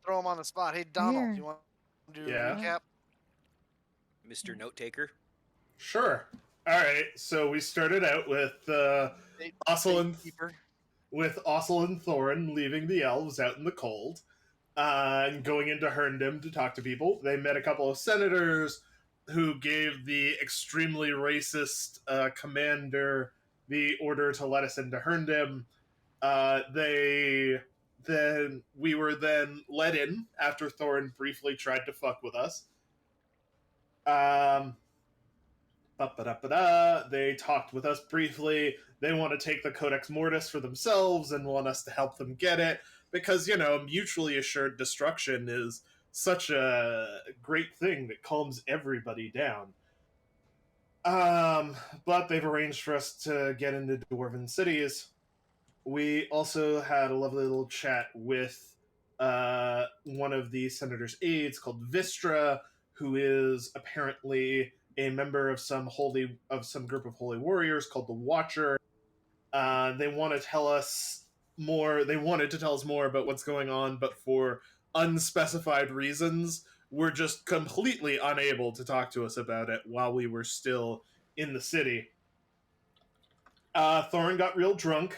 throw him on the spot. Hey, Donald, Here. you want to do Yeah. recap? Mr. Note Taker. Sure. All right. So we started out with Ossel Keeper. and Thorin leaving the elves out in the cold and going into Herndam to talk to people. They met a couple of senators who gave the extremely racist commander the order to let us into Herndam. We were then let in after Thorin briefly tried to fuck with us. They talked with us briefly. They want to take the Codex Mortis for themselves and want us to help them get it because, mutually assured destruction is such a great thing that calms everybody down. But they've arranged for us to get into dwarven cities. We also had a lovely little chat with one of the senator's aides called Vistra, who is apparently a member of some group of holy warriors called the Watcher. They want to tell us more. They wanted to tell us more about what's going on, but for unspecified reasons, we're just completely unable to talk to us about it while we were still in the city. Thorin got real drunk.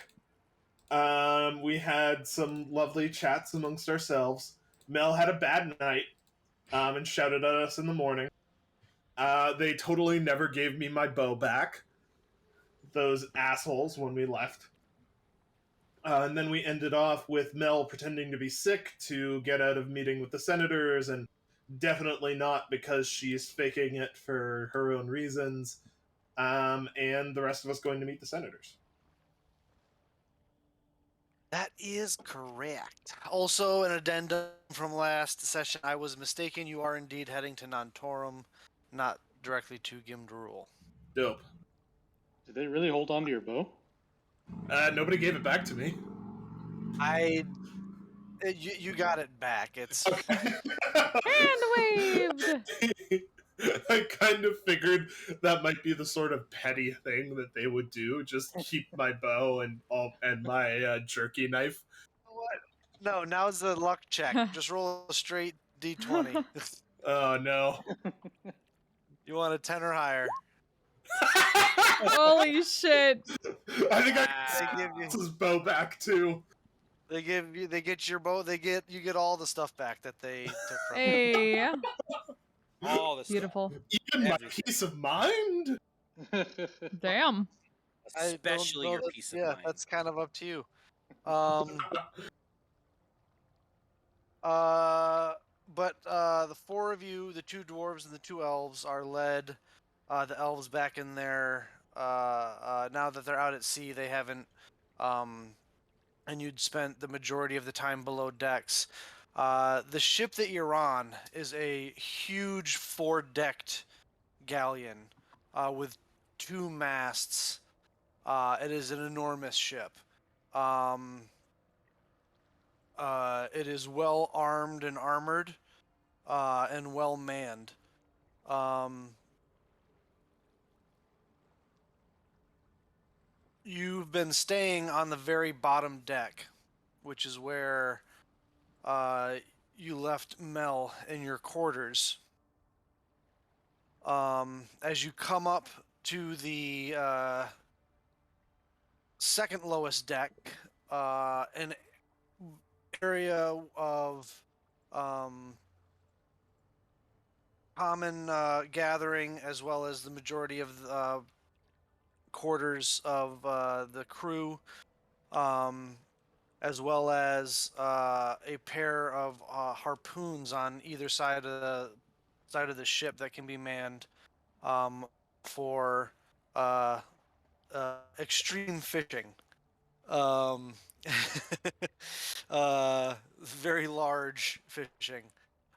We had some lovely chats amongst ourselves. Mel had a bad night and shouted at us in the morning. They totally never gave me my bow back. Those assholes when we left. And then we ended off with Mel pretending to be sick to get out of meeting with the senators, and definitely not because she's faking it for her own reasons. And the rest of us going to meet the senators. That is correct. Also, an addendum from last session. I was mistaken. You are indeed heading to Nantorum, not directly to Gimdrul. Dope. Did they really hold on to your bow? Nobody gave it back to me. You got it back. It's Okay. Hand waved. I kind of figured that might be the sort of petty thing that they would do. Just keep my bow and my jerky knife. what? No, now's the luck check. Just roll a straight d20. Oh no! You want a 10 or higher? Holy shit. I think I They give you. get his bow back too. They get your bow. You get all the stuff back that they took from you. Hey. All the Beautiful. Even my Everything. peace of mind. Damn. I don't Especially know your that- peace of yeah, mind. that's kind of up to you. But the four of you, the two dwarves and the two elves, are led. The elves back in there. Now that they're out at sea, they haven't. And you'd spent the majority of the time below decks. The ship that you're on is a huge four-decked galleon with two masts. It is an enormous ship. It is well armed and armored, and well manned. You've been staying on the very bottom deck, which is where you left Mel in your quarters. As you come up to the second lowest deck, an area of common gathering, as well as the majority of the quarters of the crew, as well as a pair of harpoons on either side of the ship that can be manned for extreme fishing. Very large fishing.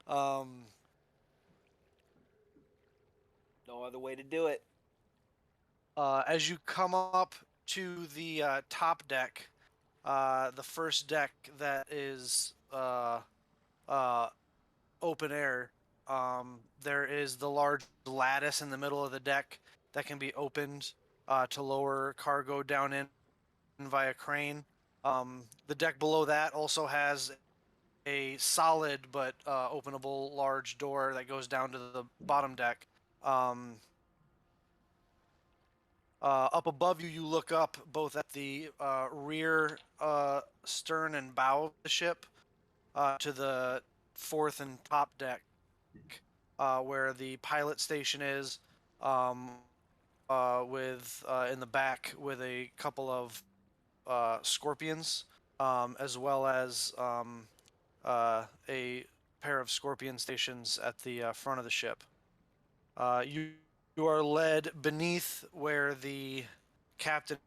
No other way to do it. As you come up to the top deck, the first deck that is open air, there is the large lattice in the middle of the deck that can be opened to lower cargo down in via crane. The deck below that also has a solid but openable large door that goes down to the bottom deck. Up above you, you look up both at the rear stern and bow of the ship to the fourth and top deck, where the pilot station is, with in the back with a couple of scorpions, as well as a pair of scorpion stations at the front of the ship. You are led beneath where the captain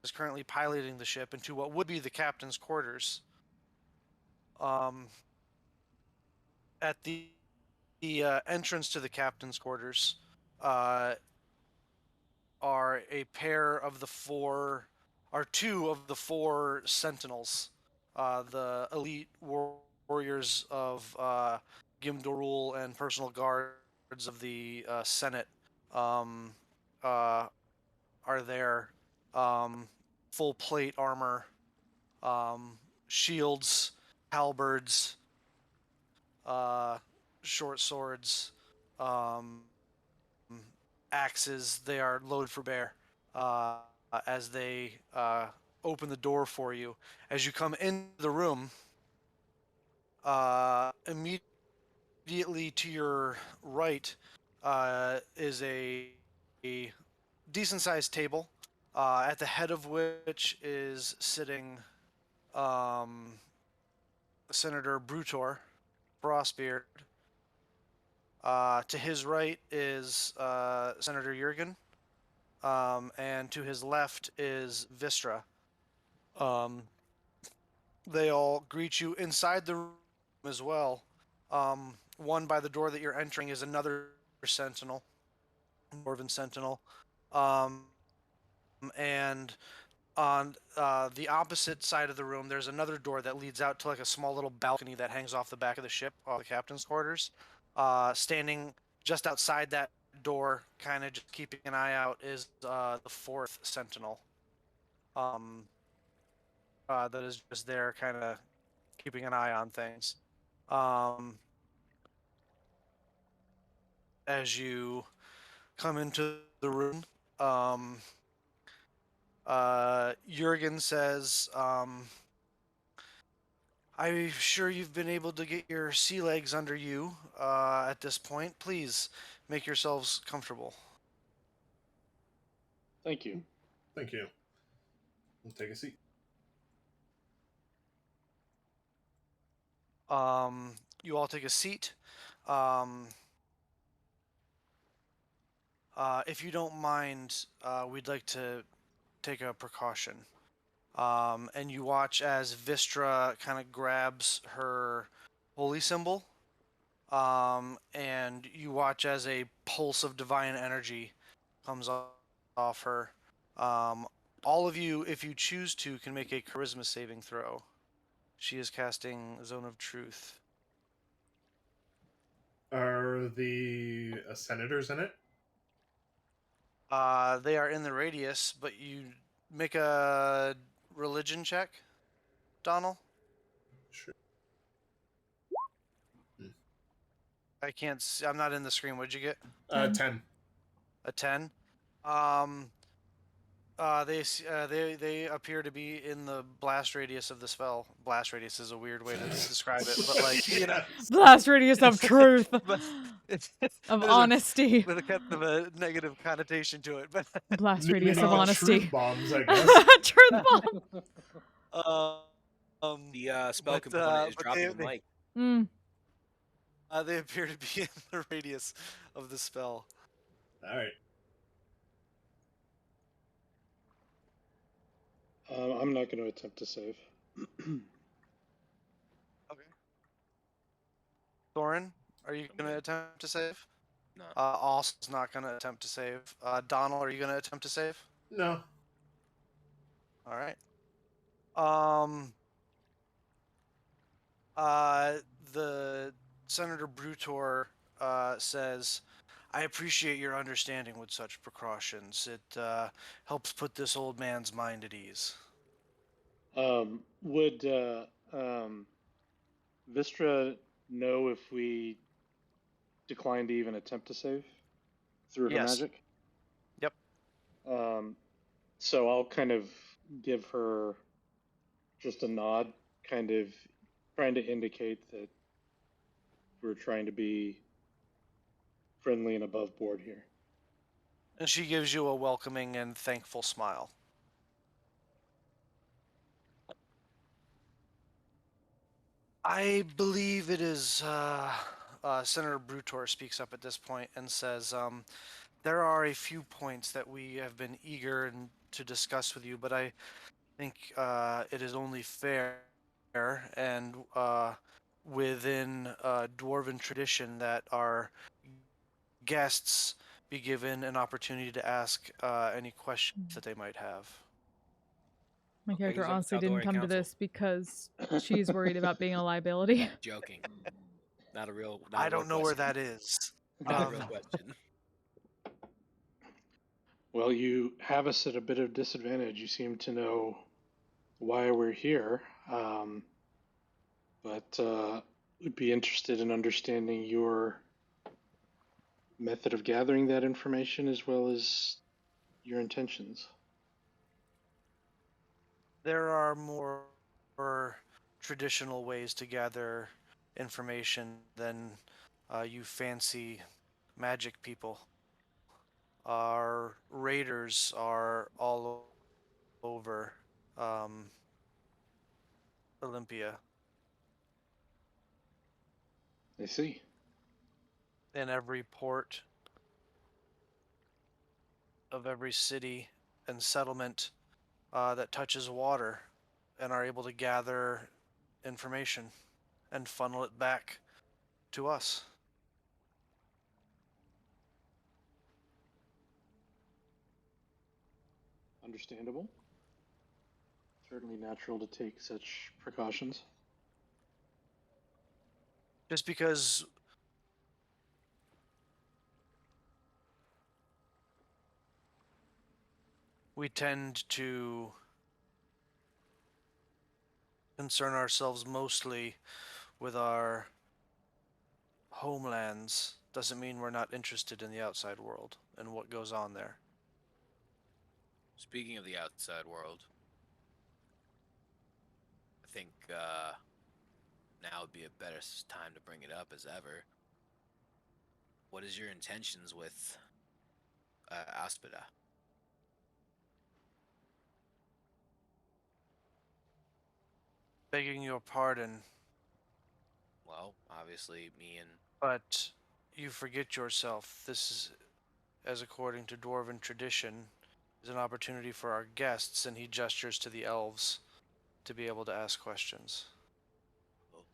is currently piloting the ship into what would be the captain's quarters. At the entrance to the captain's quarters are two of the four sentinels, the elite warriors of Gimdorul and personal guards of the Senate, are there. Full plate armor, shields, halberds, short swords, axes. They are loaded for bear as they open the door for you. As you come into the room, immediately to your right is a decent-sized table, at the head of which is sitting Senator Brutor, Frostbeard. To his right is Senator Jurgen, and to his left is Vistra. They all greet you inside the room as well. One by the door that you're entering is another sentinel, Dwarven sentinel, and on the opposite side of the room, there's another door that leads out to like a small little balcony that hangs off the back of the ship, off the captain's quarters. Standing just outside that door, kind of just keeping an eye out, is the fourth sentinel. That is just there, kind of keeping an eye on things. As you come into the room, Jurgen says, I'm sure you've been able to get your sea legs under you at this point. Please make yourselves comfortable. Thank you. Thank you. We'll take a seat. You all take a seat. If you don't mind, we'd like to take a precaution. And you watch as Vistra kind of grabs her holy symbol. And you watch as a pulse of divine energy comes off her. All of you, if you choose to, can make a charisma saving throw. She is casting Zone of Truth. Are the senators in it? They are in the radius, but you make a religion check, Donald. Sure. I can't see, I'm not in the screen. What'd you get? 10. A 10. They appear to be in the blast radius of the spell. Blast radius is a weird way to describe it, but like, you know, Blast radius of truth, but it's of there's honesty. with a kind of a negative connotation to it. But Blast radius Maybe of not honesty. Truth bombs, I guess. Truth bomb. The spell component is dropping the mic. Mm. They appear to be in the radius of the spell. All right. I'm not going to attempt to save. Okay. Thorin, are you going to attempt to save? No. Austin's not going to attempt to save. Donald, are you going to attempt to save? No. All right. The Senator Brutor says, I appreciate your understanding with such precautions. It helps put this old man's mind at ease. Would Vistra know if we decline to even attempt to save through her Yes. magic? Yep. So I'll kind of give her just a nod, kind of trying to indicate that we're trying to be friendly and above board here. And she gives you a welcoming and thankful smile. I believe it is Senator Brutor speaks up at this point and says, there are a few points that we have been eager to discuss with you, but I think it is only fair and within dwarven tradition that our guests be given an opportunity to ask any questions that they might have. My Okay, character who's on honestly the didn't Tal'Dorei come to Council? this because she's worried about being a liability. Joking. Not a real. I don't know where that is. Not a real question. Well, you have us at a bit of disadvantage. You seem to know why we're here, but would be interested in understanding your method of gathering that information as well as your intentions. There are more traditional ways to gather information than you fancy magic people. Our raiders are all over Olympia. I see. In every port of every city and settlement that touches water, and are able to gather information and funnel it back to us. Understandable. Certainly natural to take such precautions. Just because we tend to concern ourselves mostly with our homelands doesn't mean we're not interested in the outside world and what goes on there. Speaking of the outside world, I think now would be a better time to bring it up as ever. What is your intentions with Aspida? Begging your pardon, Well, obviously, me and but you forget yourself. This is, as according to dwarven tradition, is an opportunity for our guests, and he gestures to the elves to be able to ask questions. oh,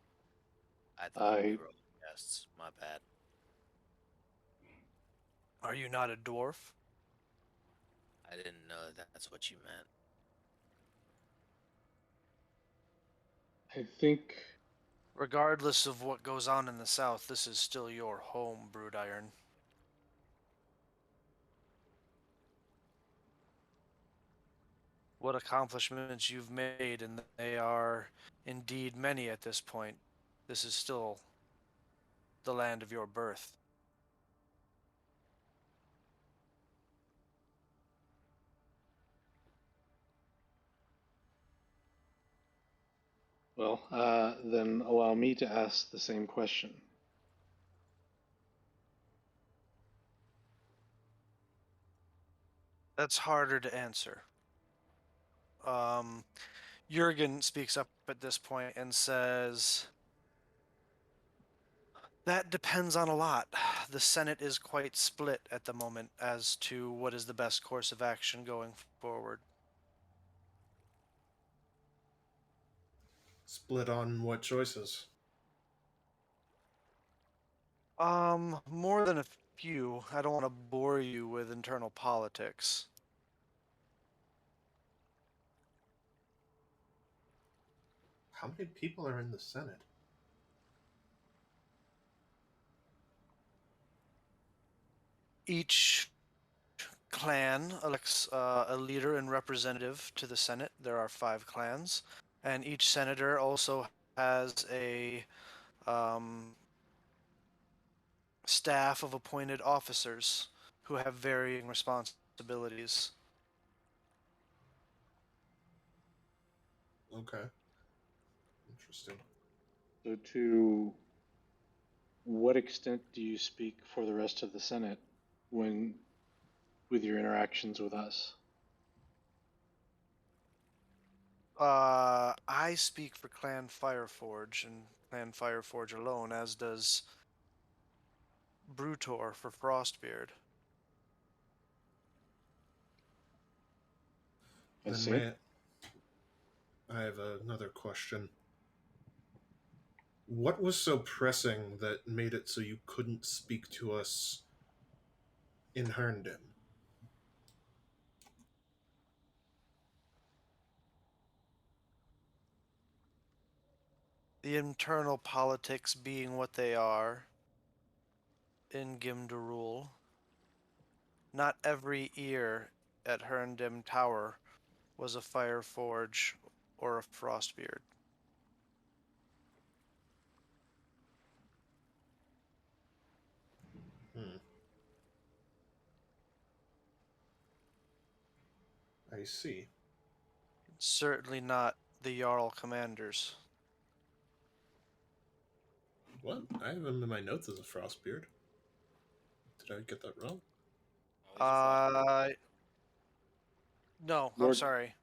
I thought we I were all guests. My bad. Are you not a dwarf? I didn't know that's what you meant. I think Regardless of what goes on in the south, this is still your home, Broodiron. What accomplishments you've made, and they are indeed many at this point. This is still the land of your birth. well, then allow me to ask the same question. That's harder to answer. Jurgen speaks up at this point and says, that depends on a lot. The Senate is quite split at the moment as to what is the best course of action going forward. Split on what choices? More than a few. I don't want to bore you with internal politics. How many people are in the Senate? Each clan elects a leader and representative to the Senate. There are 5 clans, and each senator also has a staff of appointed officers who have varying responsibilities. Okay. Interesting. So, to what extent do you speak for the rest of the Senate when with your interactions with us? I speak for Clan Fireforge and Clan Fireforge alone, as does Brutor for Frostbeard. I Then see. I have another question. What was so pressing that made it so you couldn't speak to us in Herndon? The internal politics being what they are in Gimdarul. Not every ear at Herndon Tower was a Fireforge or a Frostbeard. Hmm. I see. Certainly not the Jarl commanders. What? I have him in my notes as a Frostbeard. Did I get that wrong? Oh, he's a frost. No, I'm Lord, sorry.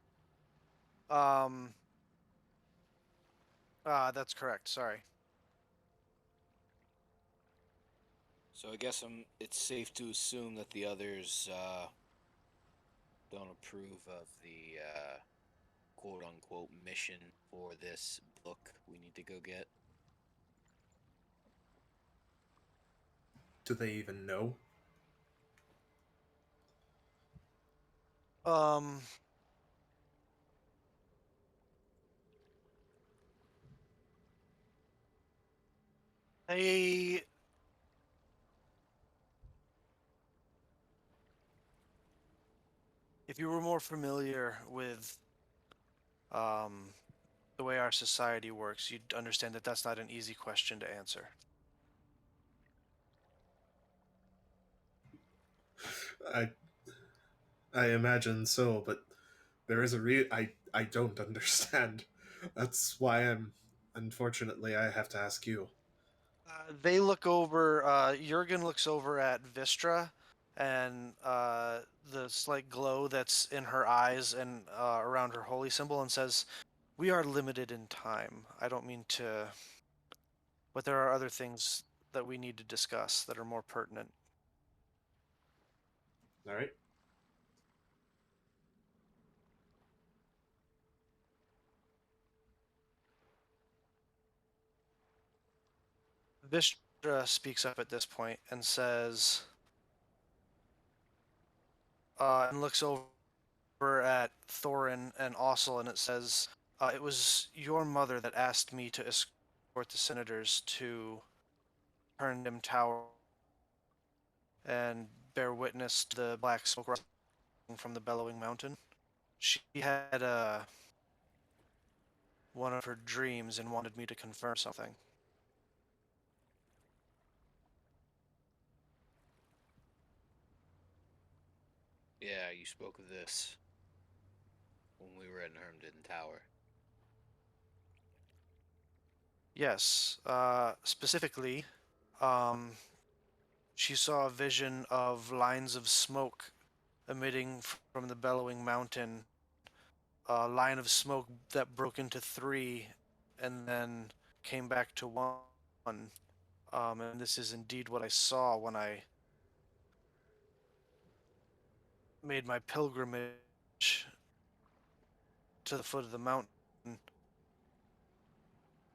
That's correct. Sorry. So I guess it's safe to assume that the others don't approve of the quote-unquote mission for this book we need to go get. Do they even know? Um, they if you were more familiar with the way our society works, you'd understand that that's not an easy question to answer. I I imagine so, but there is I don't understand. That's why unfortunately I have to ask you. They look over. Jurgen looks over at Vistra, and the slight glow that's in her eyes and around her holy symbol, and says, "We are limited in time. I don't mean to, but there are other things that we need to discuss that are more pertinent." All right. Vistra speaks up at this point and says, and looks over at Thorin and Ossel, and it says, "It was your mother that asked me to escort the senators to Herndon Tower and bear witness to the black smoke rising from the bellowing mountain. She had one of her dreams and wanted me to confirm something." Yeah, you spoke of this when we were in Herndon Tower. Yes, specifically, she saw a vision of lines of smoke emitting from the bellowing mountain, a line of smoke that broke into three and then came back to one. And this is indeed what I saw when I made my pilgrimage to the foot of the mountain.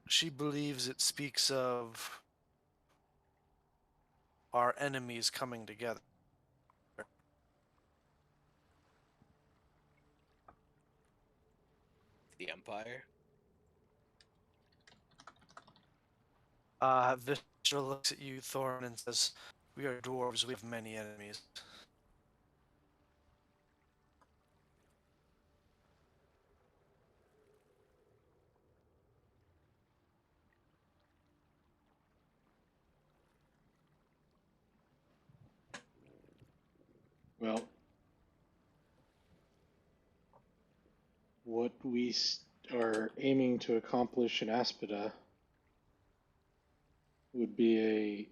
She believes it speaks of our enemies coming together. The Empire? Vistra looks at you, Thorn, and says, "We are dwarves, we have many enemies." what we are aiming to accomplish in Aspida would be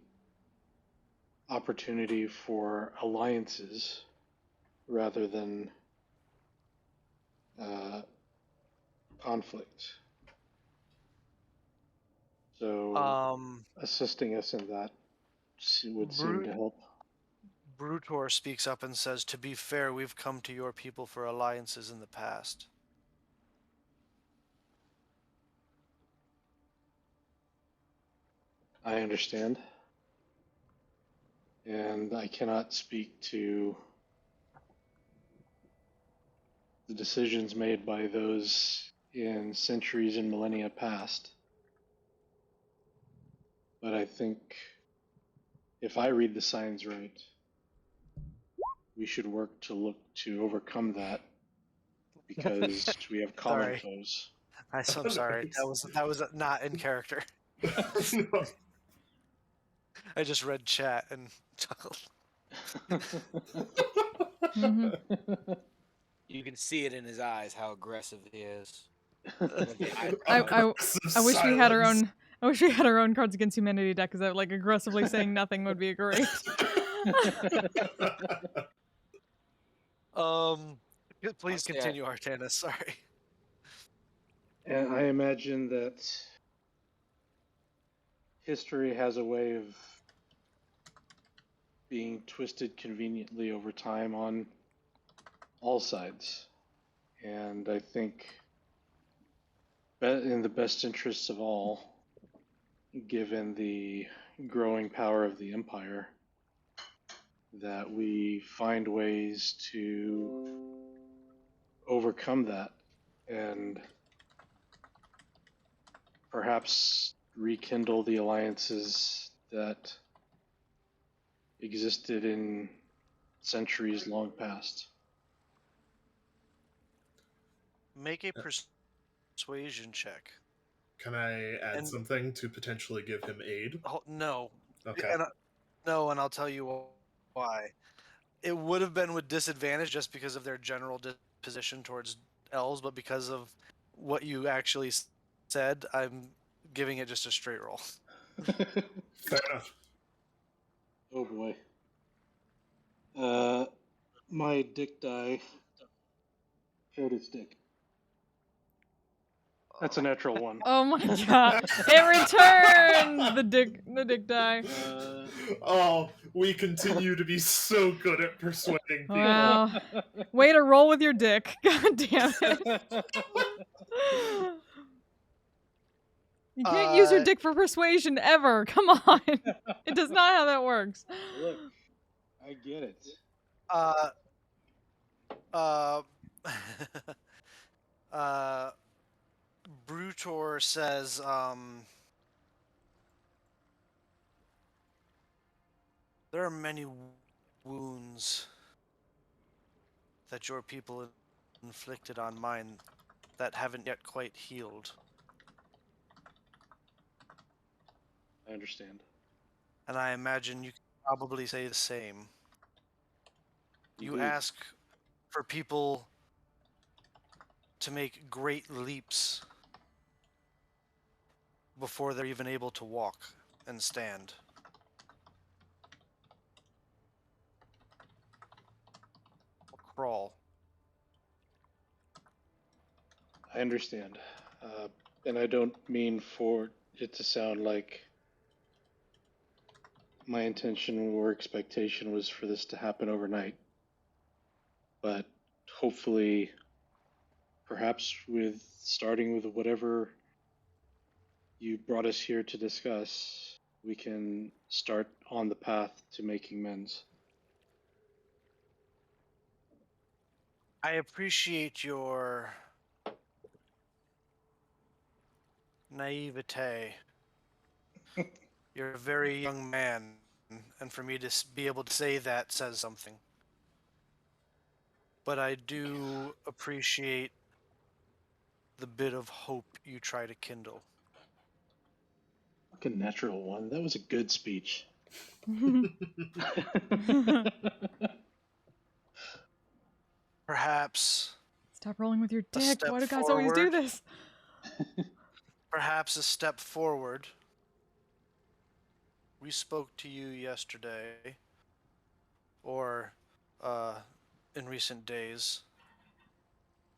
a opportunity for alliances rather than conflict. So assisting us in that would seem to help. Brutor speaks up and says, "To be fair, we've come to your people for alliances in the past." I understand. And I cannot speak to the decisions made by those in centuries and millennia past. But I think if I read the signs right, we should work to overcome that because we have common Sorry. foes. I'm sorry. That was not in character. No. I just read chat and chuckled. Mhm. You can see it in his eyes how aggressive he is. I wish we had our own. I wish we had our own Cards Against Humanity deck, because like aggressively saying nothing would be great. Please continue, Artanis. Sorry. And I imagine that history has a way of being twisted conveniently over time on all sides. And I think in the best interests of all, given the growing power of the Empire, that we find ways to overcome that and perhaps rekindle the alliances that existed in centuries long past. Make a persuasion check. Can I add something to potentially give him aid? Oh, no. Okay. No, and I'll tell you why. It would have been with disadvantage just because of their general disposition towards elves, but because of what you actually said, I'm giving it just a straight roll. Fair enough. Oh boy. My dick die showed its dick. That's a natural one. Oh my god! It returned the dick die. Oh, we continue to be so good at persuading people. Wow. Way to roll with your dick. God damn it. You can't use your dick for persuasion ever. Come on. It does not how that works. Look, I get it. Brutor says, there are many wounds that your people inflicted on mine that haven't yet quite healed. I understand. And I imagine you can probably say the same. You Indeed. ask for people to make great leaps before they're even able to walk and stand. Or crawl. I understand. And I don't mean for it to sound like my intention or expectation was for this to happen overnight. But hopefully, perhaps starting with whatever you brought us here to discuss, we can start on the path to making amends. I appreciate your naivete. You're a very young man, and for me to be able to say that says something. But I do appreciate the bit of hope you try to kindle. Fucking natural one. That was a good speech. Perhaps Stop rolling with your A dick. step Why do guys always do forward. this? Perhaps a step forward. We spoke to you yesterday, or in recent days,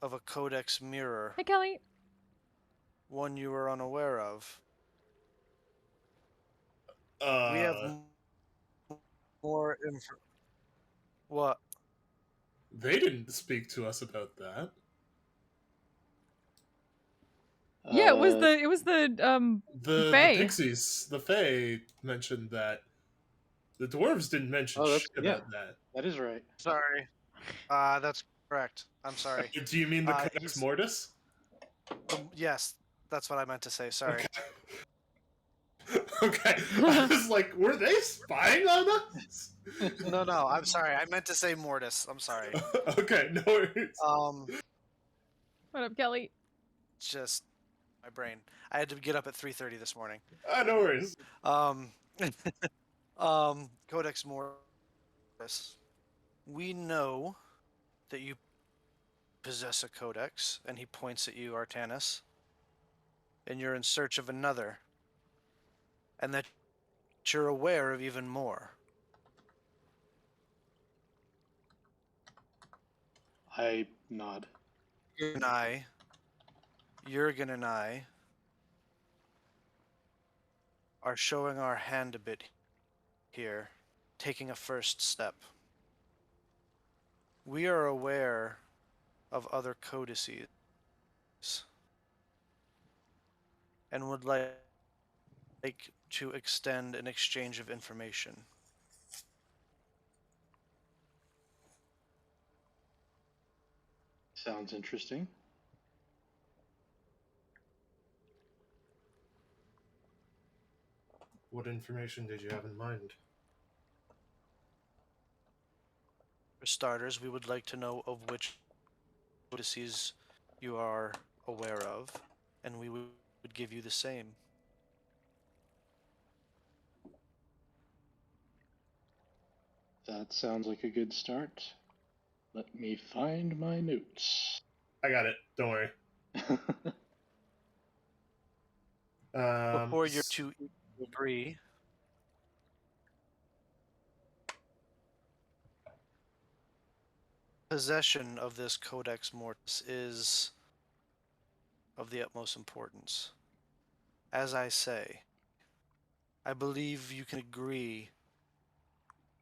of a codex mirror, Hey, Kelly. one you were unaware of. We have more info. What? They didn't speak to us about that. Yeah, it was the The Fae. Pixies, the Fae mentioned that. The dwarves didn't mention shit about that. that is right. Sorry. That's correct. I'm sorry. Do you mean the Codex he's- Mortis? Yes, that's what I meant to say. Sorry. Okay. I was like, were they spying on us? No, I'm sorry. I meant to say Mortis. I'm sorry. Okay, no worries. What up, Kelly? Just my brain. I had to get up at 3:30 this morning. No worries. Codex Mortis. We know that you possess a codex, and he points at you, Artanis, and you're in search of another, and that you're aware of even more. I nod. Jurgen and I are showing our hand a bit here, taking a first step. We are aware of other codices and would like to extend an exchange of information. Sounds interesting. What information did you have in mind? For starters, we would like to know of which codices you are aware of, and we would give you the same. That sounds like a good start. Let me find my notes. I got it. Don't worry. Before you two agree, possession of this Codex Mortis is of the utmost importance. As I say, I believe you can agree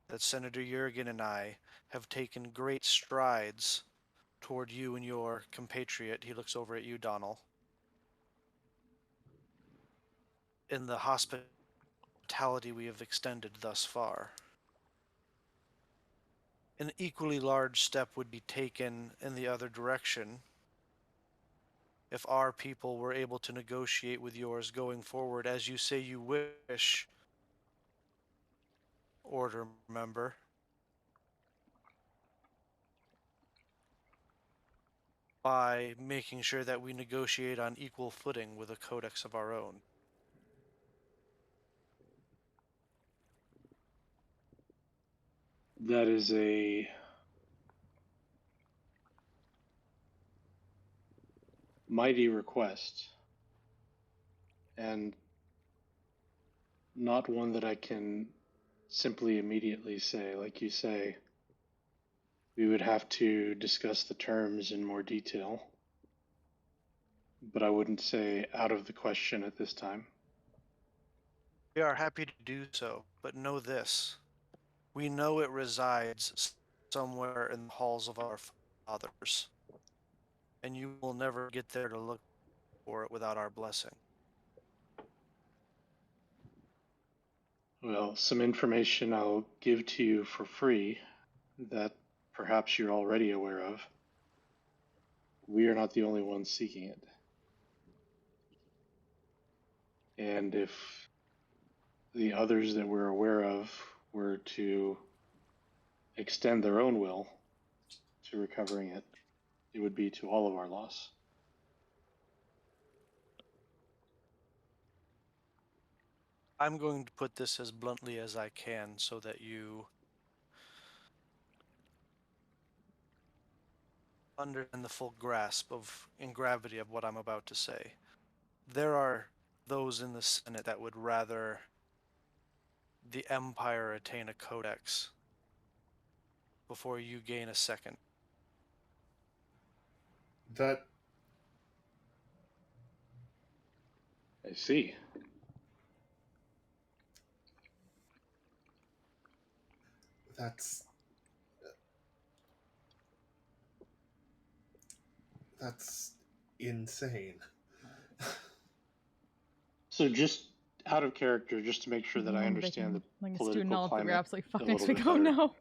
that Senator Jurgen and I have taken great strides toward you and your compatriot. He looks over at you, Donald. In the hospitality we have extended thus far. An equally large step would be taken in the other direction if our people were able to negotiate with yours going forward as you say you wish, Order member. By making sure that we negotiate on equal footing with a codex of our own. That is a mighty request, and not one that I can simply immediately say. Like you say, we would have to discuss the terms in more detail, but I wouldn't say out of the question at this time. We are happy to do so, but know this. We know it resides somewhere in the halls of our fathers, and you will never get there to look for it without our blessing. Well, some information I'll give to you for free that perhaps you're already aware of. We are not the only ones seeking it. And if the others that we're aware of were to extend their own will to recovering it, it would be to all of our loss. I'm going to put this as bluntly as I can so that you understand the full grasp of and gravity of what I'm about to say. There are those in the Senate that would rather the Empire attain a codex before you gain a second. That I see. that's insane. So just out of character, just to make sure that I understand the like a political student knowledge that we're climate absolutely a fucked next little week. bit Oh better. no.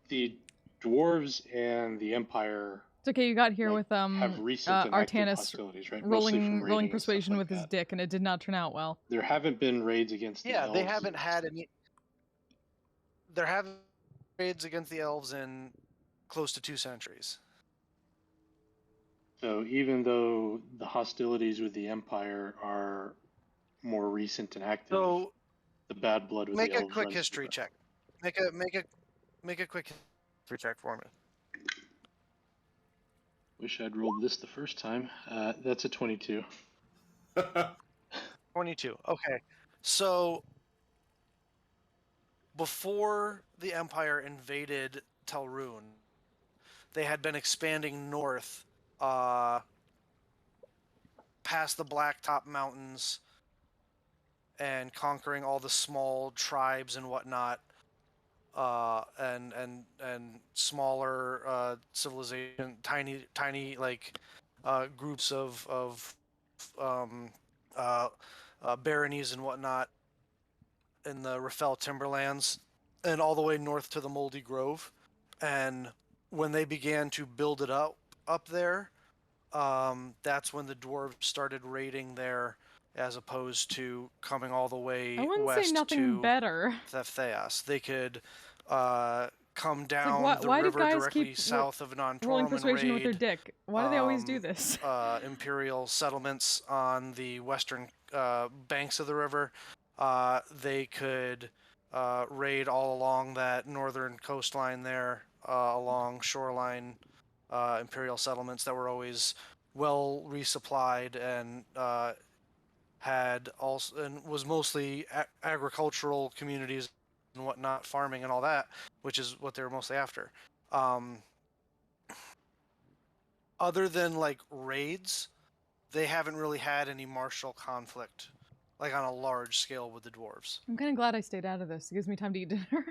The dwarves and the Empire It's okay, you got here like, with have recent and active Artanis hostilities, right? Mostly from rolling raiding and stuff persuasion like with his that. dick, and it did not turn out well. There haven't been raids against the Yeah, elves. they haven't had any. There haven't been raids against the elves in close to 2 centuries. So even though the hostilities with the Empire are more recent and active, So the bad blood with make the a elves quick runs history deeper. check. Make a quick history check for me. Wish I'd rolled this the first time. That's a 22. 22. Okay. So before the Empire invaded Telrune, they had been expanding north, past the Blacktop Mountains, and conquering all the small tribes and whatnot, and smaller civilization, tiny like groups of um, baronies and whatnot in the Raffel Timberlands, and all the way north to the Moldy Grove. And when they began to build it up there, that's when the dwarves started raiding there, as opposed to coming all the way I wouldn't say west nothing to better. Theftheas. They could come down the why do river guys directly keep south of rolling Nantorum and persuasion with their raid dick? Why do they always do this? imperial settlements on the western banks of the river. They could raid all along that northern coastline there, along shoreline imperial settlements that were always well resupplied and had also and was mostly agricultural communities and whatnot, farming and all that, which is what they were mostly after. Other than like raids, they haven't really had any martial conflict, like on a large scale with the dwarves. I'm kind of glad I stayed out of this. It gives me time to eat dinner.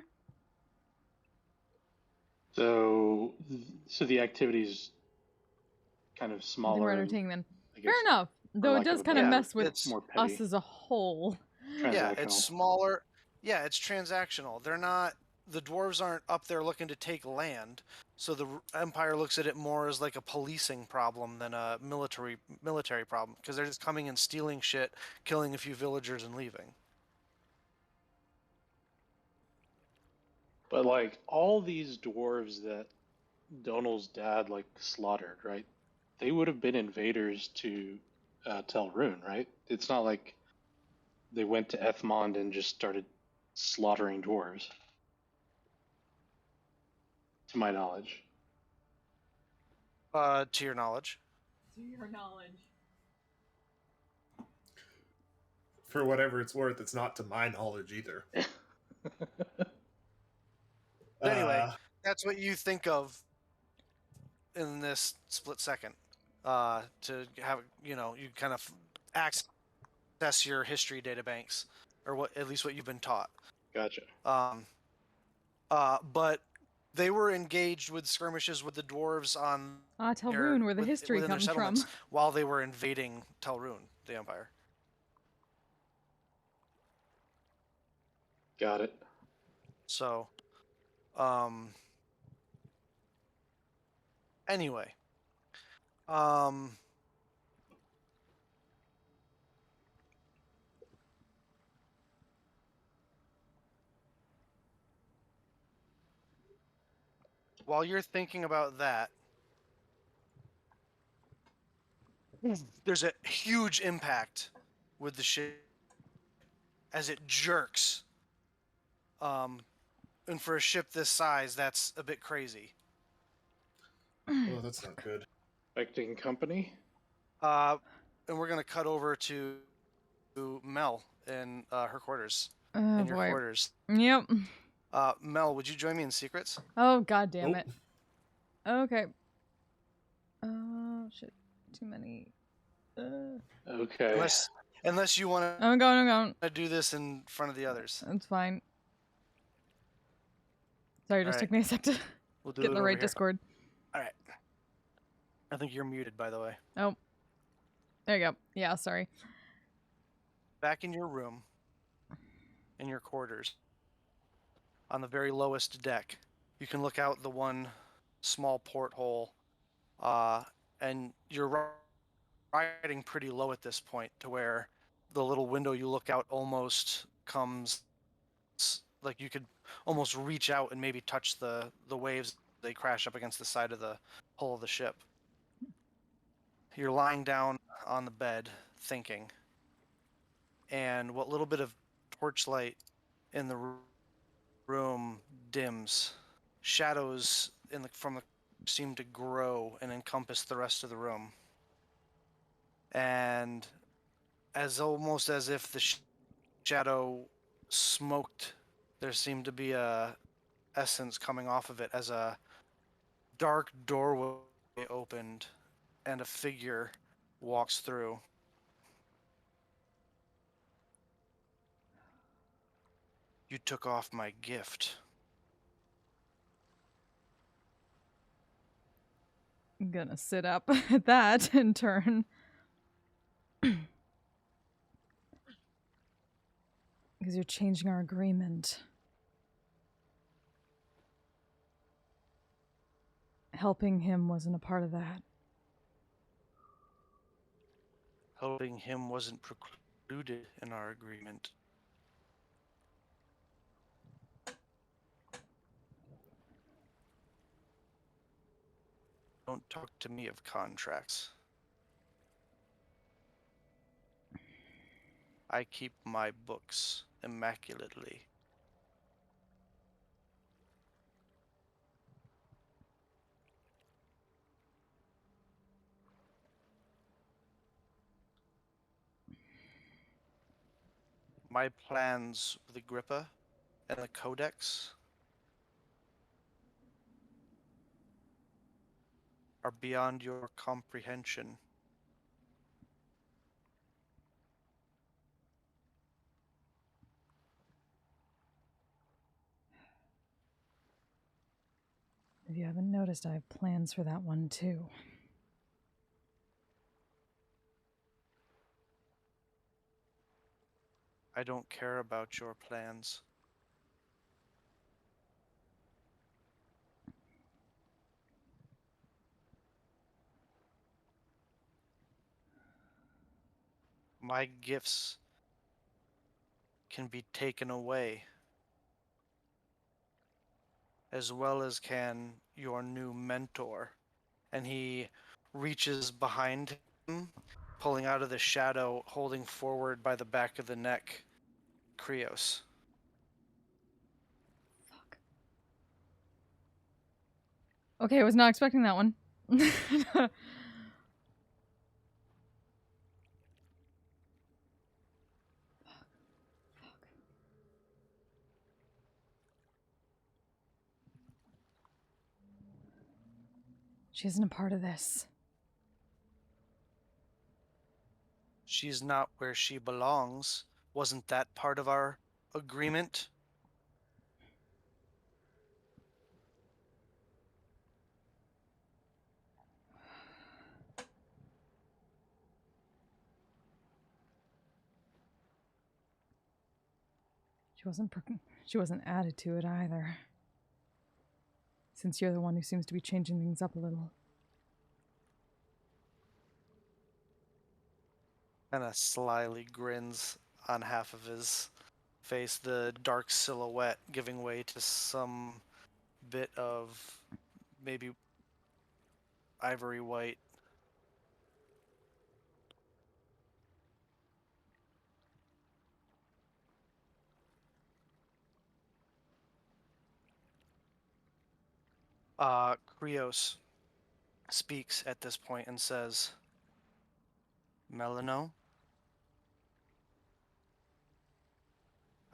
So the activity's kind of Something smaller. more and, entertaining then. I guess, Fair enough. Though it lack of does a kind of better- mess with it's more petty. us as a whole. Yeah, it's Transactional. smaller. Yeah, it's transactional. They're not. The dwarves aren't up there looking to take land, so the Empire looks at it more as like a policing problem than a military problem, because they're just coming and stealing shit, killing a few villagers, and leaving. But like all these dwarves that Donald's dad like slaughtered, right? They would have been invaders to Telrune, right? It's not like they went to Ethmond and just started slaughtering dwarves, to my knowledge. To your knowledge. To your knowledge. For whatever it's worth, it's not to my knowledge either. But anyway, that's what you think of in this split second. To have, you kind of access your history databanks, or at least what you've been taught. Gotcha. But they were engaged with skirmishes with the dwarves on Telrune, where the history within their comes from. settlements while they were invading Telrune, the Empire. Got it. So, anyway, while you're thinking about that, there's a huge impact with the ship as it jerks. And for a ship this size, that's a bit crazy. Oh, that's not good. Expecting company? And we're gonna cut over to Mel in her quarters. Oh In your boy. quarters. Yep. Mel, would you join me in secrets? Oh god damn Oh. it. Okay. Oh shit. Too many. Okay. Unless you want I'm going. to do this in front of the others. That's fine. Sorry, it just All took right. me a sec to We'll do get it in the over right here. Discord. All right. I think you're muted, by the way. Oh. There you go. Yeah, sorry. Back in your room, in your quarters, on the very lowest deck, you can look out the one small porthole, and you're riding pretty low at this point to where the little window you look out almost comes like you could almost reach out and maybe touch the waves. They crash up against the side of the hull of the ship. You're lying down on the bed thinking, and what little bit of torchlight in the room dims. Shadows from the seem to grow and encompass the rest of the room, and almost as if the shadow smoked, there seemed to be a essence coming off of it as a dark doorway opened and a figure walks through. You took off my gift. I'm gonna sit up at that and turn. Because you're changing our agreement. Helping him wasn't a part of that. Helping him wasn't precluded in our agreement. Don't talk to me of contracts. I keep my books immaculately. My plans with Agrippa and the Codex are beyond your comprehension. If you haven't noticed, I have plans for that one too. I don't care about your plans. My gifts can be taken away, as well as can your new mentor. And he reaches behind him, pulling out of the shadow, holding forward by the back of the neck, Krios. Fuck. Okay, I was not expecting that one. She isn't a part of this. She's not where she belongs. Wasn't that part of our agreement? She wasn't added to it either. Since you're the one who seems to be changing things up a little. Kind of slyly grins on half of his face, the dark silhouette giving way to some bit of maybe ivory white. Krios, speaks at this point and says, Melano,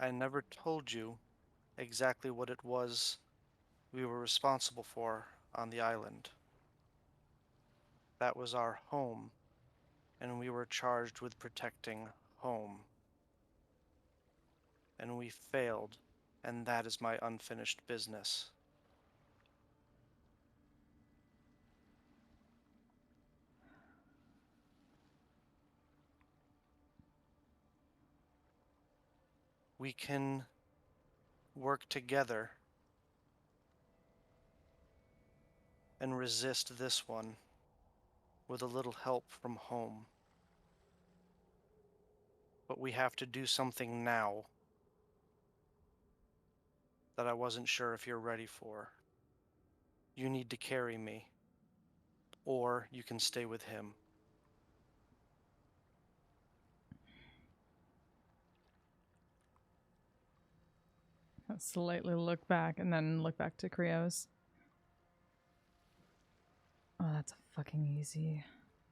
I never told you exactly what it was we were responsible for on the island. That was our home, and we were charged with protecting home. And we failed, and that is my unfinished business. We can work together and resist this one with a little help from home. But we have to do something now that I wasn't sure if you're ready for. You need to carry me, or you can stay with him. I'll slightly look back and then look back to Krios. Oh, that's a fucking easy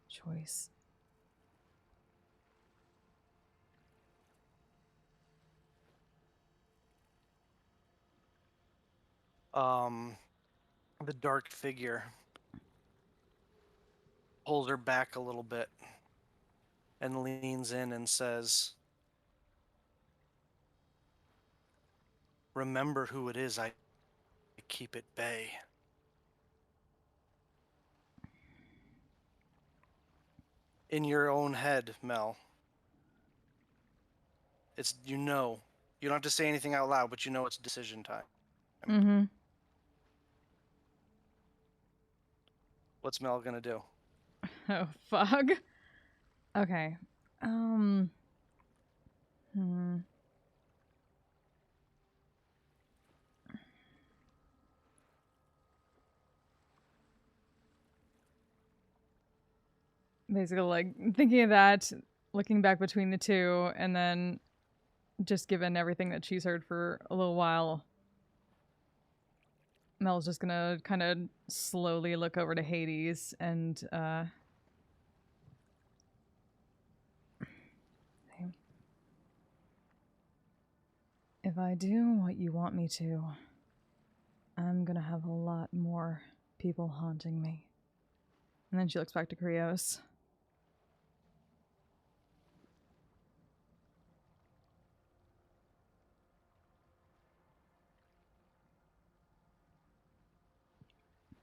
choice. The dark figure pulls her back a little bit and leans in and says, remember who it is I keep at bay. In your own head, Mel. It's, you know. You don't have to say anything out loud, but you know it's decision time. Mm-hmm. What's Mel gonna do? Oh, fuck. Okay. Hmm. Basically, like, thinking of that, looking back between the two, and then just given everything that she's heard for a little while, Mel's just gonna kind of slowly look over to Hades and, if I do what you want me to, I'm gonna have a lot more people haunting me. And then she looks back to Krios.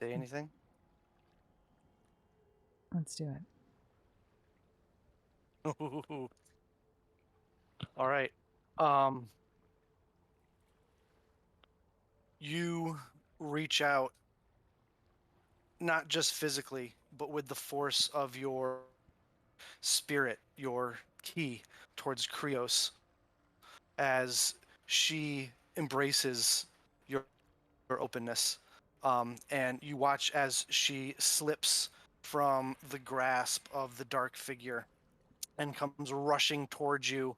Say anything? Let's do it. All right. You reach out, not just physically, but with the force of your spirit, your ki, towards Krios, as she embraces your openness. And you watch as she slips from the grasp of the dark figure and comes rushing towards you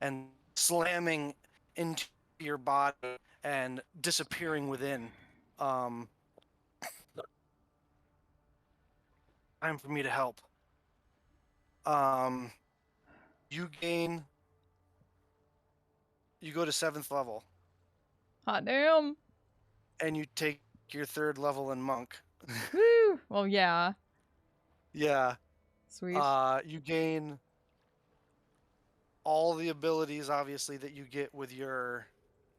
and slamming into your body and disappearing within. Time for me to help. You go to 7th level. Hot damn! And you take your 3rd level in monk. Woo! Well, yeah. Yeah. Sweet. You gain all the abilities, obviously, that you get with your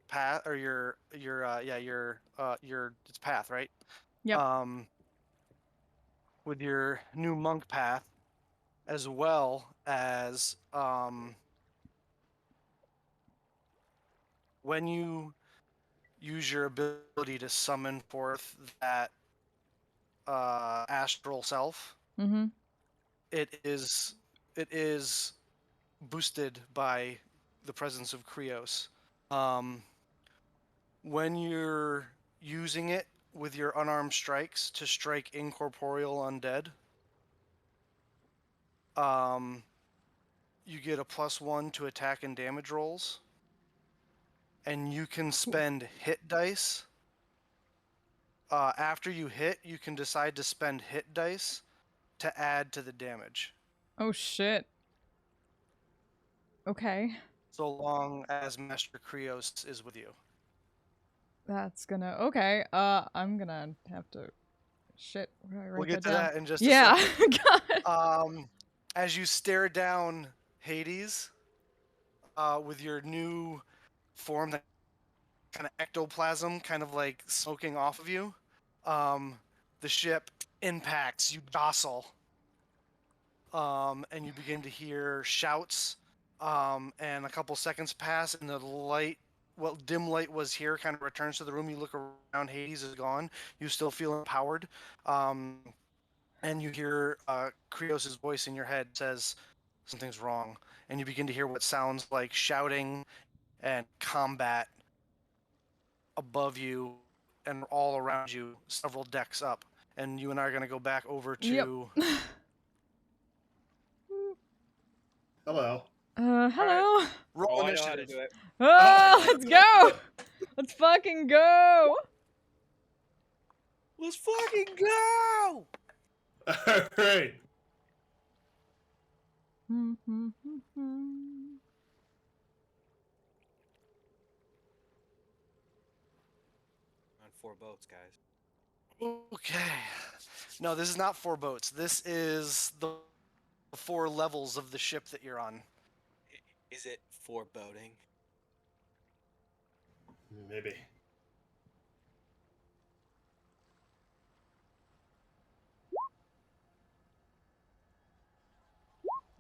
path, or your it's path, right? Yep. With your new monk path, as well as when you use your ability to summon forth that astral self, Mm-hmm. it is boosted by the presence of Krios. When you're using it with your unarmed strikes to strike incorporeal undead, you get a +1 to attack and damage rolls, and you can spend hit dice After you hit, you can decide to spend hit dice to add to the damage. Oh shit. Okay. So long as Master Krios is with you. That's gonna okay. I'm gonna have to shit, where do I write We'll get that to down? that in just Yeah. a second. God. As you stare down Hades, with your new form, that kind of ectoplasm, kind of like smoking off of you, the ship impacts. You jostle, and you begin to hear shouts. And a couple seconds pass, and the light, what dim light was here, kind of returns to the room. You look around, Hades is gone. You still feel empowered. And you hear Krios' voice in your head says, something's wrong. And you begin to hear what sounds like shouting and combat above you and all around you, several decks up. And you and I are going to go back over Yep. to... Hello. Hello. Roll Oh, I know how to initiative. do it. Oh, let's go. Let's fucking go. Let's fucking go! All right. On 4 boats, guys. Okay. No, this is not 4 boats. This is the 4 levels of the ship that you're on. Is it 4 boating? Maybe.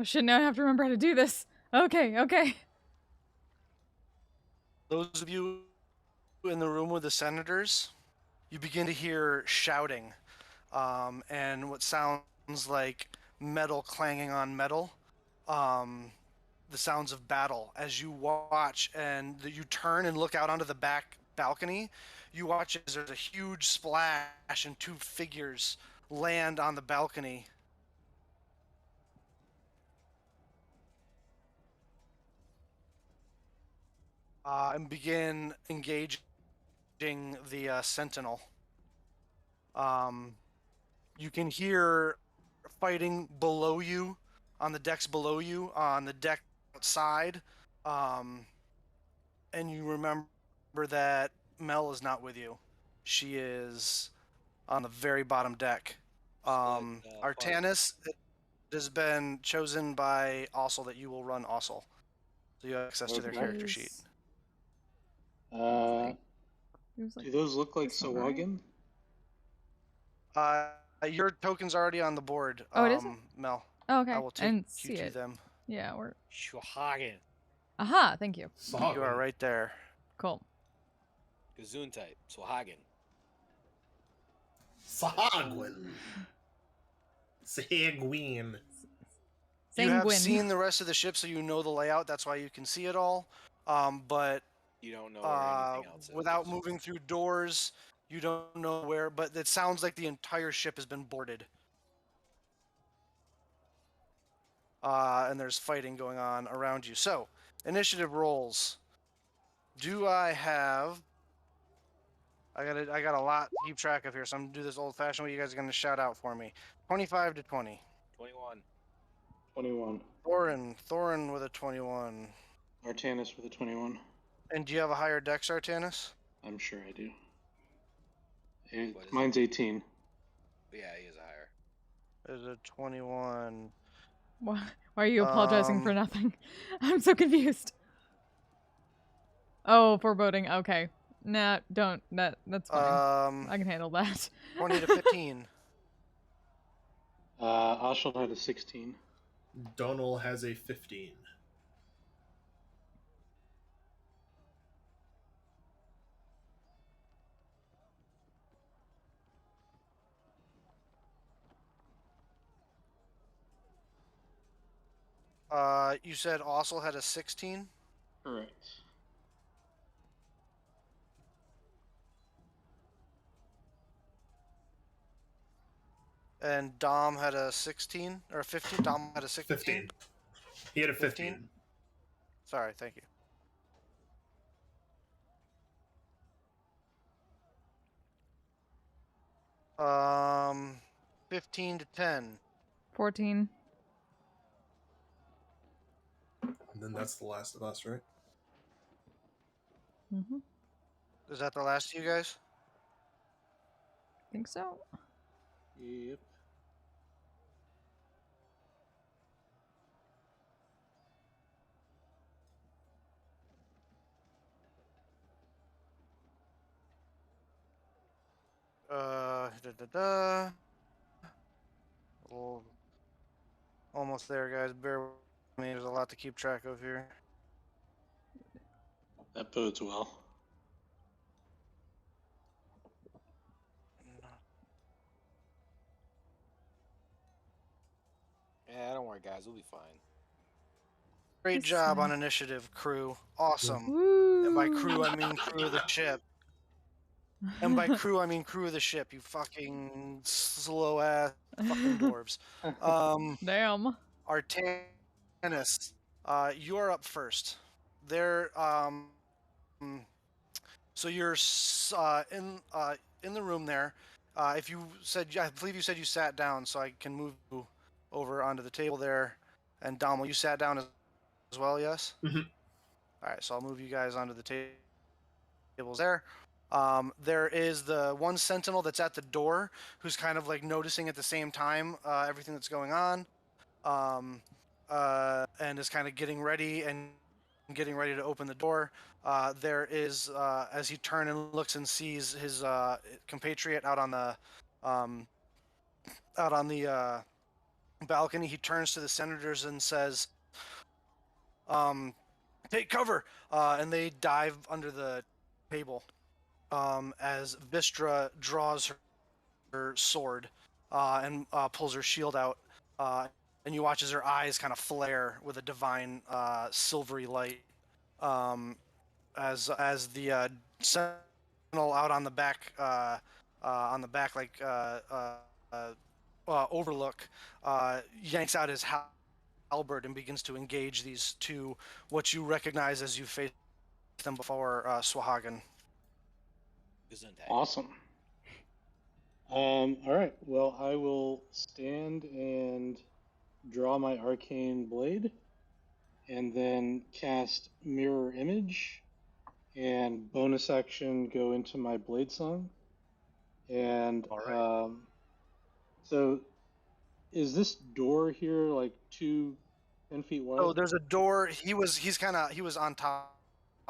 Oh shit, now I have to remember how to do this. Okay. Those of you in the room with the senators, you begin to hear shouting, and what sounds like metal clanging on metal. The sounds of battle as you watch, and you turn and look out onto the back balcony. You watch as there's a huge splash and 2 figures land on the balcony. And begin engaging the sentinel. You can hear fighting below you, on the decks below you, on the deck outside. And you remember that Mel is not with you. She is on the very bottom deck. Artanis has been chosen by Ossel that you will run Ossel. So you have access to their Okay. character sheet. Do those look like this one, right? Sawagan? Your token's already on the board, Oh, it is? Mel. Oh, okay. I will take And you see to it. them. Yeah, we're. Schwagen. Aha, thank you. You are right there. Cool. Gesundheit. Schwagen. Sahagwin. Sahagwin. You have Sanguine. seen the rest of the ship, so you know the layout. That's why you can see it all. But You don't know where anything else is. without moving through doors, you don't know where. But it sounds like the entire ship has been boarded. And there's fighting going on around you. So, initiative rolls. Do I have... I got a lot to keep track of here, so I'm going to do this old-fashioned way. You guys are going to shout out for me. 25 to 20. 21. 21. Thorin with a 21. Artanis with a 21. And do you have a higher dex, Artanis? I'm sure I do. What is Mine's 18. Yeah, he is higher. There's a 21. Why are you apologizing for nothing? I'm so confused. Oh, foreboding. Okay. Nah, don't. That's fine. I can handle that. 20 to 15. Ashel had a 16. Donal has a 15. You said Ossel had a 16? Correct. And Dom had a 16? Or a 15? Dom had a 16? 15. He had a 15. Sorry, thank you. 15 to 10. 14. And then that's the last of us, right? Mm-hmm. Is that the last of you guys? Think so. Yep. Da da da. Well, almost there, guys. Bear with me. There's a lot to keep track of here. That bodes well. Yeah, don't worry, guys. We'll be fine. Great This job on time. initiative, crew. Awesome. Woo! And by crew, I mean crew of the ship. And by crew, I mean crew of the ship. You fucking slow ass fucking dwarves. Damn. Artanis, you're up first. There. So you're in the room there. If you said, I believe you said you sat down, so I can move you over onto the table there. And Dommel, you sat down as well, yes? Mhm. All right, so I'll move you guys onto the tables there. There is the one sentinel that's at the door who's kind of like noticing at the same time everything that's going on, and is kind of getting ready to open the door. There is, as he turns and looks and sees his compatriot um, out on the balcony, he turns to the senators and says, "Take cover!" And they dive under the table as Vistra draws her sword and pulls her shield out. And you watch as her eyes kind of flare with a divine silvery light. As the sentinel out on the back overlook yanks out his halberd and begins to engage these two, what you recognize as you faced them before, Swahagan. Gesundheit. Awesome. All right. Well, I will stand and draw my arcane blade, and then cast mirror image, and bonus action go into my blade song. And All right. so is this door here like 10 feet wide? So there's a door. He was on top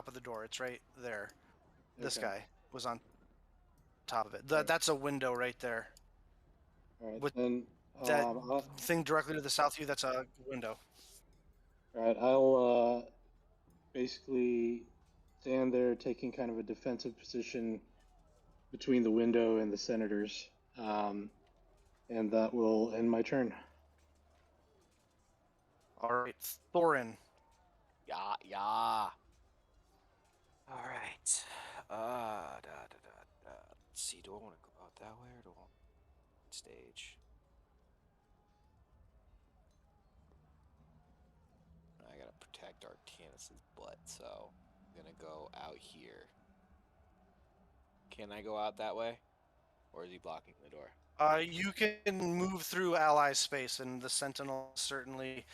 of the door. It's right there. This Okay. guy was on top of it. Right. That's a window right there. All right. With Then that I'll, thing directly to the south of you, that's a window. all right. I'll basically stand there taking kind of a defensive position between the window and the senators. And that will end my turn. All right, Thorin. Yeah, yeah. All right. Let's see. Do I want to go out that way or do I want stage? I gotta protect Artanis's butt, so I'm gonna go out here. Can I go out that way, or is he blocking the door? You can move through ally space, and the Sentinel is certainly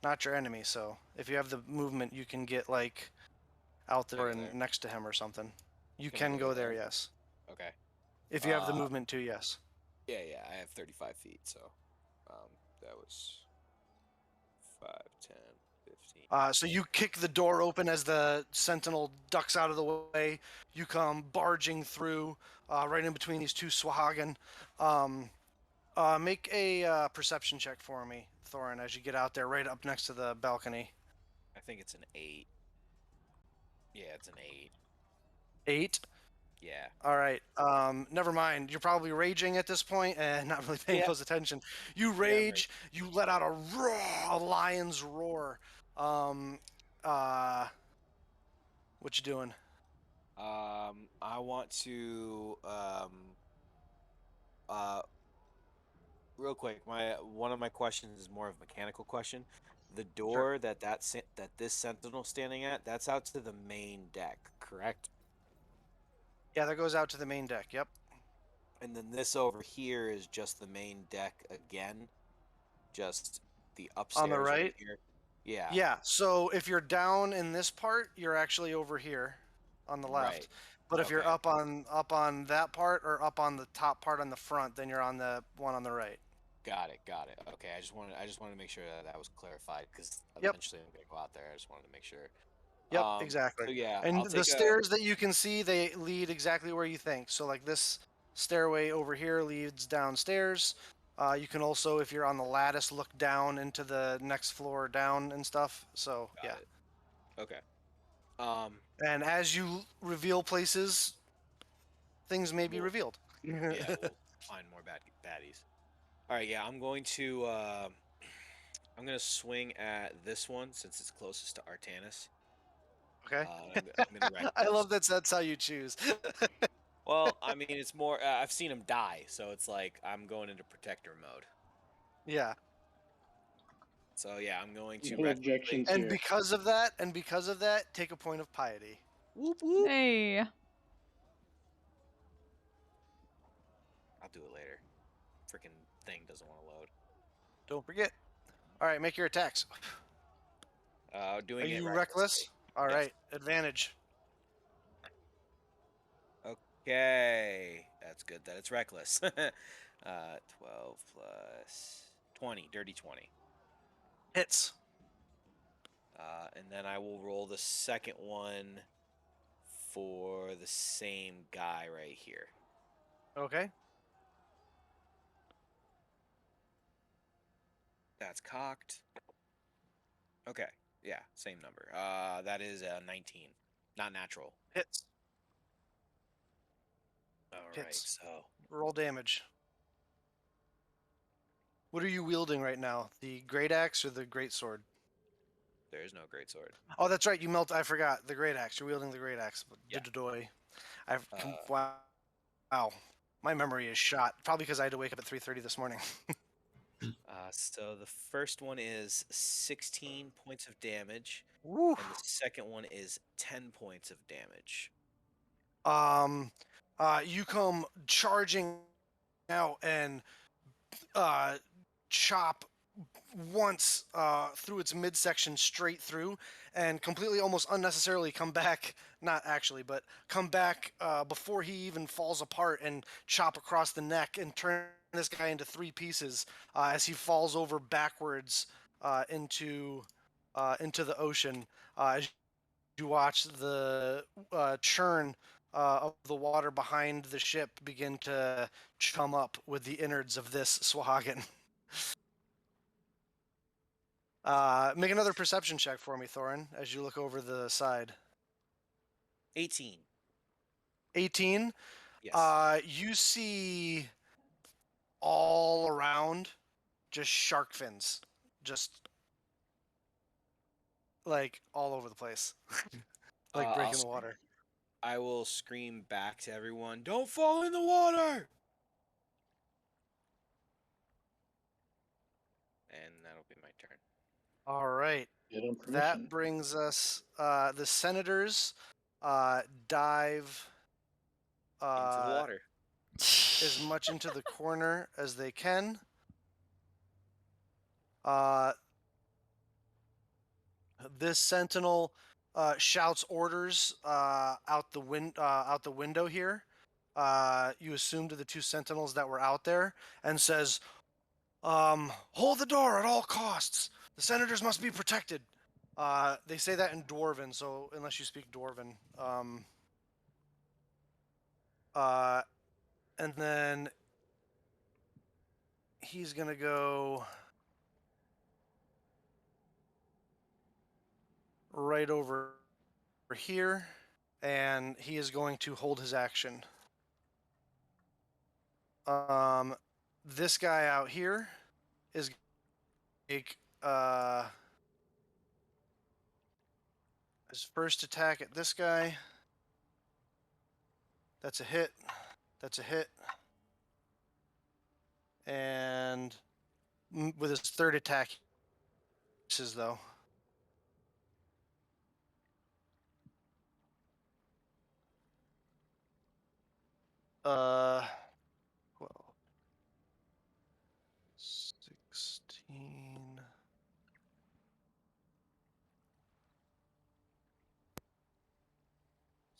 not your enemy. So if you have the movement, you can get like out there Go and there? next to him or something. You Can I can go go there, there? yes. Okay. If you have the movement too, yes. Yeah, I have 35 feet, so that was 5, 10, 15. So you kick the door open as the Sentinel ducks out of the way. You come barging through, right in between these two Swahagan. Make a perception check for me, Thorin, as you get out there, right up next to the balcony. I think it's an 8. Yeah, it's an 8. 8. Yeah. All right. Never mind. You're probably raging at this point and not really paying Yeah. close attention. You rage. You let out a roar, a lion's roar. What you doing? I want to real quick. One of my questions is more of a mechanical question. The door that this sentinel's standing at, that's out to the main deck, correct? Yeah, that goes out to the main deck. Yep. And then this over here is just the main deck again. Just the On the upstairs right? right here. Yeah. Yeah, so if you're down in this part, you're actually over here on the left. Right. But if you're Okay. up on that part or up on the top part on the front, then you're on the one on the right. Got it. Got it. Okay. I just wanted to make sure that was clarified because Yep. eventually I'm gonna go out there. I just wanted to make sure. Yep, exactly. So yeah, And I'll the take a. stairs that you can see, they lead exactly where you think. So like this stairway over here leads downstairs. You can also, if you're on the lattice, look down into the next floor down and stuff. So Got yeah. it. Okay. Um. And as you reveal places, things may be We'll, revealed. yeah, we'll find more baddies. All right. Yeah, I'm going to. I'm gonna swing at this one since it's closest to Artanis. Okay. I'm gonna I reckless. love that's how you choose. Well, I mean, it's more. I've seen him die, so it's like I'm going into protector mode. Yeah. So yeah, I'm going to No recklessly. objections And here. because of that, take a point of piety. Whoop whoop. Hey. I'll do it later. Freaking thing doesn't want to load. Don't forget. All right, make your attacks. Doing Are it you recklessly. reckless? All Yes. right, advantage. Okay, that's good that it's reckless. 12 plus 20, dirty 20. Hits. And then I will roll the second one for the same guy right here. Okay. That's cocked. Okay, yeah, same number. That is 19, not natural. Hits. All right, Hits. so Roll damage. What are you wielding right now? The great axe or the great sword? there is no great sword. Oh, that's right. I forgot the great axe. You're wielding the great axe. Yeah. Doy. Uh, Wow. Wow. My memory is shot. Probably because I had to wake up at 3:30 this morning. So the first one is 16 points of damage, Woo. and the second one is 10 points of damage. You come charging out and chop once through its midsection straight through and completely almost unnecessarily come back, not actually, but come back before he even falls apart and chop across the neck and turn this guy into three pieces as he falls over backwards into the ocean. As you watch the churn of the water behind the ship begin to chum up with the innards of this Swahagan. Make another perception check for me, Thorin, as you look over the side. 18. 18. Yes. You see all around just shark fins, just like all over the place, like I'll breaking the water. I will scream back to everyone, "Don't fall in the water!" And that'll be my turn. All right. Get on permission. That brings us the senators dive Into the water. as much into the corner as they can. This sentinel shouts orders out the window here. You assume to the two sentinels that were out there, and says, "Hold the door at all costs. The senators must be protected." They say that in Dwarven, so unless you speak Dwarven. And then he's gonna go right over here, and he is going to hold his action. This guy out here is make his first attack at this guy. That's a hit. That's a hit. And with his third attack, he misses though.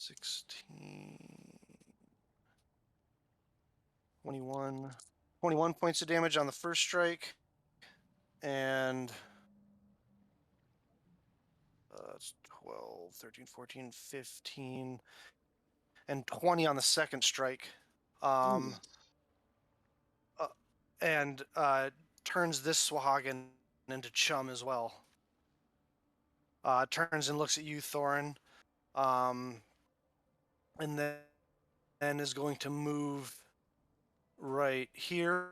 16, 21 points of damage on the first strike, and it's 12, 13, 14, 15, and 20 on the second strike. And turns this Swahagan into chum as well. Turns and looks at you, Thorin, and then is going to move right here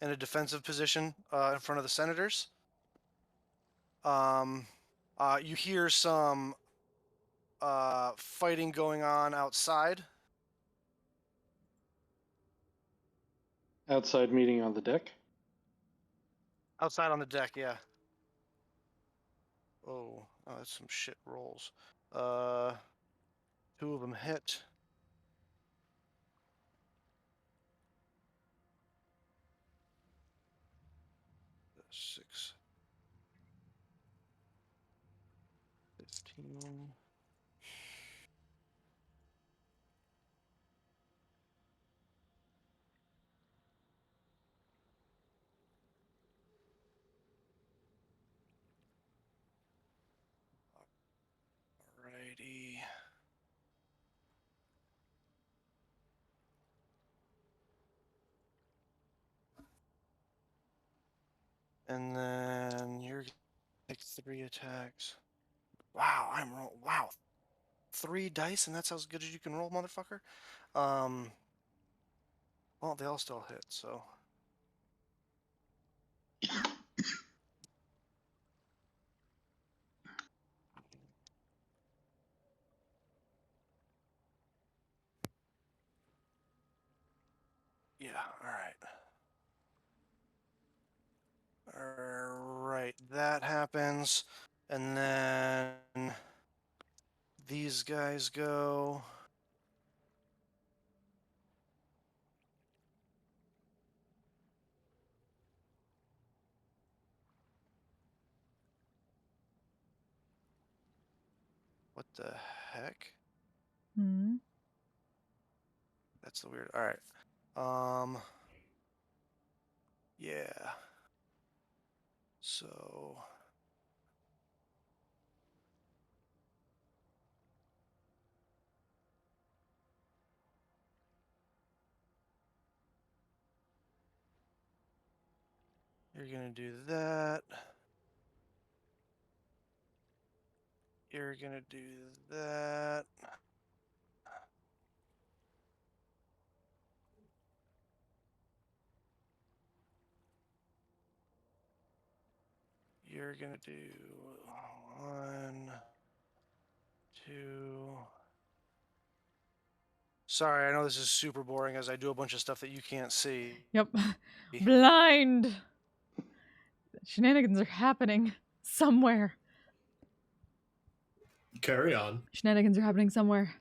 in a defensive position in front of the Senators. You hear some fighting going on outside. Outside meeting on the deck. Outside on the deck, yeah. Oh, that's some shit rolls. 2 of them hit. Six. 15. Alrighty. And then you're gonna take 3 attacks. Wow, wow. 3 dice, and that's as good as you can roll, motherfucker. Well, they all still hit, so. Yeah, alright. Alright, that happens. And then these guys go. What the heck? Hmm. That's the weird. Alright. Yeah. So. You're gonna do that. You're gonna do that. You're gonna do 1, 2. Sorry, I know this is super boring as I do a bunch of stuff that you can't see. Yep. Blind. Shenanigans are happening somewhere. Carry on. Shenanigans are happening somewhere.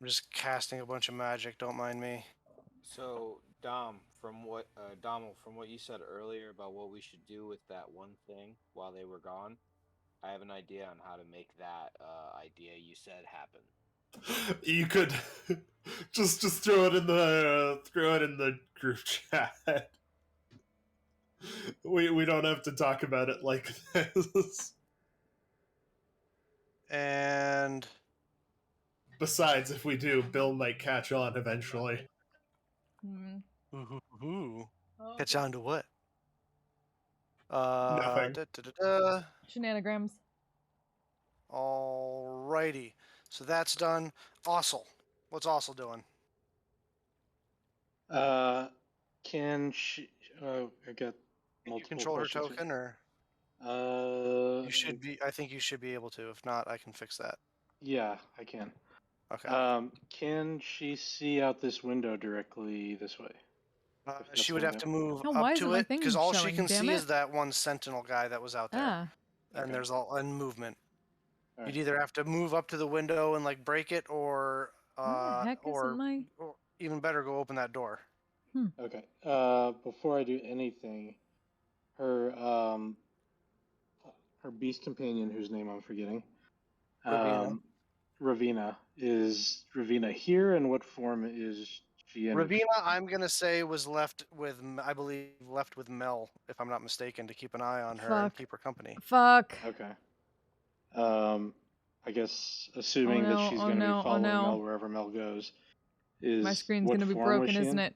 I'm just casting a bunch of magic, don't mind me. So, from what you said earlier about what we should do with that one thing while they were gone, I have an idea on how to make that idea you said happen. You could just throw it in the group chat. We don't have to talk about it like this. And Besides, if we do, Bill might catch on eventually. catch on to what? Nothing. Shenanigrams. Alrighty. So that's done. Ossel. What's Ossel doing? Can she? I got Can you multiple control her questions token, or here. you should be? I think you should be able to. If not, I can fix that. Yeah, I can. Okay. Can she see out this window directly this way? If She that's would the have to window. move Oh, up why to isn't my it because thing all she showing? can Damn see it. is that one sentinel guy that was out there, Ah. and Okay. there's all in movement. All You'd right. either have to move up to the window and like break it, or Why the heck isn't my... or even better, go open that door. Okay. Before I do anything, her our beast companion, whose name I'm forgetting. Ravina. Ravina. Is Ravina here, and what form is she in? Ravina, I'm gonna say, was left with, I believe, left with Mel, if I'm not mistaken, to keep an eye on her and Fuck. keep her company. Fuck. Okay. I guess assuming Oh that no, she's oh going to no, be oh following no. Mel wherever Mel goes. Is My screen's what gonna be form was broken, she isn't in? it?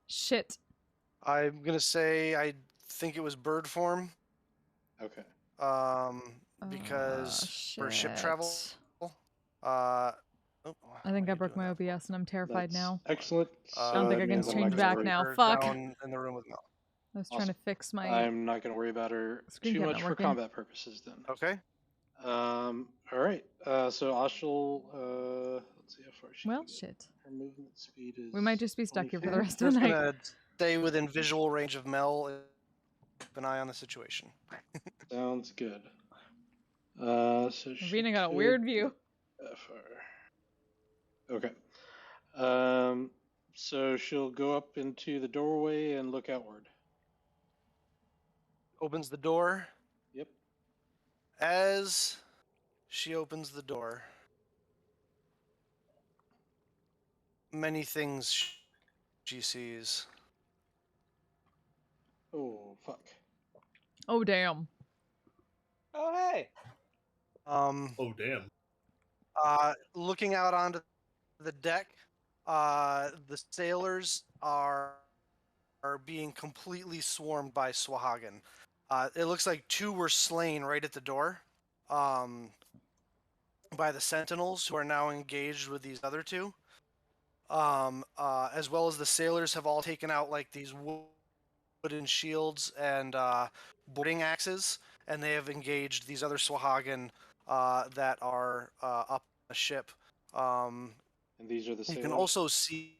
Shit. I'm gonna say I think it was bird form, Okay. because for ship Shit. travel. Uh, oh, I think what I are you broke doing my that for? OBS and I'm terrified That's now. excellent. I So don't think that I can means I'm not change going to back worry. now. Her Fuck. down in the room with Mel. I was trying to Awesome. fix my I'm not going to worry about her screen too cabinet much for working. combat purposes then. Okay. All right. So Ashel, let's see how far she Well, can get. shit. Her movement speed is. We might just be stuck here for the 24. rest of the Just night. gonna stay within visual range of Mel. Keep an eye on the situation. Sounds good. So she Ravina got a could weird view. get that far. Okay. So she'll go up into the doorway and look outward. Opens the door. Yep. As she opens the door, many things she sees. Oh fuck. Oh damn. Oh, hey. Oh damn. Looking out onto the deck, the sailors are being completely swarmed by Swahagan. It looks like 2 were slain right at the door, by the sentinels who are now engaged with these other 2. As well as the sailors have all taken out like these wooden shields and boarding axes, and they have engaged these other Swahagan that are up a ship. And these are the You sailors. can also see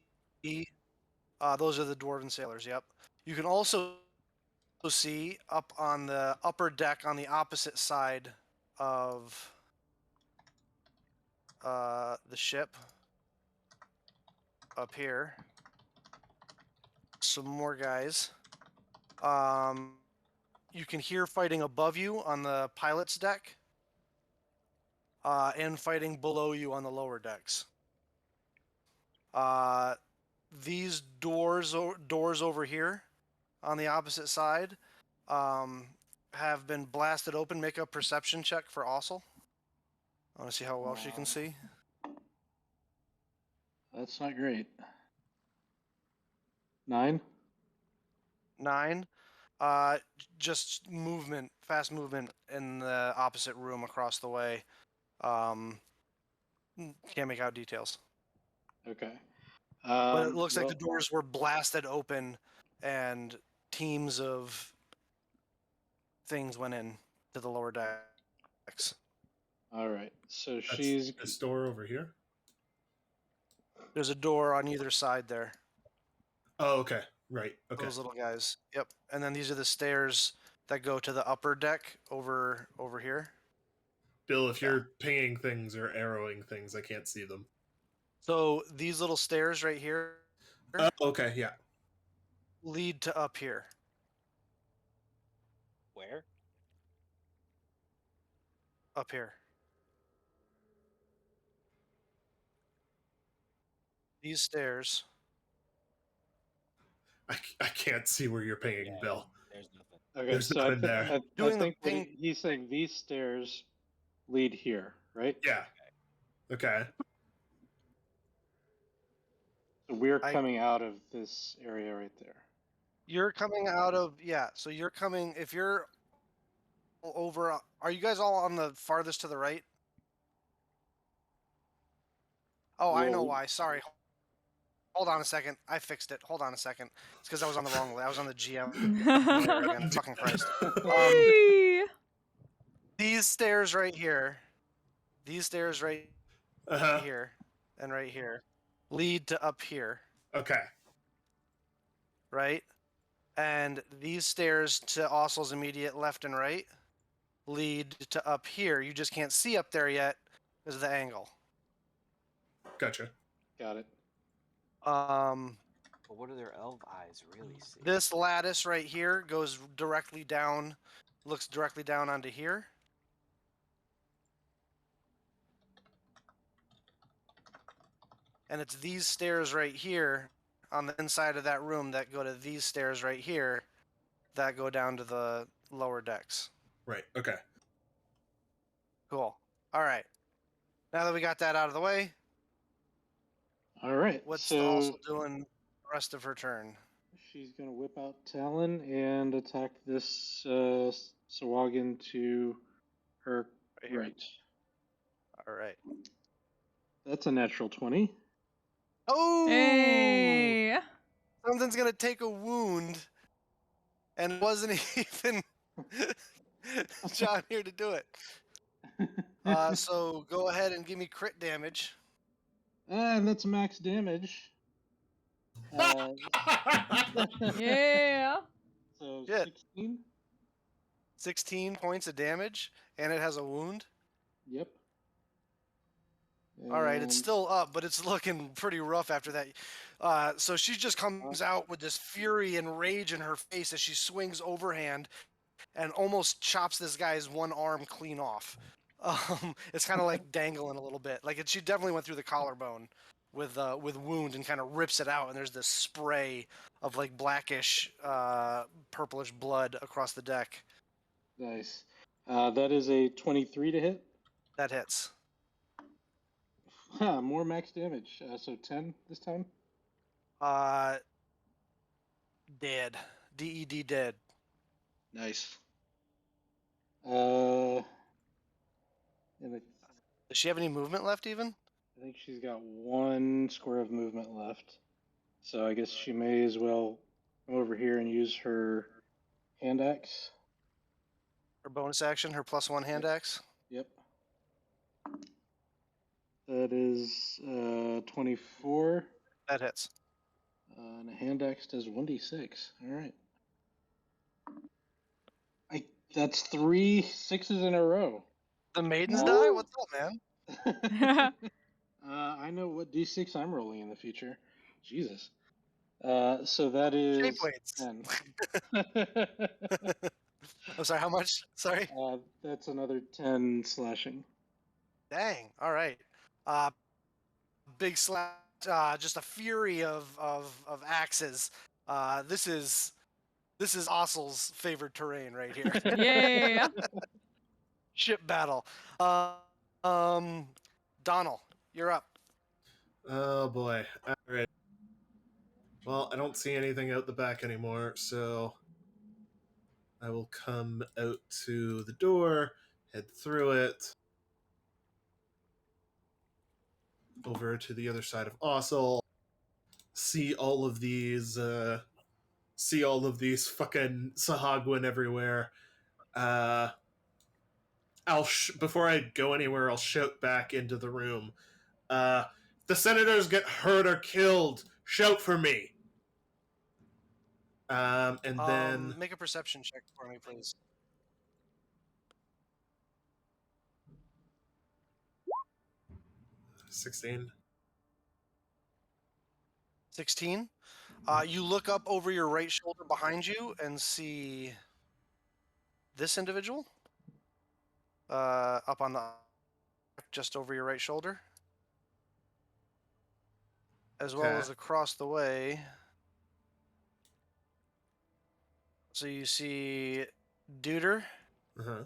those are the dwarven sailors. Yep. You can also see up on the upper deck on the opposite side of the ship up here. Some more guys. You can hear fighting above you on the pilot's deck, and fighting below you on the lower decks. These doors over here on the opposite side have been blasted open. Make a perception check for Ossel. I want to see how well she can see. That's not great. 9. 9. Just movement, fast movement in the opposite room across the way. Can't make out details. Okay. But it looks like the well, doors were blasted open, and teams of things went in to the lower decks. all right. So That's she's this door over here. There's a door on either side there. Oh, okay. Right. Okay. Those little guys. Yep. And then these are the stairs that go to the upper deck over here. Bill, if Yeah. you're pinging things or arrowing things, I can't see them. So these little stairs right here Oh, okay. Yeah. lead to up here. Where? Up here. These stairs. I can't see where you're pinging, Yeah, Bill. There's nothing. okay. There's So nothing there. I Doing the think what ping- he's saying these stairs lead here, right? Yeah. Okay. So we're I- coming out of this area right there. You're coming out of, yeah. So you're coming, if you're over, are you guys all on the farthest to the right? Oh, I know Well, why. Sorry. Hold on a second. I fixed it. Hold on a second. It's because I was on the wrong way. I was on the GM layer again. Fucking Christ. Whee! These stairs right here, these stairs right Uh-huh. here, and right here, lead to up here, Okay. right? And these stairs to Ossel's immediate left and right lead to up here. You just can't see up there yet because of the angle. Gotcha. got it. But what do their elf eyes really see? This lattice right here goes directly down, looks directly down onto here. and it's these stairs right here on the inside of that room that go to these stairs right here that go down to the lower decks. Right. Okay. Cool. All right. Now that we got that out of the way, All right. what's So also doing the rest of her turn? she's gonna whip out Talon and attack this Sawagan to her Right here. right. All right. That's a natural 20. Oh! Hey! Something's gonna take a wound, and it wasn't even John here to do it. So go ahead and give me crit damage. And that's max damage. Yeah! So Shit. 16. 16 points of damage, and it has a wound. Yep. All right, it's And- still up, but it's looking pretty rough after that. So she just comes out with this fury and rage in her face as she swings overhand and almost chops this guy's one arm clean off. It's kind of like dangling a little bit. Like she definitely went through the collarbone with wound and kind of rips it out, and there's this spray of like blackish, purplish blood across the deck. Nice. That is a 23 to hit. That hits. More max damage. So 10 this time. Dead. DED dead. Nice. And Does she have any movement left even? I think she's got 1 square of movement left. So I guess she may as well come over here and use her hand axe. Her bonus action, her +1 hand axe? Yep. That is 24. That hits. And a hand axe does 1d6. All right. That's 3 6s in a row. The maidens Woo! die? What's up, man? I know what d6 I'm rolling in the future. Jesus. So that is Shape weights. 10. I'm sorry, how much? Sorry? That's another 10 slashing. Dang. All right. Big slap. Just a fury of axes. This is Ossel's favorite terrain right here. Yeah! Ship battle. Donald, you're up. Oh boy. Alright. Well, I don't see anything out the back anymore, so I will come out to the door, head through it, over to the other side of Ossel, see all of these fucking Sahagwin everywhere. Before I go anywhere, I'll shout back into the room. The senators get hurt or killed. Shout for me. And then Make a perception check for me, please. $16. 16. You look up over your right shoulder behind you and see this individual. Up on the just over your right shoulder, as well Okay. as across the way. So you see Deuter, Uh-huh.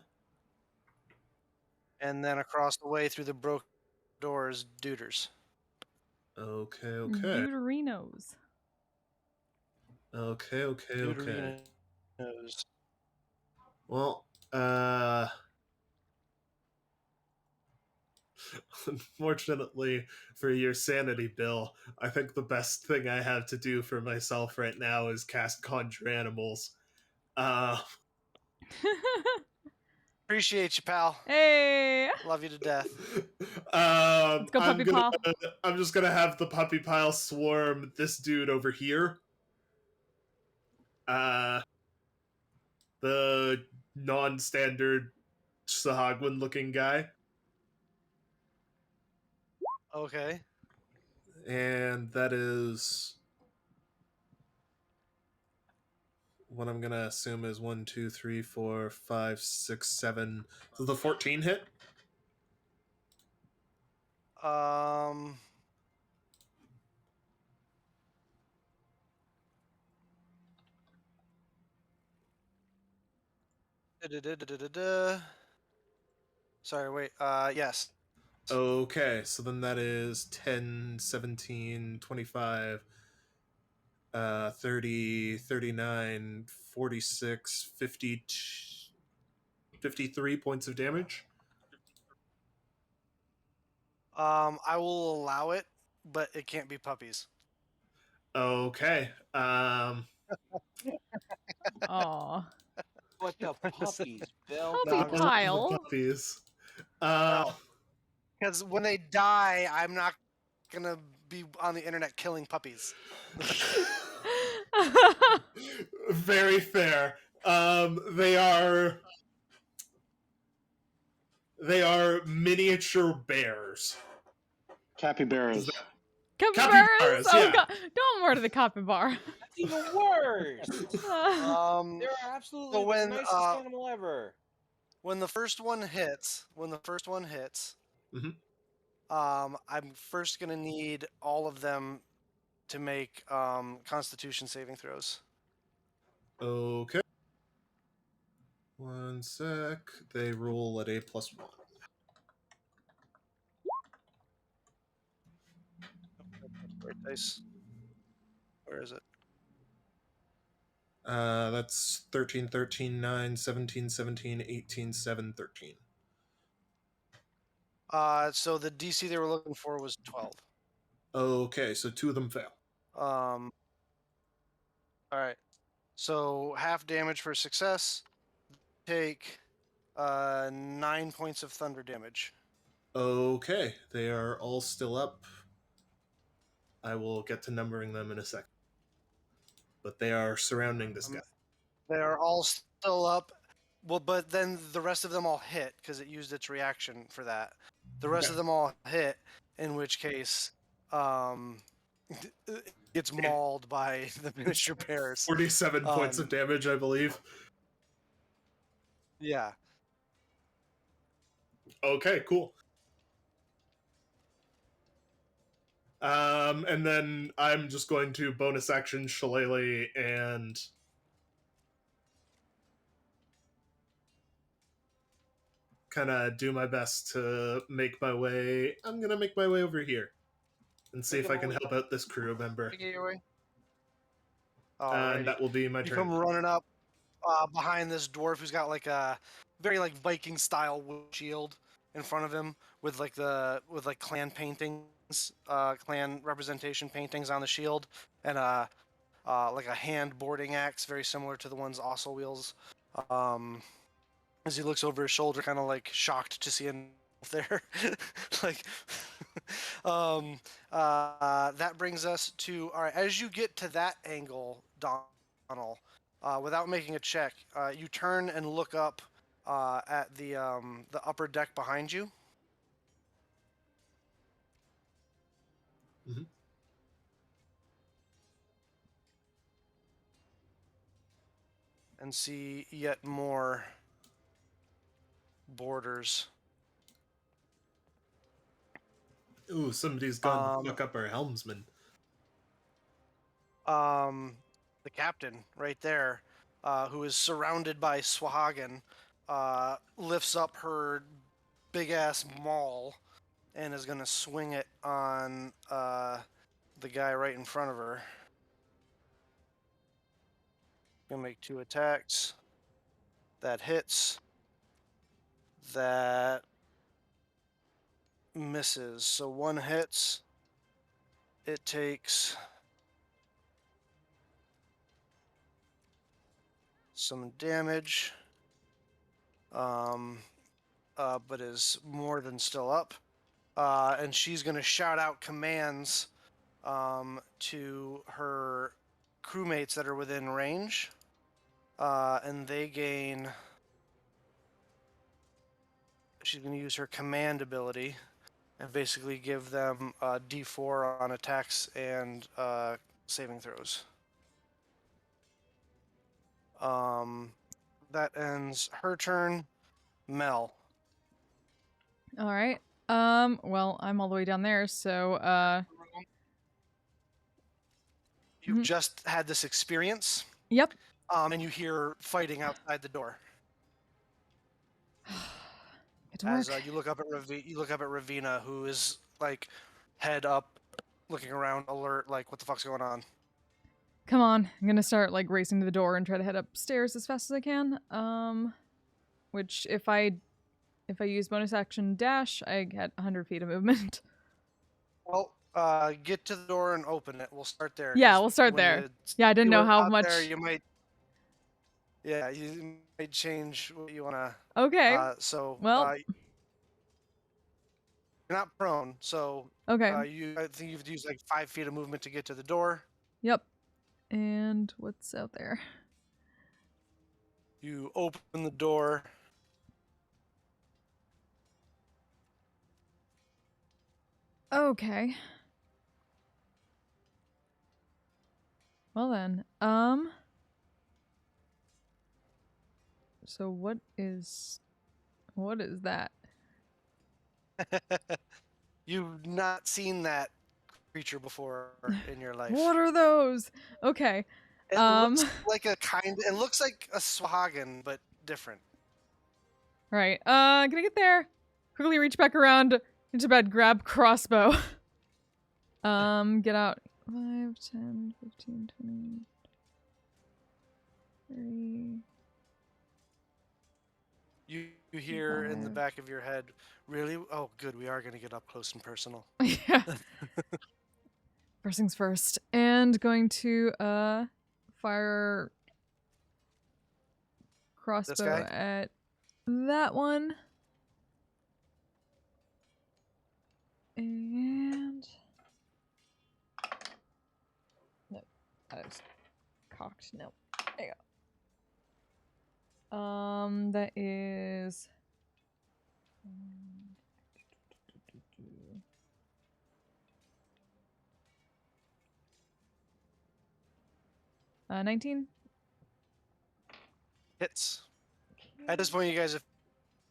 and then across the way through the broken doors, Deuters. Okay. Deuterinos. Okay. Deuterinos. Well, unfortunately for your sanity, Bill, I think the best thing I have to do for myself right now is cast Conjure Animals. Appreciate you, pal. Hey! Love you to death. Let's go, puppy pile. I'm just gonna have the puppy pile swarm this dude over here. The non-standard Sahagwin looking guy. Okay. And that is what I'm gonna assume is 1, 2, 3, 4, 5, 6, 7. So the 14 hit? Da-da-da-da-da-da. Sorry, wait. Yes. Okay, so then that is 10, 17, 25, 30, 39, 46, 50, 53 points of damage. I will allow it, but it can't be puppies. Okay. Aw. What the puppies, Bill? Puppy I'm I just- love the pile. puppies. Because when they die, I'm not gonna be on the internet killing puppies. Very fair. They are miniature bears. Capybaras. Capybaras? Capybaras, Oh yeah. god. Don't more to the capybara. That's even worse. Um, They're absolutely so the when nicest animal ever. when the first one hits, Mhm. I'm first gonna need all of them to make Constitution saving throws. Okay. One sec. They roll at a +1. Right dice. Where is it? That's 13, 13, 9, 17, 17, 18, 7, 13. So the DC they were looking for was 12. Okay, so 2 of them fail. All right. So half damage for success. Take 9 points of thunder damage. Okay, they are all still up. I will get to numbering them in a second. But they are surrounding this guy. They are all still up. Well, but then the rest of them all hit because it used its reaction for that. The rest Okay. of them all hit, in which case, it's mauled by the miniature bears. 47 points of damage, I believe. Yeah. Okay, cool. And then I'm just going to bonus action Shillelagh and kind of do my best to make my way. I'm gonna make my way over here and see if I can help out this crew member. Take it your way. And Alrighty. that will be my You turn. come running up behind this dwarf who's got like a very like Viking style shield in front of him with like clan paintings, clan representation paintings on the shield, and like a hand boarding axe, very similar to the ones Ossel wields. As he looks over his shoulder, kind of like shocked to see him there. Like, that brings us to all right. As you get to that angle, Donald, without making a check, you turn and look up at the upper deck behind you. Mhm. And see yet more borders. Ooh, somebody's gone to fuck up our helmsman. The captain right there, who is surrounded by Swahagan, lifts up her big ass maul and is gonna swing it on the guy right in front of her. Gonna make 2 attacks. That hits. That misses. So 1 hits. It takes some damage, but is more than still up. And she's gonna shout out commands to her crewmates that are within range, and they gain. She's going to use her command ability and basically give them D4 on attacks and saving throws. That ends her turn. Mel. All right. Well, I'm all the way down there, so You've just had this experience. Yep. And you hear fighting outside the door. Get to As work. you look up at Ravina, who is like head up, looking around, alert, like what the fuck's going on? Come on, I'm gonna start like racing to the door and try to head upstairs as fast as I can. Which if I use bonus action dash, I get 100 feet of movement. Well, get to the door and open it. We'll start there. Yeah, 'Cause we'll start when there. you Yeah, I didn't do know it how out much. there, you might change what you wanna. Okay. So Well. you're not prone, so Okay. I think you've used like 5 feet of movement to get to the door. Yep. And what's out there? You open the door. Okay. Well then, so what is that? You've not seen that creature before in your life. What are those? Okay. It looks like it looks like a Swahagan, but different. Right. Gonna get there. Quickly reach back around into bed, grab crossbow. Get out. 5, 10, 15, 20, 30. You hear in the 5. back of your head, really? Oh, good. We are going to get up close and personal. Yeah. First things first. And going to fire crossbow at that one. And no, that is cocked. No, there you go. That is 19. Hits. At this point, you guys have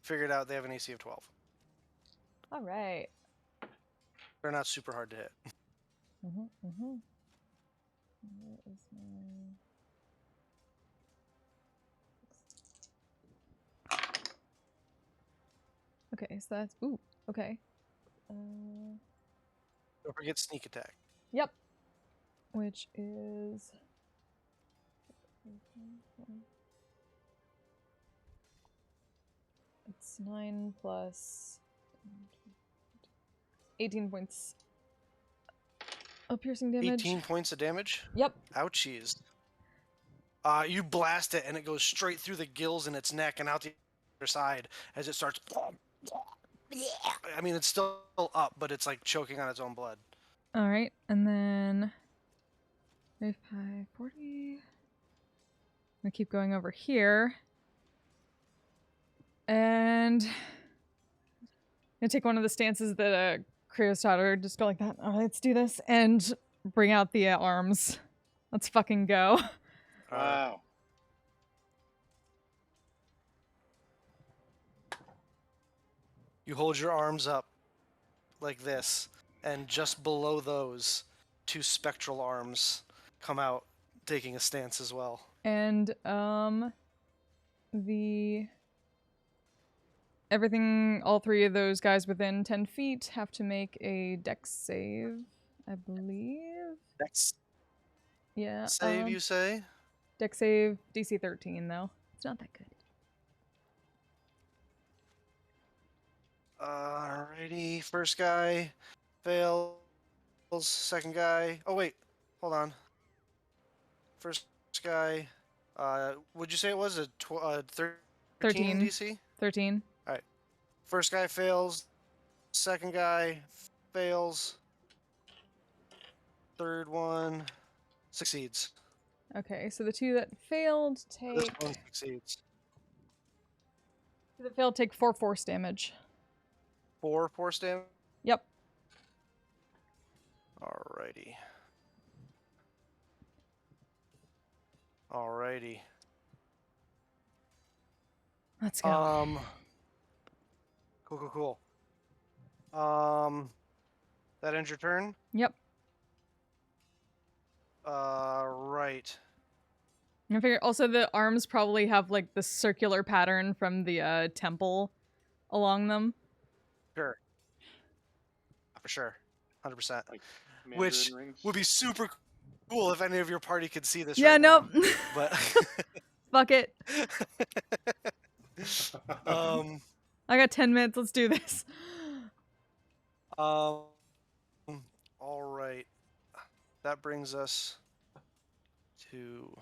figured out they have an AC of 12. All right. They're not super hard to hit. Where is my... Okay, so that's... Ooh, okay. Don't forget sneak attack. Yep. Which is... It's 9 plus... 18 points of piercing damage. 18 points of damage? Yep. Ouchies. You blast it, and it goes straight through the gills in its neck and out the other side as it starts... I mean, it's still up, but it's like choking on its own blood. All right, and then 5, 40. I'm gonna keep going over here, and I'm gonna take one of the stances that Creo's taught her. Just go like that. All right, let's do this, and bring out the arms. Let's fucking go. Wow. You hold your arms up like this, and just below those, 2 spectral arms come out, taking a stance as well. And all 3 of those guys within 10 feet have to make a dex save, I believe. Dex Yeah. save, you say? Dex save, DC 13 though. It's not that good. Alrighty, first guy fails. Second guy. Oh wait, hold on. First guy. Would you say it was a 13 DC? 13. All right. First guy fails. Second guy fails. Third one succeeds. Okay, so the 2 that failed This take... one succeeds. 2 that failed take 4 force damage. 4 force damage. Yep. Alrighty. Alrighty. Let's go. Cool. That ends your turn? Yep. Right. I figure also the arms probably have like the circular pattern from the temple along them. Sure. For sure. 100%. Like Which Mandarin rings. would be super cool if any of your party could see this Yeah, right nope. now. But Fuck it. um I got 10 minutes. Let's do this. all right. That brings us to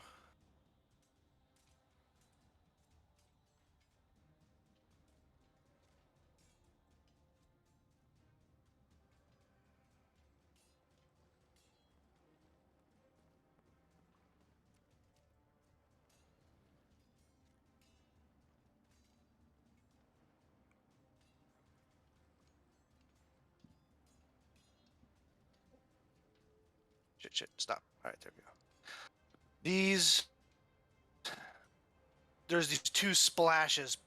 shit, stop. All right, there we go. There's these two splashes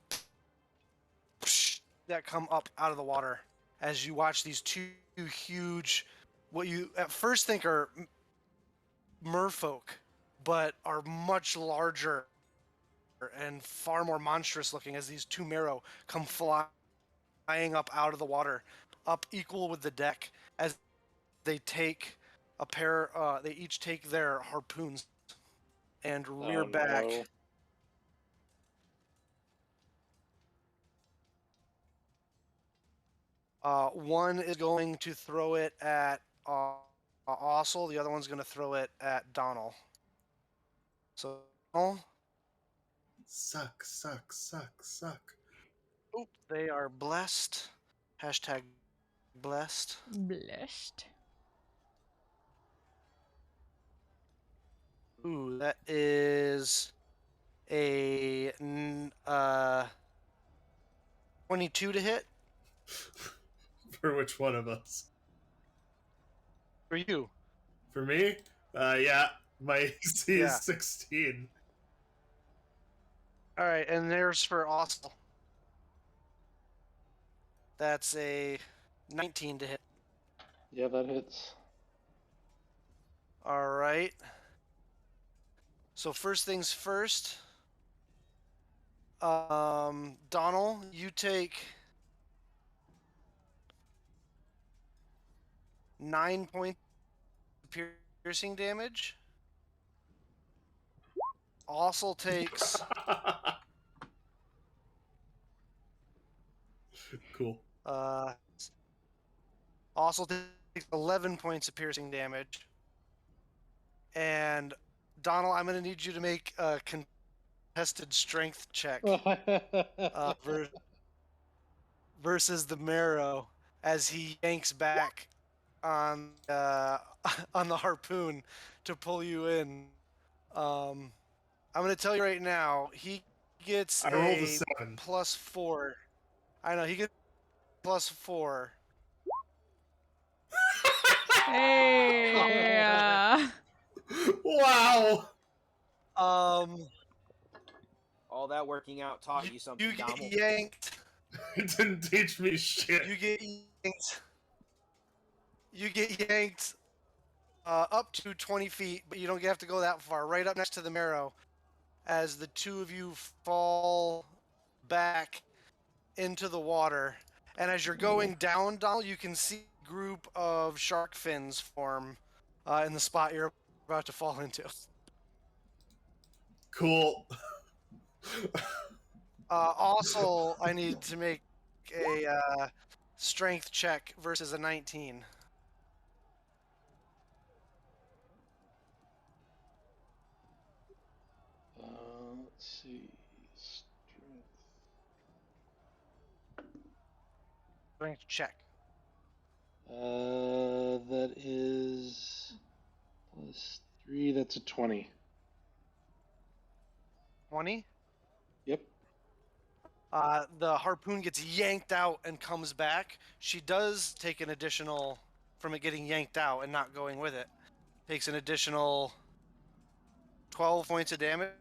that come up out of the water as you watch these two huge, what you at first think are merfolk, but are much larger and far more monstrous looking as these two marrow come flying up out of the water, up equal with the deck as they take they each take their harpoons and rear Oh back. no. One is going to throw it at Ossel. The other one's going to throw it at Donald. So, Suck, suck, suck, suck. oop, they are blessed. Hashtag blessed. Blessed. Ooh, that is a 22 to hit For which one of us? for you. For me? Yeah. My AC Yeah. is 16. All right, and there's for Ossel. That's a 19 to hit. Yeah, that hits. All right. So first things first. Donald, you take 9 points of piercing damage. Ossel takes Cool. Ossel takes 11 points of piercing damage. And Donald, I'm going to need you to make a contested strength check versus the marrow as he yanks back on on the harpoon to pull you in. I'm going to tell you right now, he gets I rolled a a 7. +4. I know he gets +4. Hey. Wow! All that working out taught you something, You get Dommel. yanked. It didn't teach me shit. You get yanked. You get yanked up to 20 feet, but you don't have to go that far. Right up next to the marrow, as the two of you fall back into the water. And as you're going down, Donald, you can see a group of shark fins form in the spot you're about to fall into. Cool. Also, I need to make a strength check versus a 19. Let's see. Strength. Strength check. That is +3. That's a 20. 20. Yep. The harpoon gets yanked out and comes back. She does take an additional, from it getting yanked out and not going with it, takes an additional 12 points of damage.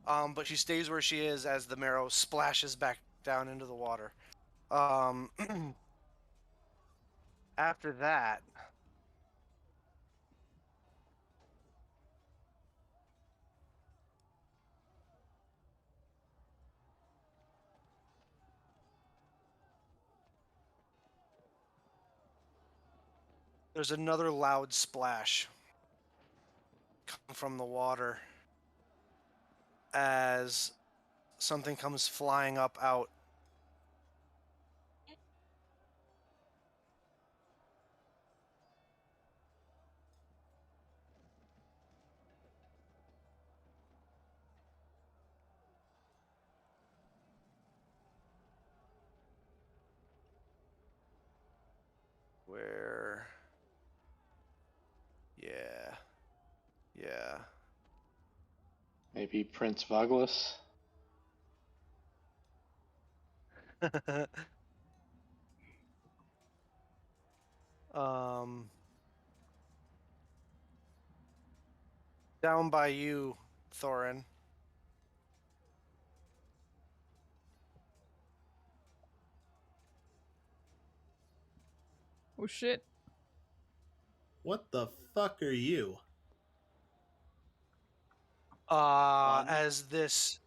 But she stays where she is as the marrow splashes back down into the water. After that, There's another loud splash coming from the water as something comes flying up out. Where? Yeah. Yeah. Maybe Prince Vaglis. um, down by you, Thorin. Oh shit. What the fuck are you? As this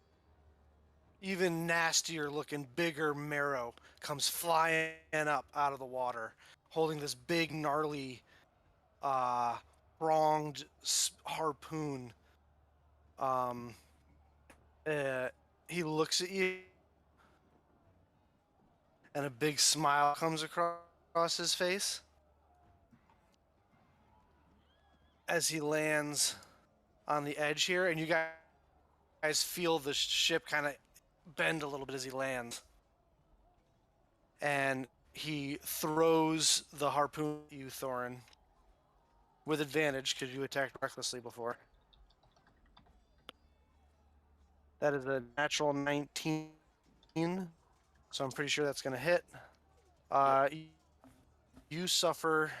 even nastier looking, bigger marrow comes flying up out of the water, holding this big, gnarly, pronged harpoon. Um, he looks at you, and a big smile comes across his face as he lands on the edge here, and you guys feel the ship kind of bend a little bit as he lands. And he throws the harpoon at you, Thorin, with advantage because you attacked recklessly before. That is a natural 19, so I'm pretty sure that's going to hit. You suffer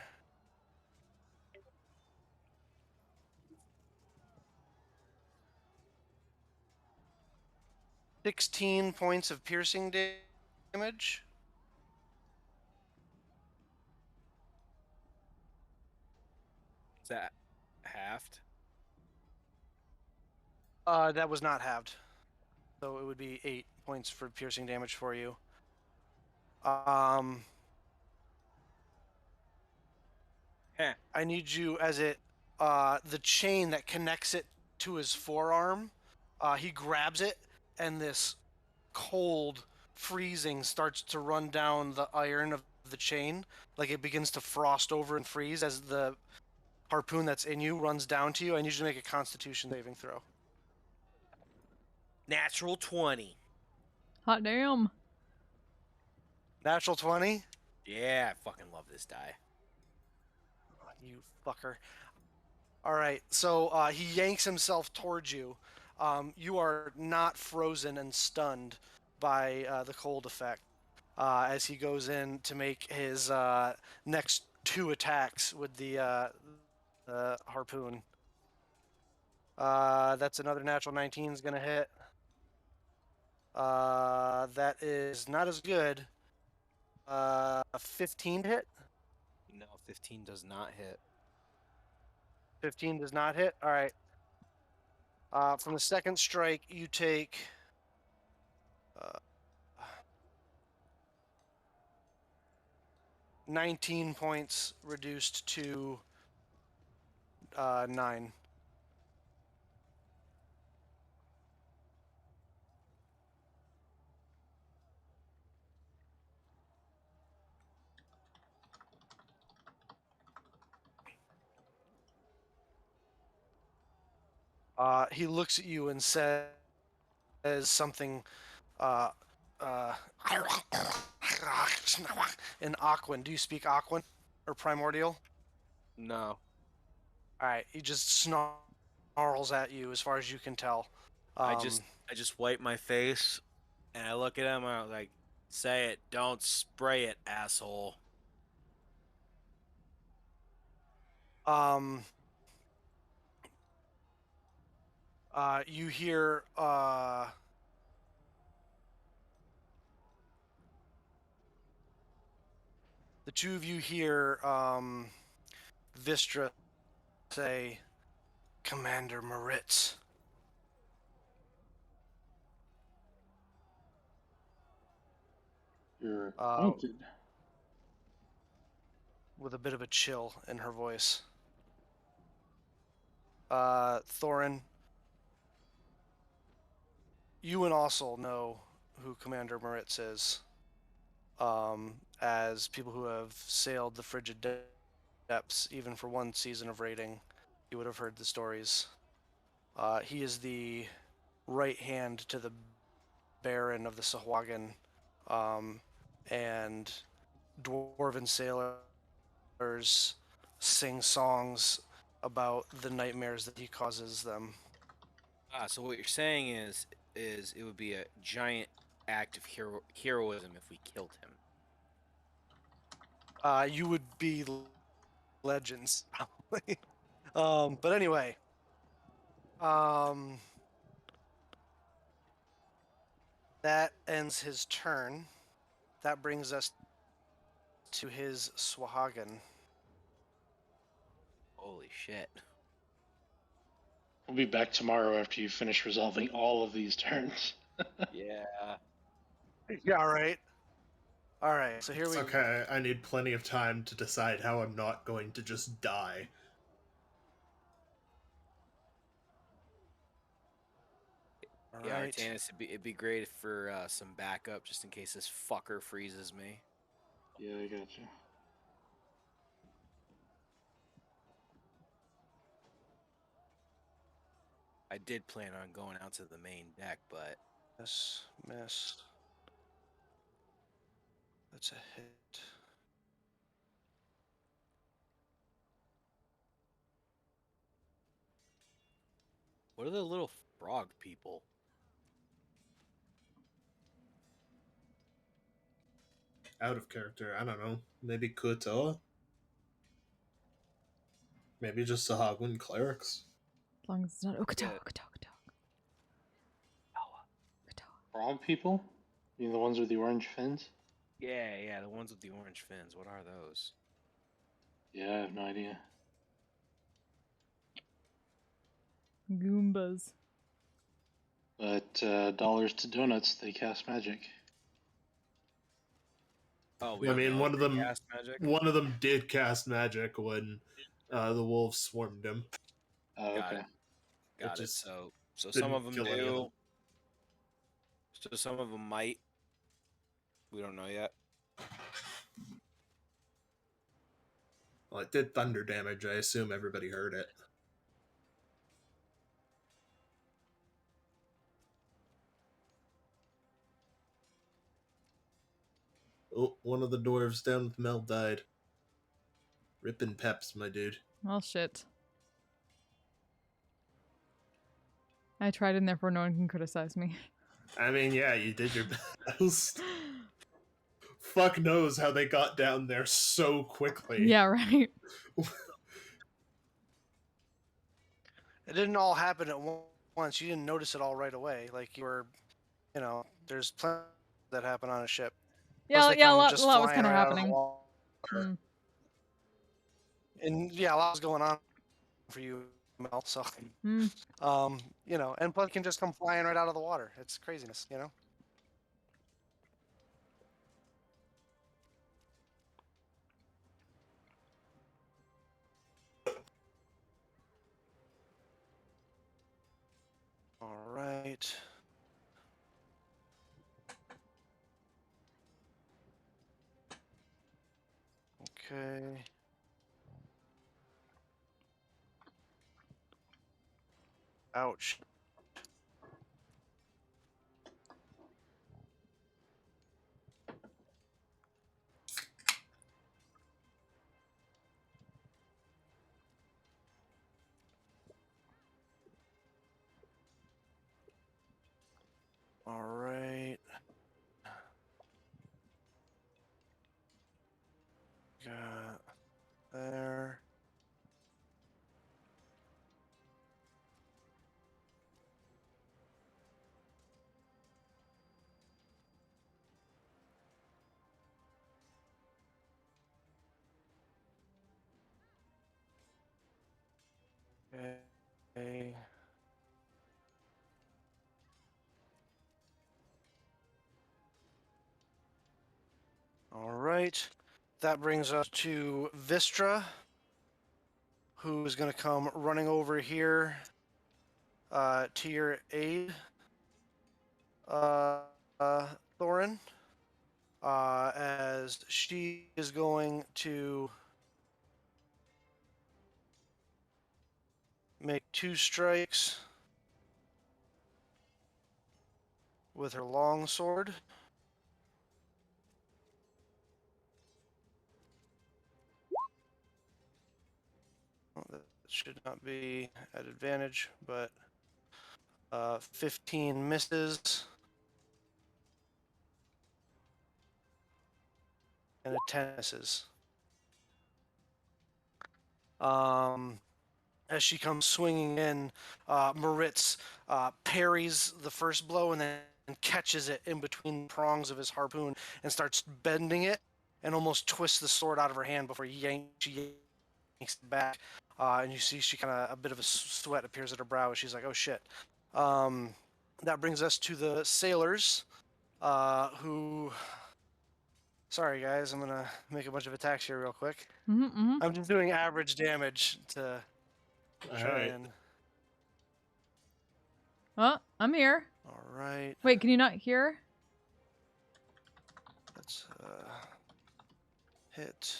16 points of piercing damage. Is that halved? That was not halved, so it would be 8 points for piercing damage for you. Heh. I need you as the chain that connects it to his forearm. He grabs it, and this cold freezing starts to run down the iron of the chain, like it begins to frost over and freeze as the harpoon that's in you runs down to you. I need you to make a Constitution saving throw. Natural 20. Hot damn. Natural 20. Yeah, I fucking love this die. You fucker. All right, so he yanks himself towards you. You are not frozen and stunned by the cold effect as he goes in to make his next 2 attacks with the harpoon. That's another natural 19 is going to hit. That is not as good. 15 to hit. No, 15 does not hit. 15 does not hit. All right. From the second strike, you take 19 points reduced to 9. He looks at you and says something in Aquan. Do you speak Aquan or Primordial? No. All right, he just snarls at you as far as you can tell. I just wipe my face and I look at him and I'm like, say it, don't spray it, asshole. You hear the two of you hear Vistra say, Commander Moritz. You're appointed. with a bit of a chill in her voice. Thorin, you and Ossel know who Commander Moritz is. As people who have sailed the frigid depths, even for one season of raiding, you would have heard the stories. He is the right hand to the Baron of the Sahuagin, and dwarven sailors sing songs about the nightmares that he causes them. So what you're saying is it would be a giant act of heroism if we killed him. You would be legends, probably. But anyway, that ends his turn. That brings us to his Swahagan. Holy shit. We'll be back tomorrow after you finish resolving all of these turns. Yeah. Yeah, right. All right, so here It's we okay. I need plenty of time to decide how I'm not going to just die. All Yeah, right. Artanis, it'd be great for some backup just in case this fucker freezes me. Yeah, I got you. I did plan on going out to the main deck, but Miss. That's a hit. what are the little frog people? Out of character. I don't know. Maybe Kutoa? Maybe just Sahagwin clerics? As long as it's not Okato, Yeah. Okato, Okato. Okato. Frog people? You mean the ones with the orange fins? Yeah, the ones with the orange fins. What are those? Yeah, I have no idea. Goombas. But dollars to donuts, they cast magic. Oh, we I don't mean, know one if of they them, cast magic. one of them did cast magic when the wolves swarmed him. Oh, Got okay. it. Got it. just So some didn't of them kill any of do. them. So some of them might. We don't know yet. Well, it did thunder damage. I assume everybody heard it. Oh, one of the dwarves down with Mel died. Rippin' peps, my dude. Well, shit. I tried and therefore no one can criticize me. I mean, yeah, you did your best. Fuck knows how they got down there so quickly. Yeah, right. It didn't all happen at once. You didn't notice it all right away. Like you were, there's plenty that happen on a ship. Plus, Yeah, they yeah, come a just lot was flying kind of right out of the happening. water. Mm. And yeah, a lot was going on for you, Mel. So, Mm. and plus, you can just come flying right out of the water. It's craziness, you know. All right. Okay. Ouch. All right. Got there. Okay. All right. That brings us to Vistra, who is going to come running over here to your aid, Thorin, as she is going to make 2 strikes with her longsword. Well, that should not be at advantage, but 15 misses and a 10 misses. As she comes swinging in, Moritz parries the first blow and then catches it in between the prongs of his harpoon and starts bending it and almost twists the sword out of her hand before she yanks it back. And you see she kind of, a bit of a sweat appears at her brow as she's like, oh shit. That brings us to the sailors, who... Sorry guys, I'm going to make a bunch of attacks here real quick. Mm-hmm. I'm just doing average damage to try Alright. and... Oh, I'm here. All right. Wait, can you not hear? Let's hit.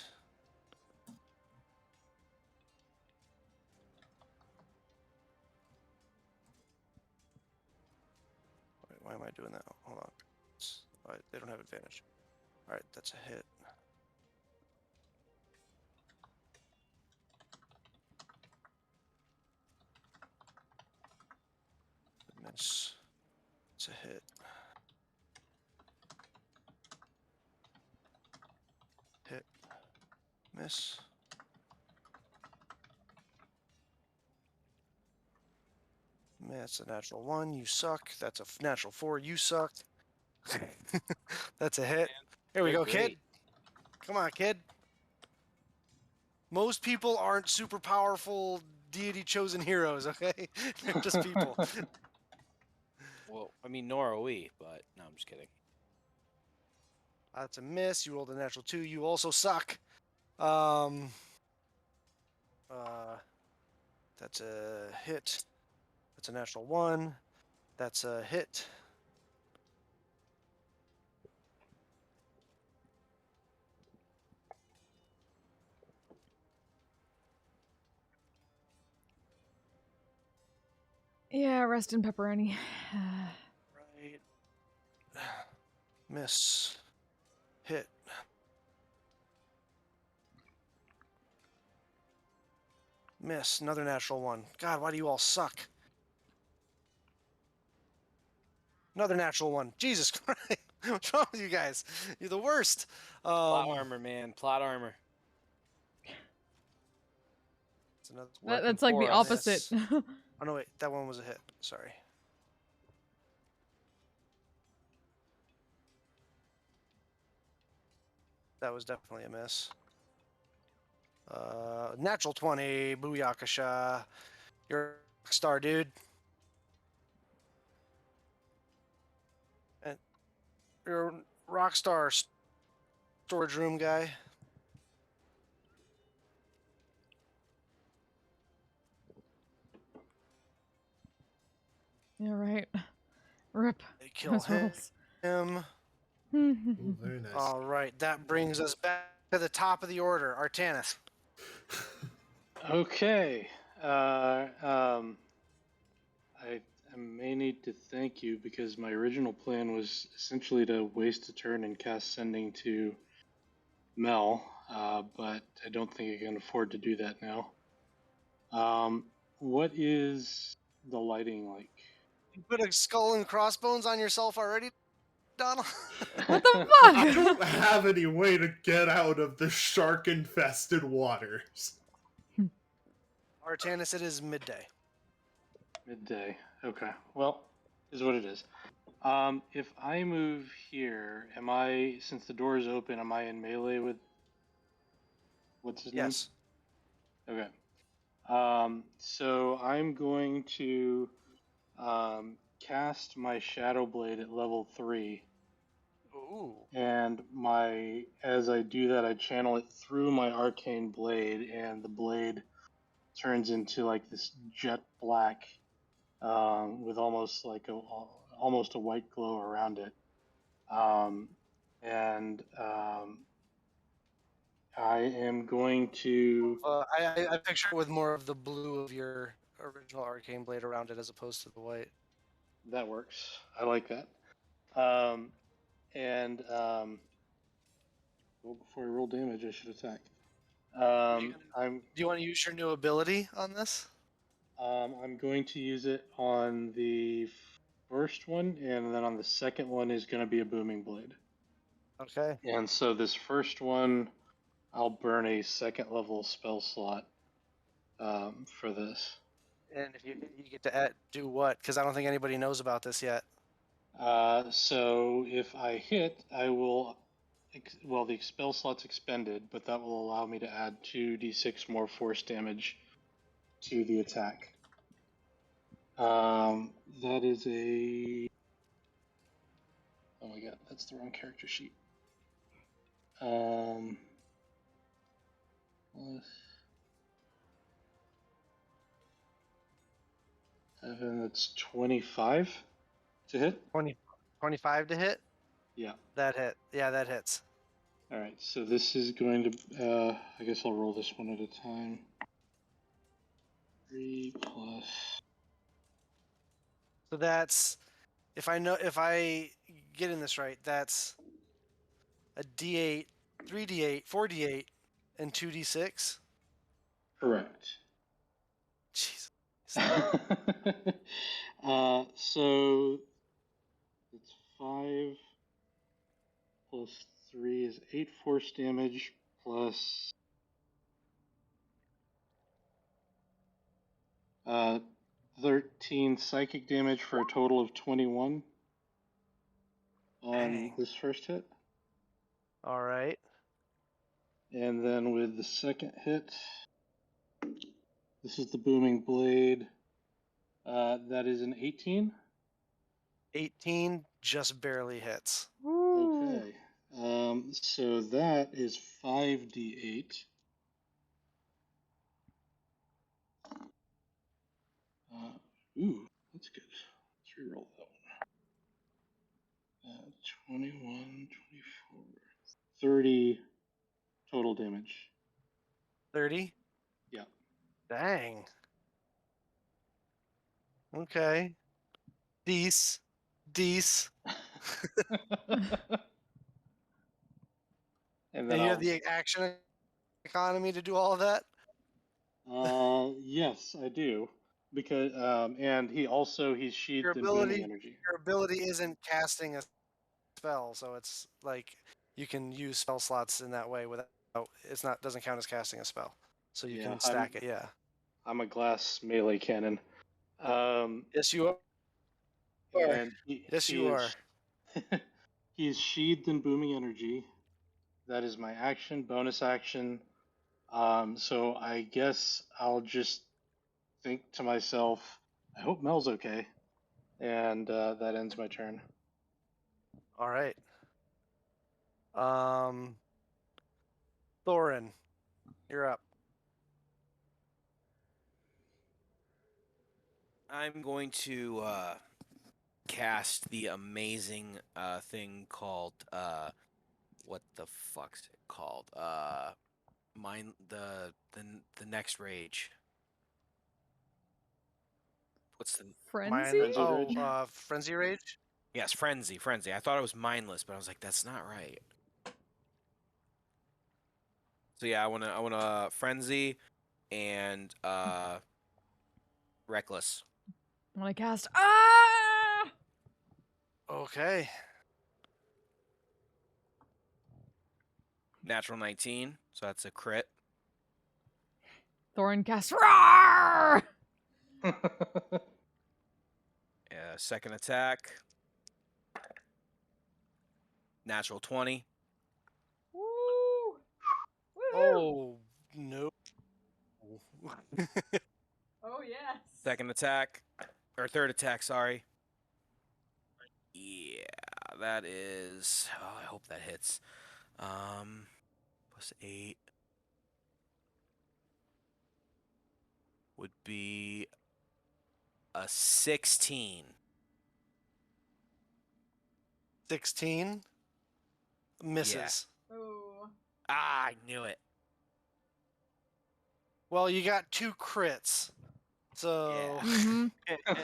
Wait, why am I doing that? Hold on. They don't have advantage. All right, that's a hit. Miss. It's a hit. Hit. Miss. That's a natural 1. You suck. That's a natural 4. You suck. That's a hit. Here we You're go, kid. great. Come on, kid. Most people aren't super powerful deity chosen heroes, okay? They're just people. Well, I mean, nor are we, but no, I'm just kidding. That's a miss. You rolled a natural 2. You also suck. That's a hit. That's a natural 1. That's a hit. Yeah, rest in pepperoni. Right. Miss. Hit. Miss. Another natural 1. God, why do you all suck? Another natural 1. Jesus Christ. What's wrong with you guys? You're the worst. Plot armor, man. Plot armor. It's another... Working That's like the for us. opposite. Oh, no, wait. That one was a hit. Sorry. That was definitely a miss. Natural 20. Booyakasha. You're a rock star, dude. And you're a rock star storage room guy. Yeah, right. Rip. They kill Those him. rolls. Ooh, very nice. All right, that brings us back to the top of the order, Artanis. Okay. I may need to thank you because my original plan was essentially to waste a turn and cast Sending to Mel, but I don't think I can afford to do that now. What is the lighting like? You put a skull and crossbones on yourself already, Donald? What the I fuck? don't have any way to get out of the shark-infested waters. Artanis, it is midday. Midday. Okay. Well, is what it is. If I move here, am I, since the door is open, am I in melee with, what's his Yes. name? Okay. So I'm going to cast my Shadow Blade at level 3 Ooh. And as I do that, I channel it through my arcane blade, and the blade turns into like this jet black, with almost a white glow around it. And I am going to. I picture it with more of the blue of your original arcane blade around it as opposed to the white. That works. I like that. Um, and well, before I roll damage, I should attack. I'm Do you want to use your new ability on this? I'm going to use it on the first one, and then on the second one is going to be a booming blade. Okay. And so this first one, I'll burn a second level spell slot for this. And if you get to do what? Because I don't think anybody knows about this yet. So if I hit, I will. Well, the spell slot's expended, but that will allow me to add 2d6 more force damage to the attack. That is a. Oh my god, that's the wrong character sheet. Plus 7, that's 25 to hit. 25 to hit? Yeah. That hit. Yeah, that hits. Alright, so this is going to. I guess I'll roll this one at a time. 3 plus. So that's if I get in this right, that's a D8, 3D8, 4D8, and 2D6. Correct. Jeez. So it's 5 plus 3 is 8 force damage plus 13 psychic damage for a total of 21 on Dang. this first hit. All right. And then with the second hit, this is the booming blade. That is an 18. 18 just barely hits. Okay. So that is 5d8. Ooh, that's good. Let's reroll that one. 21, 24, 30 total damage. 30? Yeah. Dang. Okay. Dece. And And then you have the action economy to do all of that? yes, I do. Because and he's sheathed in booming energy. Your ability isn't casting a spell, so it's like you can use spell slots in that way without doesn't count as casting a spell. So you can stack it, yeah. I'm a glass melee cannon. Yes, you are. And Yes, you are. He is sheathed in booming energy. That is my action, bonus action. So I guess I'll just think to myself, I hope Mel's okay. And that ends my turn. All right. Thorin, you're up. I'm going to cast the amazing thing called what the fuck's it called? Mine the next rage. What's the Frenzy? Frenzy Rage? Frenzy Rage? Yes, frenzy. I thought it was mindless, but I was like, that's not right. So yeah, I wanna frenzy and reckless. I want to cast. Ah! Okay. Natural 19, so that's a crit. Thorin casts. Roar! Second attack. Natural 20. Woo! Woohoo! Oh, no. Oh yes. Second attack. Or third attack, sorry. Yeah, that is. Oh, I hope that hits. Plus 8 would be a 16. 16 misses. Oh. Ah, I knew it. Well, you got 2 crits, so Yeah. Mm-hmm.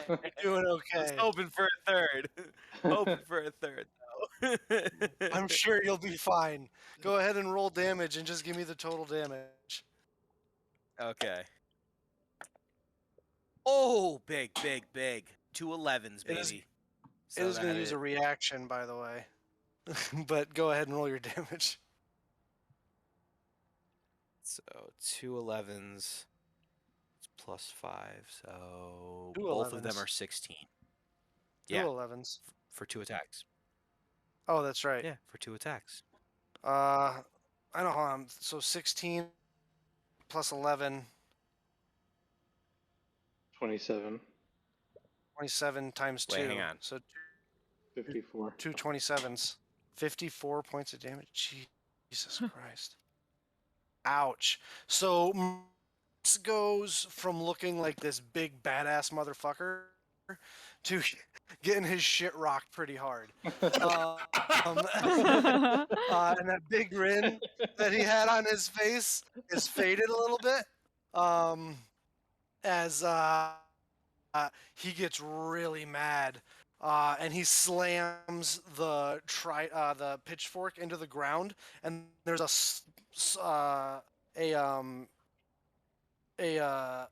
you're doing I was okay. hoping for a third. Hoping for a third, though. I'm sure you'll be fine. Go ahead and roll damage and just give me the total damage. Okay. Oh, big, big, big. 2 11s, It is baby. it So is going that to use a reaction, by the way. But go ahead and roll your damage. So 2 11s. It's plus 5. So 2 both of them 11s. are 16. 2 Yeah, 11s. for 2 attacks. Oh, that's right. Yeah, for 2 attacks. I don't know. So 16 plus 11, 27, 27 times Wait, 2. hang on. So 54. 2 27s. 54 points of damage. Jesus Christ. Ouch. So Max goes from looking like this big badass motherfucker to getting his shit rocked pretty hard. And that big grin that he had on his face is faded a little bit. As he gets really mad, and he slams the pitchfork into the ground, and there's a a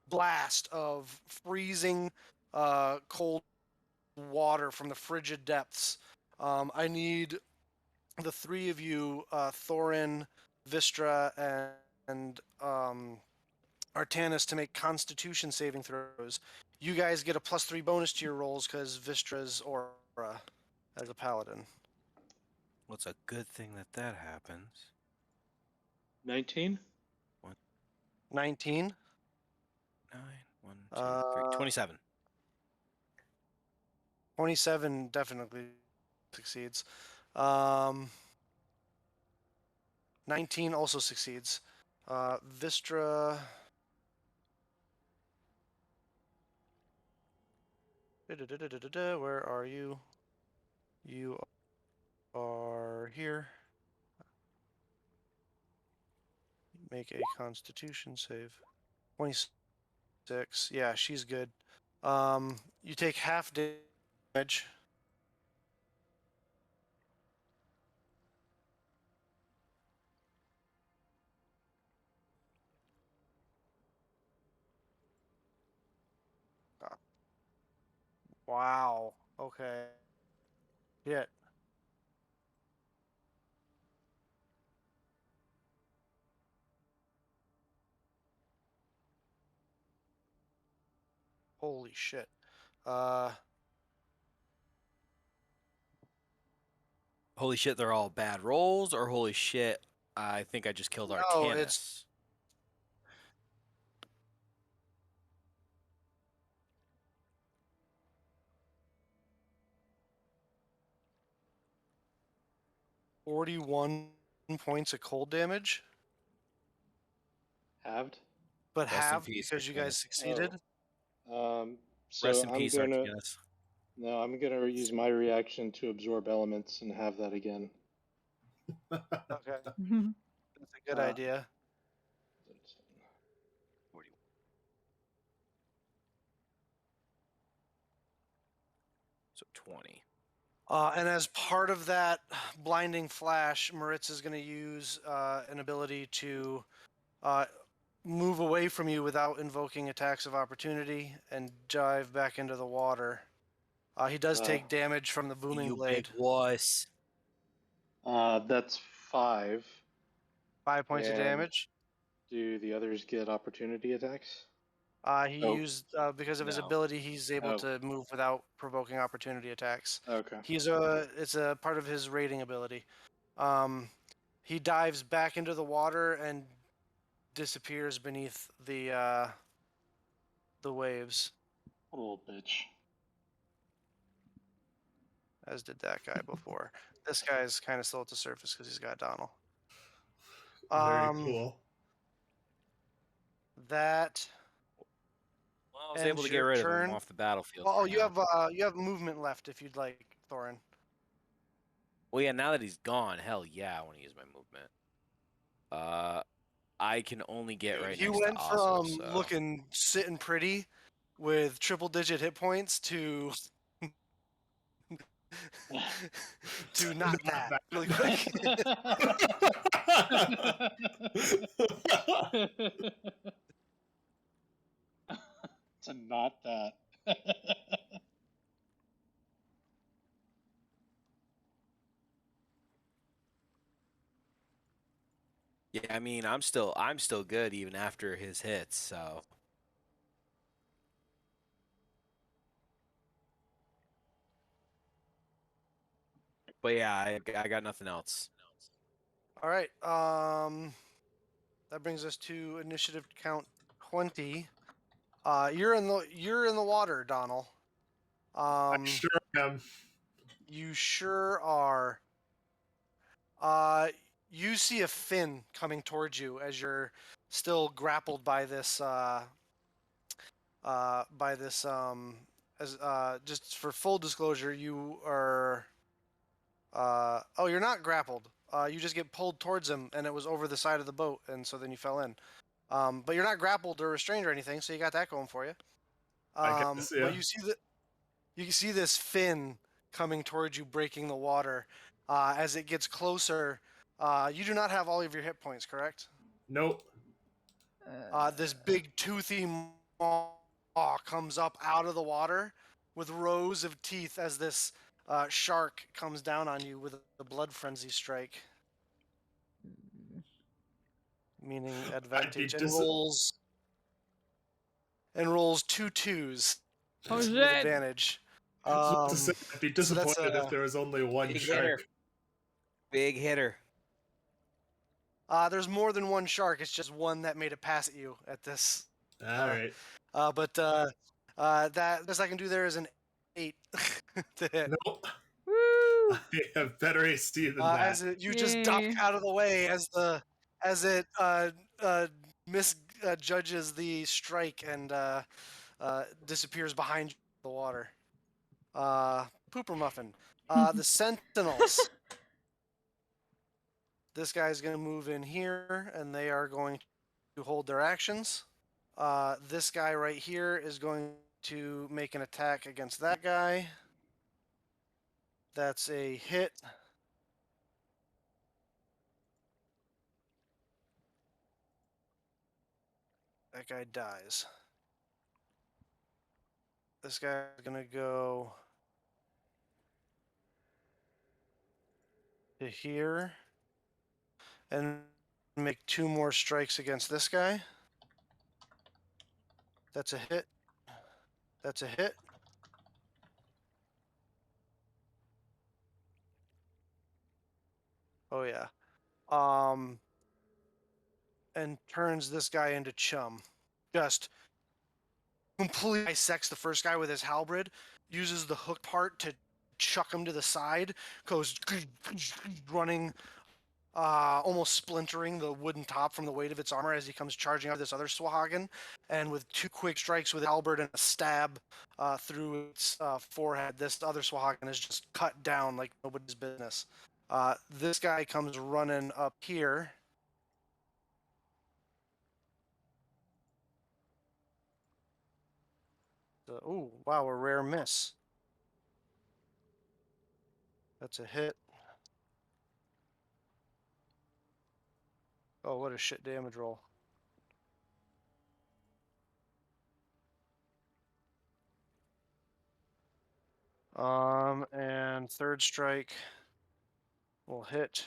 blast of freezing cold water from the frigid depths. I need the 3 of you, Thorin, Vistra, and Artanis, to make Constitution saving throws. You guys get a +3 bonus to your rolls because Vistra's aura as a paladin. Well, it's a good thing that happens. 19? 19. 9, 1, 2, 3. 27. 27 definitely succeeds. 19 also succeeds. Vistra. Where are you? You are here. Make a Constitution save. 26. Yeah, she's good. You take half damage. Wow. Okay. Hit. Holy shit. Holy shit, they're all bad rolls, or holy shit, I think I just killed No, Artanis. it's 41 points of cold damage, Halved? but Rest in halved peace, because you guys Artanis. succeeded. So Rest in I'm peace, gonna Artanis. no, I'm gonna use my reaction to absorb elements and have that again. Okay. That's a good idea. 41. So 20. And as part of that blinding flash, Moritz is going to use an ability to move away from you without invoking attacks of opportunity and dive back into the water. He does take damage from the booming You blade. big wuss. That's 5. 5 points of And damage. do the others get opportunity attacks? He Oh. used because of his No. ability, he's able Oh. to move without provoking opportunity attacks. Okay. It's a part of his raiding ability. He dives back into the water and disappears beneath the waves. What a little bitch. as did that guy before. This guy's kind of still at the surface because he's got Donald. Very cool. That Well, I was ends able to get your rid of turn. him off the battlefield. Oh, for you now. have movement left if you'd like, Thorin. Well, yeah. Now that he's gone, hell yeah, I want to use my movement. I can only get Dude, right you next to went Osel, from so sitting pretty with triple-digit hit points to to not that really quick. To not that. yeah. I mean, I'm still good even after his hits. So but yeah, I got nothing else. All right. That brings us to initiative count 20. You're in the water, Donald. I sure am. You sure are. Uh, you see a fin coming towards you as you're still grappled by this as just for full disclosure, you are oh, you're not grappled. You just get pulled towards him, and it was over the side of the boat, and so then you fell in. But you're not grappled or restrained or anything, so you got that going for you. I guess, yeah. But you can see this fin coming towards you, breaking the water. As it gets closer, you do not have all of your hit points, correct? Nope. This big toothy maw comes up out of the water with rows of teeth as this shark comes down on you with a blood frenzy strike, meaning advantage, and rolls 2 2s Oh with shit! advantage. I was about to say, I'd be so that's disappointed if there was only one Big shark. hitter. Big hitter. There's more than one shark. It's just one that made it past you at this. All right. But that best I can do there is an 8 to hit. Nope. Woo! I have better AC than that. As you just duck Yay. out of the way as it misjudges the strike and disappears behind the water. Pooper Muffin. The Sentinels. This guy's going to move in here, and they are going to hold their actions. This guy right here is going to make an attack against that guy. That's a hit. That guy dies. This guy's going to go to here and make 2 more strikes against this guy. That's a hit. That's a hit. Oh yeah. And turns this guy into chum. Just completely dissects the first guy with his halberd, uses the hook part to chuck him to the side, goes running, almost splintering the wooden top from the weight of its armor as he comes charging out this other Swahagan, and with 2 quick strikes with halberd and a stab through its forehead, this other Swahagan is just cut down like nobody's business. This guy comes running up here. Oh, wow, a rare miss. That's a hit. Oh, what a shit damage roll. And third strike will hit.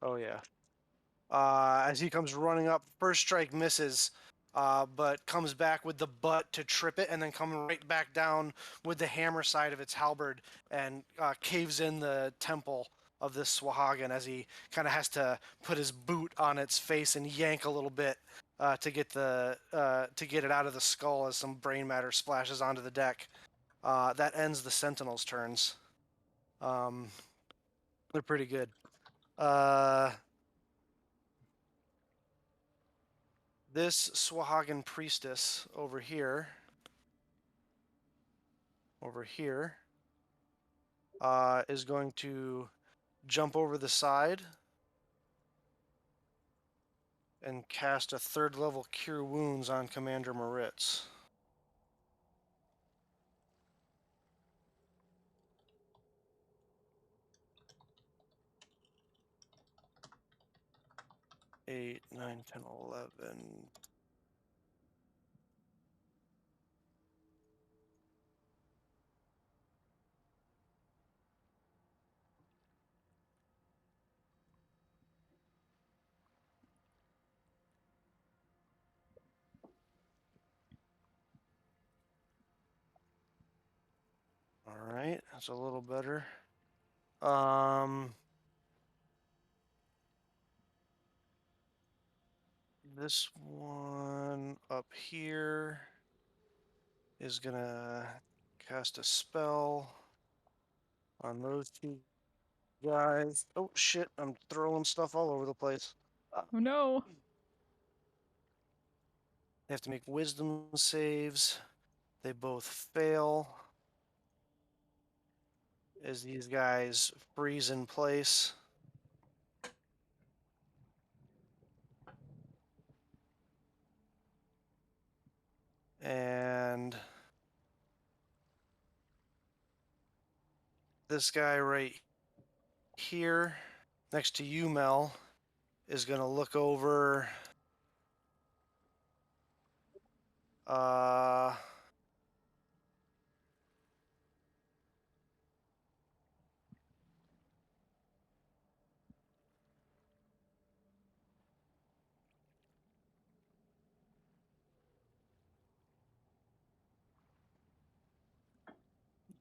Oh yeah. As he comes running up, first strike misses, but comes back with the butt to trip it, and then coming right back down with the hammer side of its halberd and caves in the temple of this Swahagan as he kind of has to put his boot on its face and yank a little bit to get it out of the skull as some brain matter splashes onto the deck. That ends the Sentinels' turns. They're pretty good. This Swahagan priestess over here, is going to jump over the side and cast a 3rd level Cure Wounds on Commander Moritz. Eight, 9, 10, 11. All right, that's a little better. This one up here is gonna cast a spell on those 2 guys. Oh shit, I'm throwing stuff all over the place. Oh no. They have to make wisdom saves. They both fail as these guys freeze in place. And this guy right here next to you, Mel, is going to look over.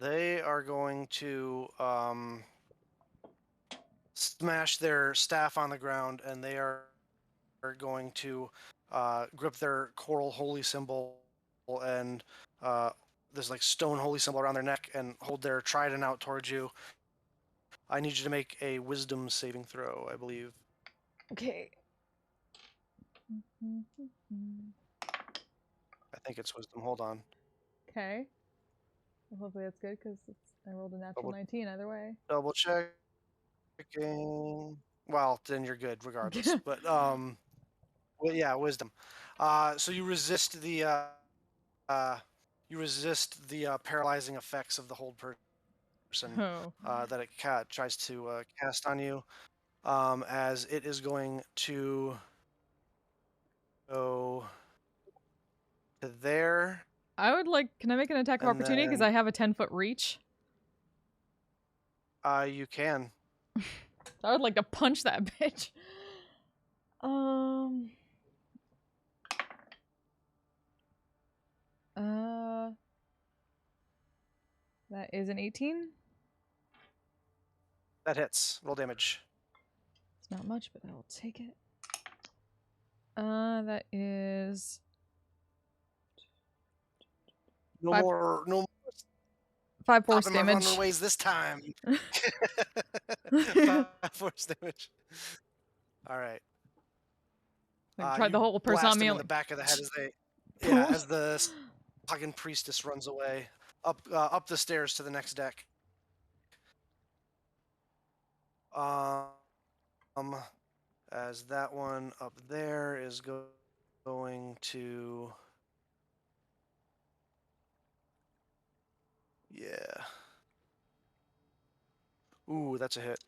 They are going to smash their staff on the ground, and they are going to grip their coral holy symbol and this like stone holy symbol around their neck and hold their trident out towards you. I need you to make a wisdom saving throw, I believe. Okay. I think it's wisdom. Hold on. Okay. Well, hopefully that's good because I rolled a natural 19 either way. Double checking. Well, then you're good regardless. But well, yeah, wisdom. So you resist the paralyzing effects of the hold person Oh. that it tries to cast on you, as it is going to go to there. I would like. Can I make an attack of And opportunity because then- I have a 10-foot reach? You can. I would like to punch that bitch. That is an 18. That hits. Roll damage. It's not much, but I will take it. That is No Five- more 5 force stopping my damage. runaways this time. 5 force damage. All right. Like, tried the you whole person blast on me. him in Like, the back of the head as they, Poof. as the fucking priestess runs away up the stairs to the next deck. As that one up there is going to, yeah. Ooh, that's a hit.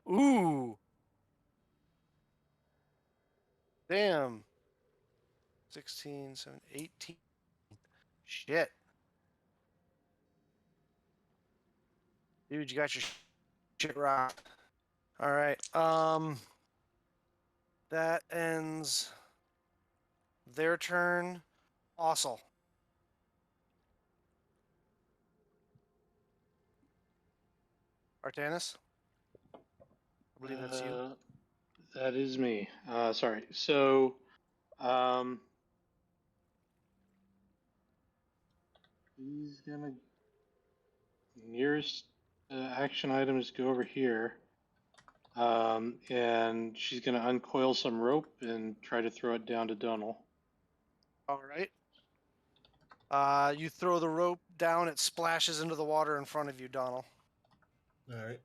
Ooh. Damn. 16, 17, 18. Shit. Dude, you got your shit rocked. All right. That ends their turn. Awesome. Artanis? I believe that's you. That is me. Sorry. So, He's gonna nearest action item is go over here. And she's gonna uncoil some rope and try to throw it down to Donal. All right. You throw the rope down. It splashes into the water in front of you, Donald. All right.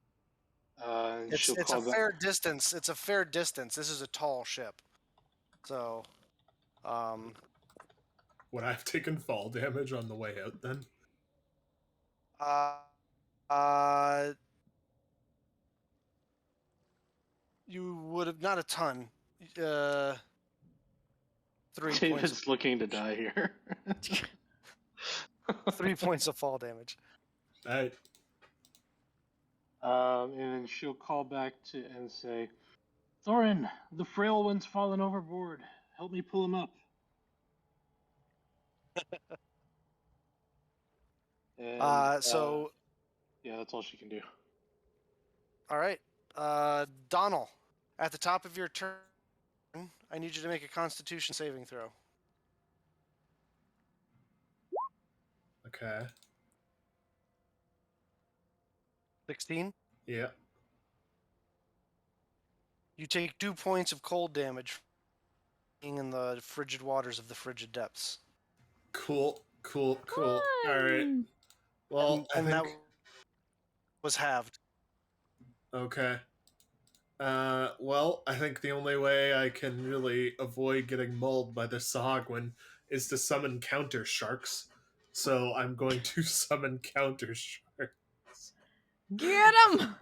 And It's she'll a call back. fair distance. It's a fair distance. This is a tall ship, so Would I have taken fall damage on the way out then? uh, you would have not a ton. 3 points. David's looking to die here. 3 points of fall damage. All right. And then she'll call back to and say, Thorin, the frail one's fallen overboard. Help me pull him up. And, So. Yeah, that's all she can do. All right. Donald, at the top of your turn, I need you to make a Constitution saving throw. Okay. 16. Yeah. You take 2 points of cold damage being in the frigid waters of the frigid depths. Cool. All right. Well, And I that think. was halved. Okay. Well, I think the only way I can really avoid getting mauled by the Sahagwin is to summon counter sharks. So I'm going to summon counter sharks. Get him!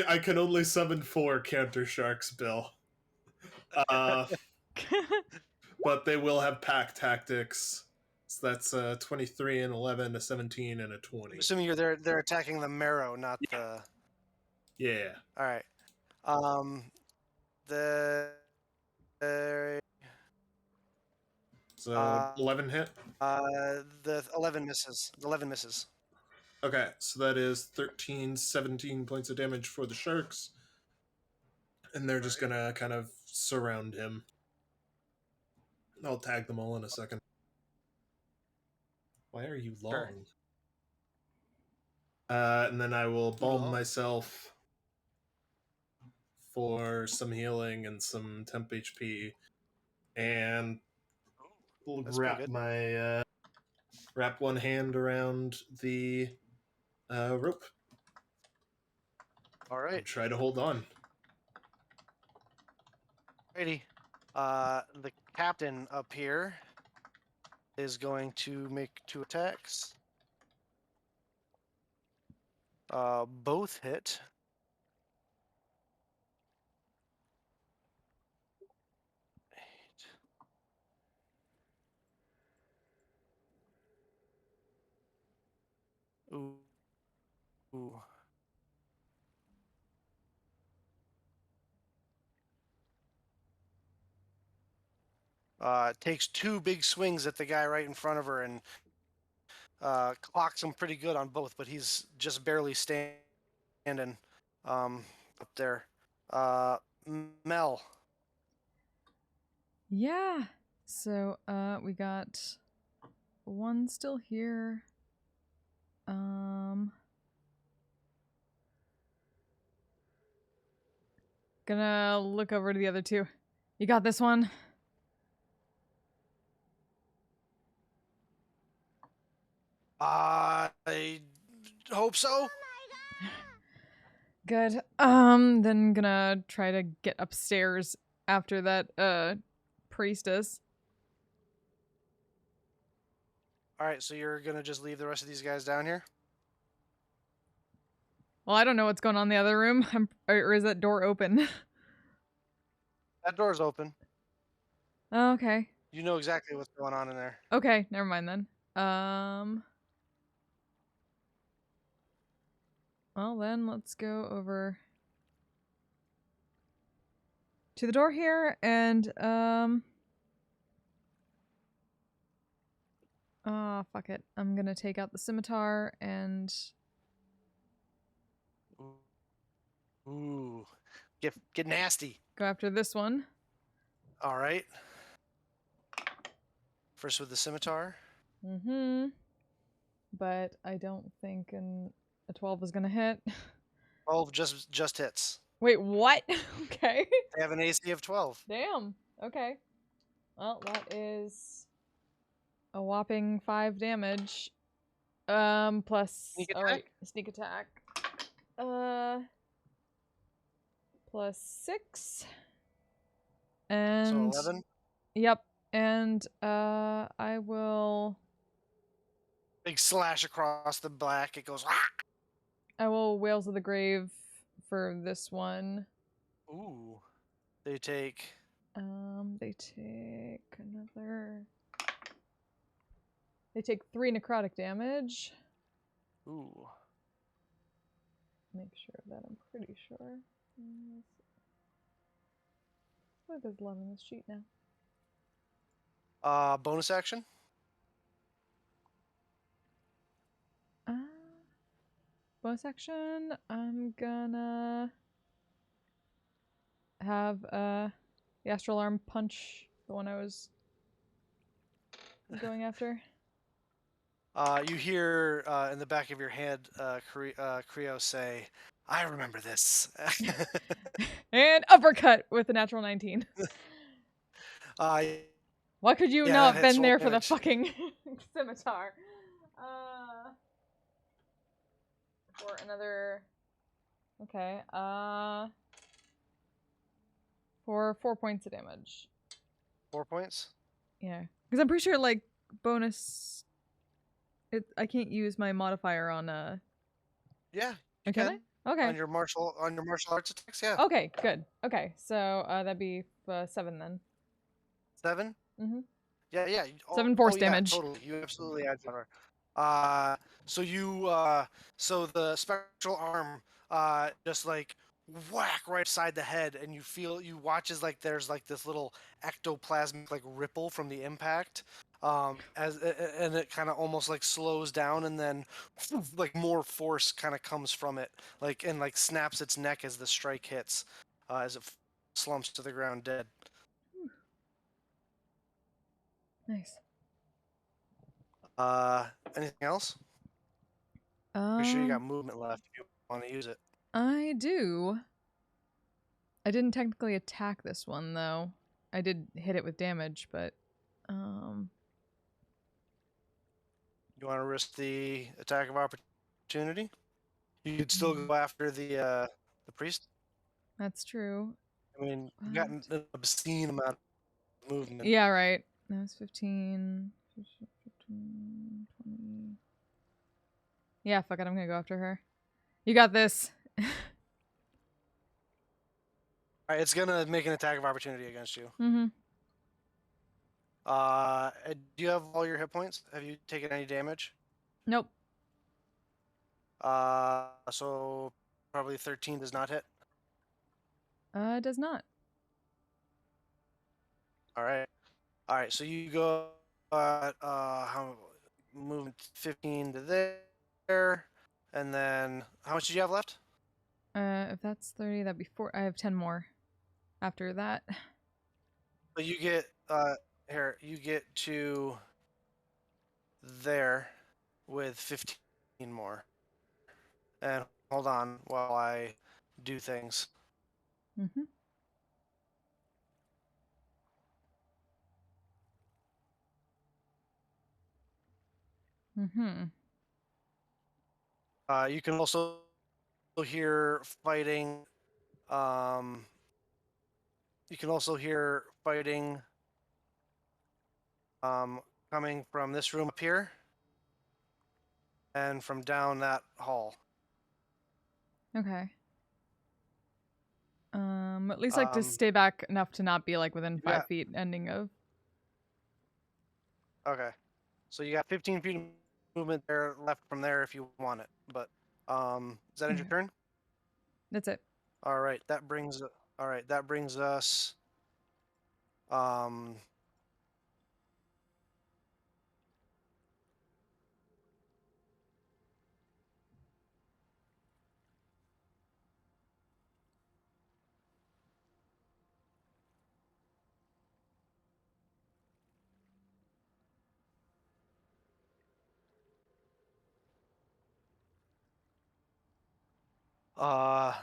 I can only summon 4 counter sharks, Bill. But they will have pack tactics. So that's 23 and 11, a 17 and a 20. I'm assuming they're attacking the marrow, not the. Yeah. All right. The. So 11 hit. The 11 misses. The 11 misses. Okay, so that is 13, 17 points of damage for the sharks. And they're just gonna kind of surround him. I'll tag them all in a second. Why are you long? Sure. And then I will balm long? myself for some healing and some temp HP. And That's pretty good. wrap one hand around the rope. All right. And try to hold on. Alrighty. The captain up here is going to make 2 attacks. Both hit. Ooh. Ooh. Takes 2 big swings at the guy right in front of her and clocks him pretty good on both, but he's just barely standing up there. Mel. Yeah. So, we got one still here. Gonna look over to the other 2. You got this one? I hope so. Good. Then gonna try to get upstairs after that, priestess. All right, so you're gonna just leave the rest of these guys down here? Well, I don't know what's going on in the other room. Or is that door open? That door's open. Oh, okay. You know exactly what's going on in there. Okay, never mind then. Well then, let's go over to the door here and, oh, fuck it. I'm gonna take out the scimitar and... Ooh. Get nasty. go after this one. All right. First with the scimitar. Mm-hmm. But I don't think a 12 is gonna hit. 12 just hits. Wait, what? Okay. They have an AC of 12. Damn. Okay. Well, that is a whopping 5 damage. Plus Sneak oh wait, sneak attack. Plus 6. And So 11. Yep. And I will Big slash across the black. It goes. "Ah!" Whales of the Grave for this one. Ooh. They take. They take another. They take 3 necrotic damage. Ooh. Make sure of that. I'm pretty sure. Oh, there's 11 on this sheet now. Bonus action. Bonus action. I'm gonna have the Astral Arm Punch, the one I was going after. You hear in the back of your head, Creo say, "I remember this." And uppercut with a natural 19. uh, Why could you Yeah, not that been hits. there Roll for the damage. fucking scimitar? For another. Okay. For 4 points of damage. 4 points. Yeah, because I'm pretty sure like bonus. I can't use my modifier on Yeah, you Can can. I? Okay. On your martial arts attacks. Yeah. Okay, good. Okay, so that'd be 7 then. 7. Mm-hmm. Yeah, yeah. 7 force yeah, damage. totally. You absolutely add cover. So so the spectral arm, just like whack right side the head, and you watch as like there's like this little ectoplasmic like ripple from the impact, and it kind of almost like slows down, and then like more force kind of comes from it, like and like snaps its neck as the strike hits, as it slumps to the ground dead. Nice. Anything else? Pretty sure you got movement left if you want to use it. I do. I didn't technically attack this one though. I did hit it with damage, but You want to risk the attack of opportunity? You could still go after the priest. that's true. I mean, you got an obscene amount of movement. Yeah, right. That was 15, 15, 20. Yeah, fuck it. I'm gonna go after her. You got this. All right, it's gonna make an attack of opportunity against you. Mm-hmm. Do you have all your hit points? Have you taken any damage? Nope. So probably 13 does not hit. It does not. All right. So you go how movement 15 to there, and then how much did you have left? If that's 30, that'd be 4. I have 10 more after that. So you get here. You get to there with 15 more. And hold on while I do things. Mm-hmm. Mm-hmm. You can also hear fighting. You can also hear fighting coming from this room up here and from down that hall. Okay. At least like to stay back enough to not be like within 5 feet ending of. Okay. So you got 15 feet of movement there left from there if you want it. But is that end your turn? That's it. All right. That brings us The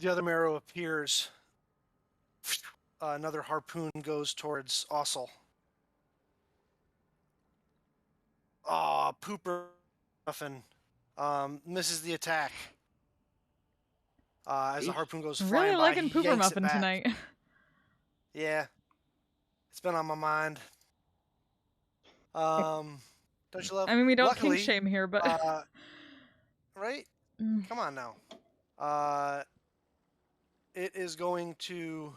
other arrow appears. Another harpoon goes towards Ossel. Pooper muffin misses the attack. As the harpoon goes I'm flying really by, liking he Pooper yanks it Muffin back. tonight. Yeah, it's been on my mind. Don't you love? I mean, we don't kink Luckily, shame here, but right? Mm. Come on now. It is going to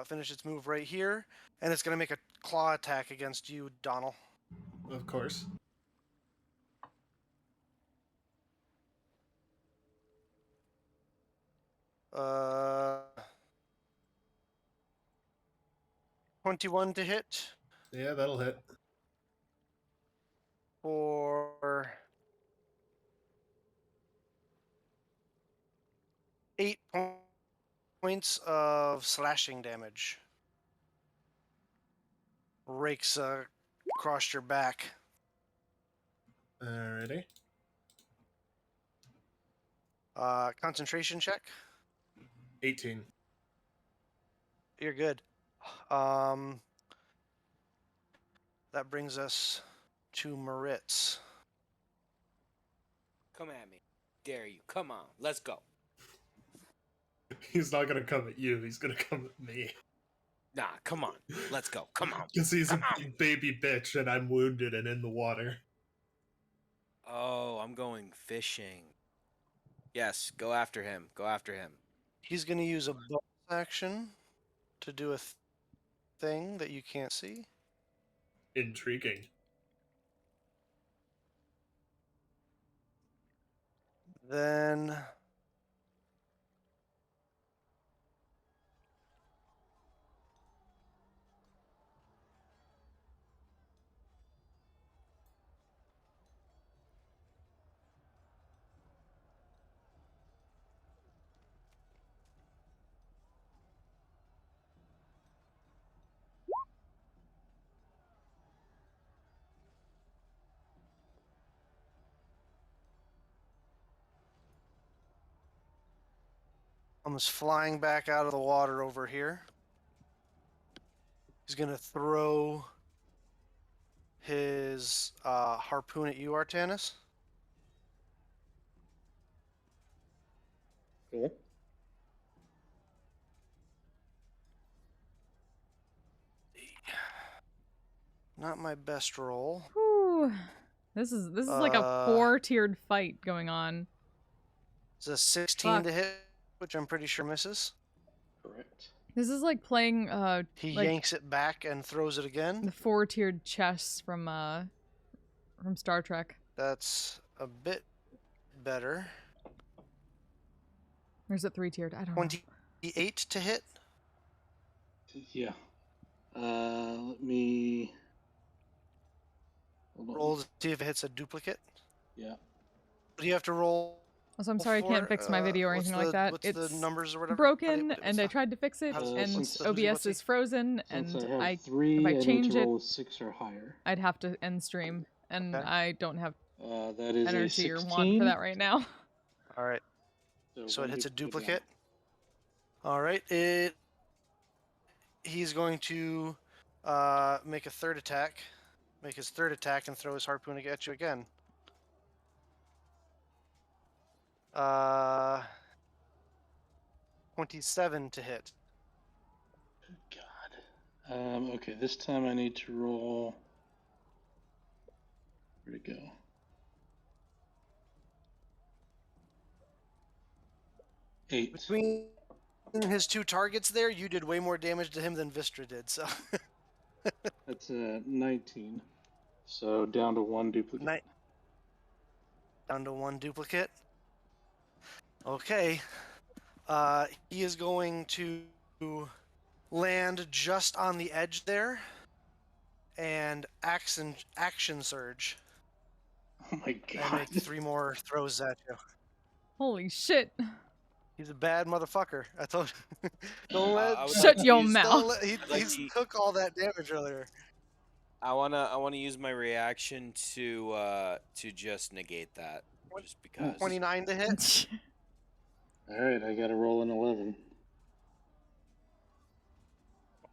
finish its move right here, and it's going to make a claw attack against you, Donald. Of course. Uh, 21 to hit Yeah, that'll hit. for 8 points of slashing damage. Rakes across your back. Alrighty. Concentration check. 18. You're good. That brings us to Maritz. Come at me. Dare you. Come on. Let's go. He's not gonna come at you, he's gonna come at me. Nah, come on. Let's go. Come on. Because he's Come a on. big baby bitch and I'm wounded and in the water. Oh, I'm going fishing. Yes, go after him. Go after him. He's going to use a bonus action to do a thing that you can't see. Intriguing. Then comes flying back out of the water over here. He's going to throw his harpoon at you, Artanis. Cool. Not my best roll. Whew. This is like a 4-tiered fight going on. It's a 16 to hit, which I'm pretty sure misses. Correct. This is like playing He like yanks it back and throws it again. the 4-tiered chess from Star Trek. That's a bit better. Or is it 3-tiered? I don't know. 28 to hit. Yeah. Let me hold on. Roll to see if it hits a duplicate. Yeah. Do you have to roll? Also, I'm sorry I can't for, fix my video or what's anything like that. What's It's the numbers or whatever? broken, What's and I the- tried to fix it, How's- and what's the- OBS what's is frozen, and Since I have I 3, if I I change need to it- roll a 6 or higher. I'd have to end stream, and Okay. I don't have That is a energy or 16. want for that right now. All right. So it one hits a down. duplicate. All right. He's going to make a third attack. Make his third attack and throw his harpoon at you again. 27 to hit. God. Okay, this time I need to roll. Where'd it go? 8. Between his two targets there, you did way more damage to him than Vistra did. So That's 19. So down to 1 duplicate. down to 1 duplicate. Okay. He is going to land just on the edge there and action surge Oh my and god. make 3 more throws at you. Holy shit! He's a bad motherfucker. I told you. Don't let. I would Shut like to your use- mouth. Don't let, like he he- took all that damage earlier. I wanna use my reaction to just negate that. just because. 29 to hit. All right, I got to roll an 11.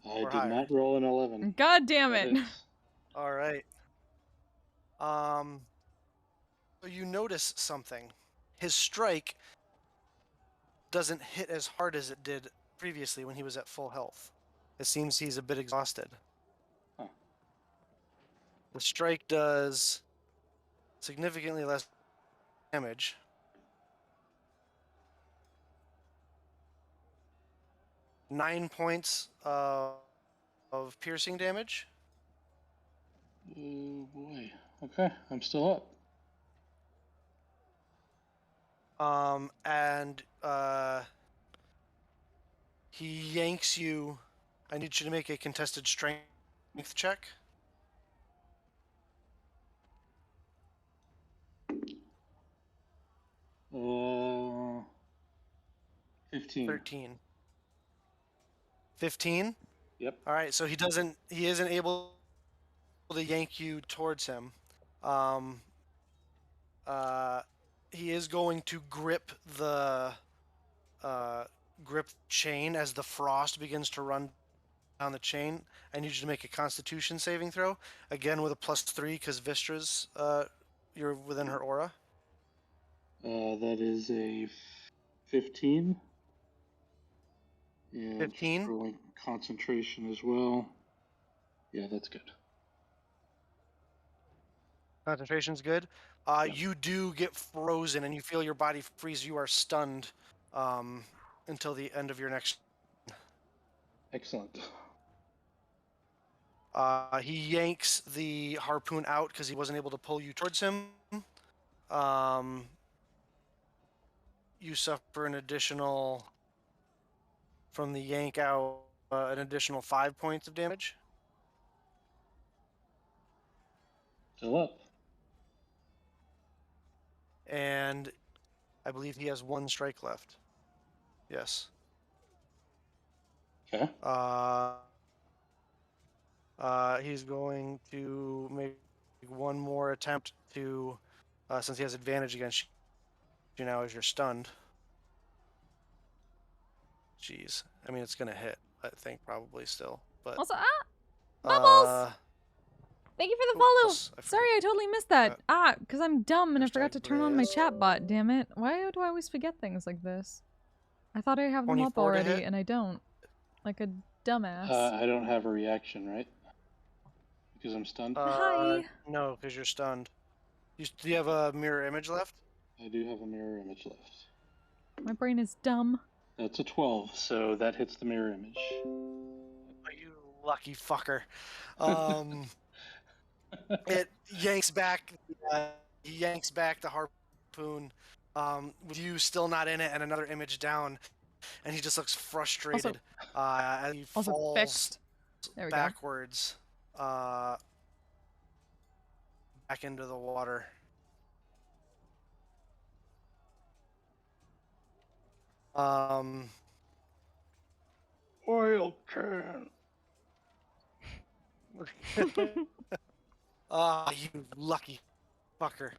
I Or did higher. not roll an 11. God damn That it. hits. All right. So you notice something. His strike doesn't hit as hard as it did previously when he was at full health. It seems he's a bit exhausted. Huh. The strike does significantly less damage. Nine points of piercing damage. Oh boy. Okay, I'm still up. And he yanks you. I need you to make a contested strength check. Uh, 15. 13. 15? Yep. All right, so he isn't able to yank you towards him. Um, he is going to grip the chain as the frost begins to run down the chain. I need you to make a Constitution saving throw, again with a +3 because Vistra's you're within her aura. That is a 15. And 15? rolling concentration as well. Yeah, that's good. Concentration's good. Yep. You do get frozen and you feel your body freeze. You are stunned until the end of your next. Excellent. He yanks the harpoon out because he wasn't able to pull you towards him. You suffer an additional, from the yank out, an additional 5 points of damage. Still up. And I believe he has one strike left. Yes. Okay. He's going to make one more attempt to, since he has advantage against you now as you're stunned. Jeez. I mean, it's going to hit, I think, probably still. But Also, Bubbles! uh, Thank you for the Ooh, follow. plus, I Sorry, I totally missed that. Because I'm dumb and I forgot Hashtag to turn on my Blizz. chat bot, damn it. Why do I always forget things like this? I thought I have them up 24 to already, hit? and I don't. Like a dumbass. I don't have a reaction, right? Because I'm stunned. Hi. No, because you're stunned. Do you have a mirror image left? I do have a mirror image left. My brain is dumb. That's a 12, so that hits the mirror image. Oh, you lucky fucker. It yanks back. He yanks back the harpoon. With you still not in it, and another image down, and he just looks frustrated. As he Also falls fixed. There we go. backwards, back into the water. Oil can. You lucky fucker.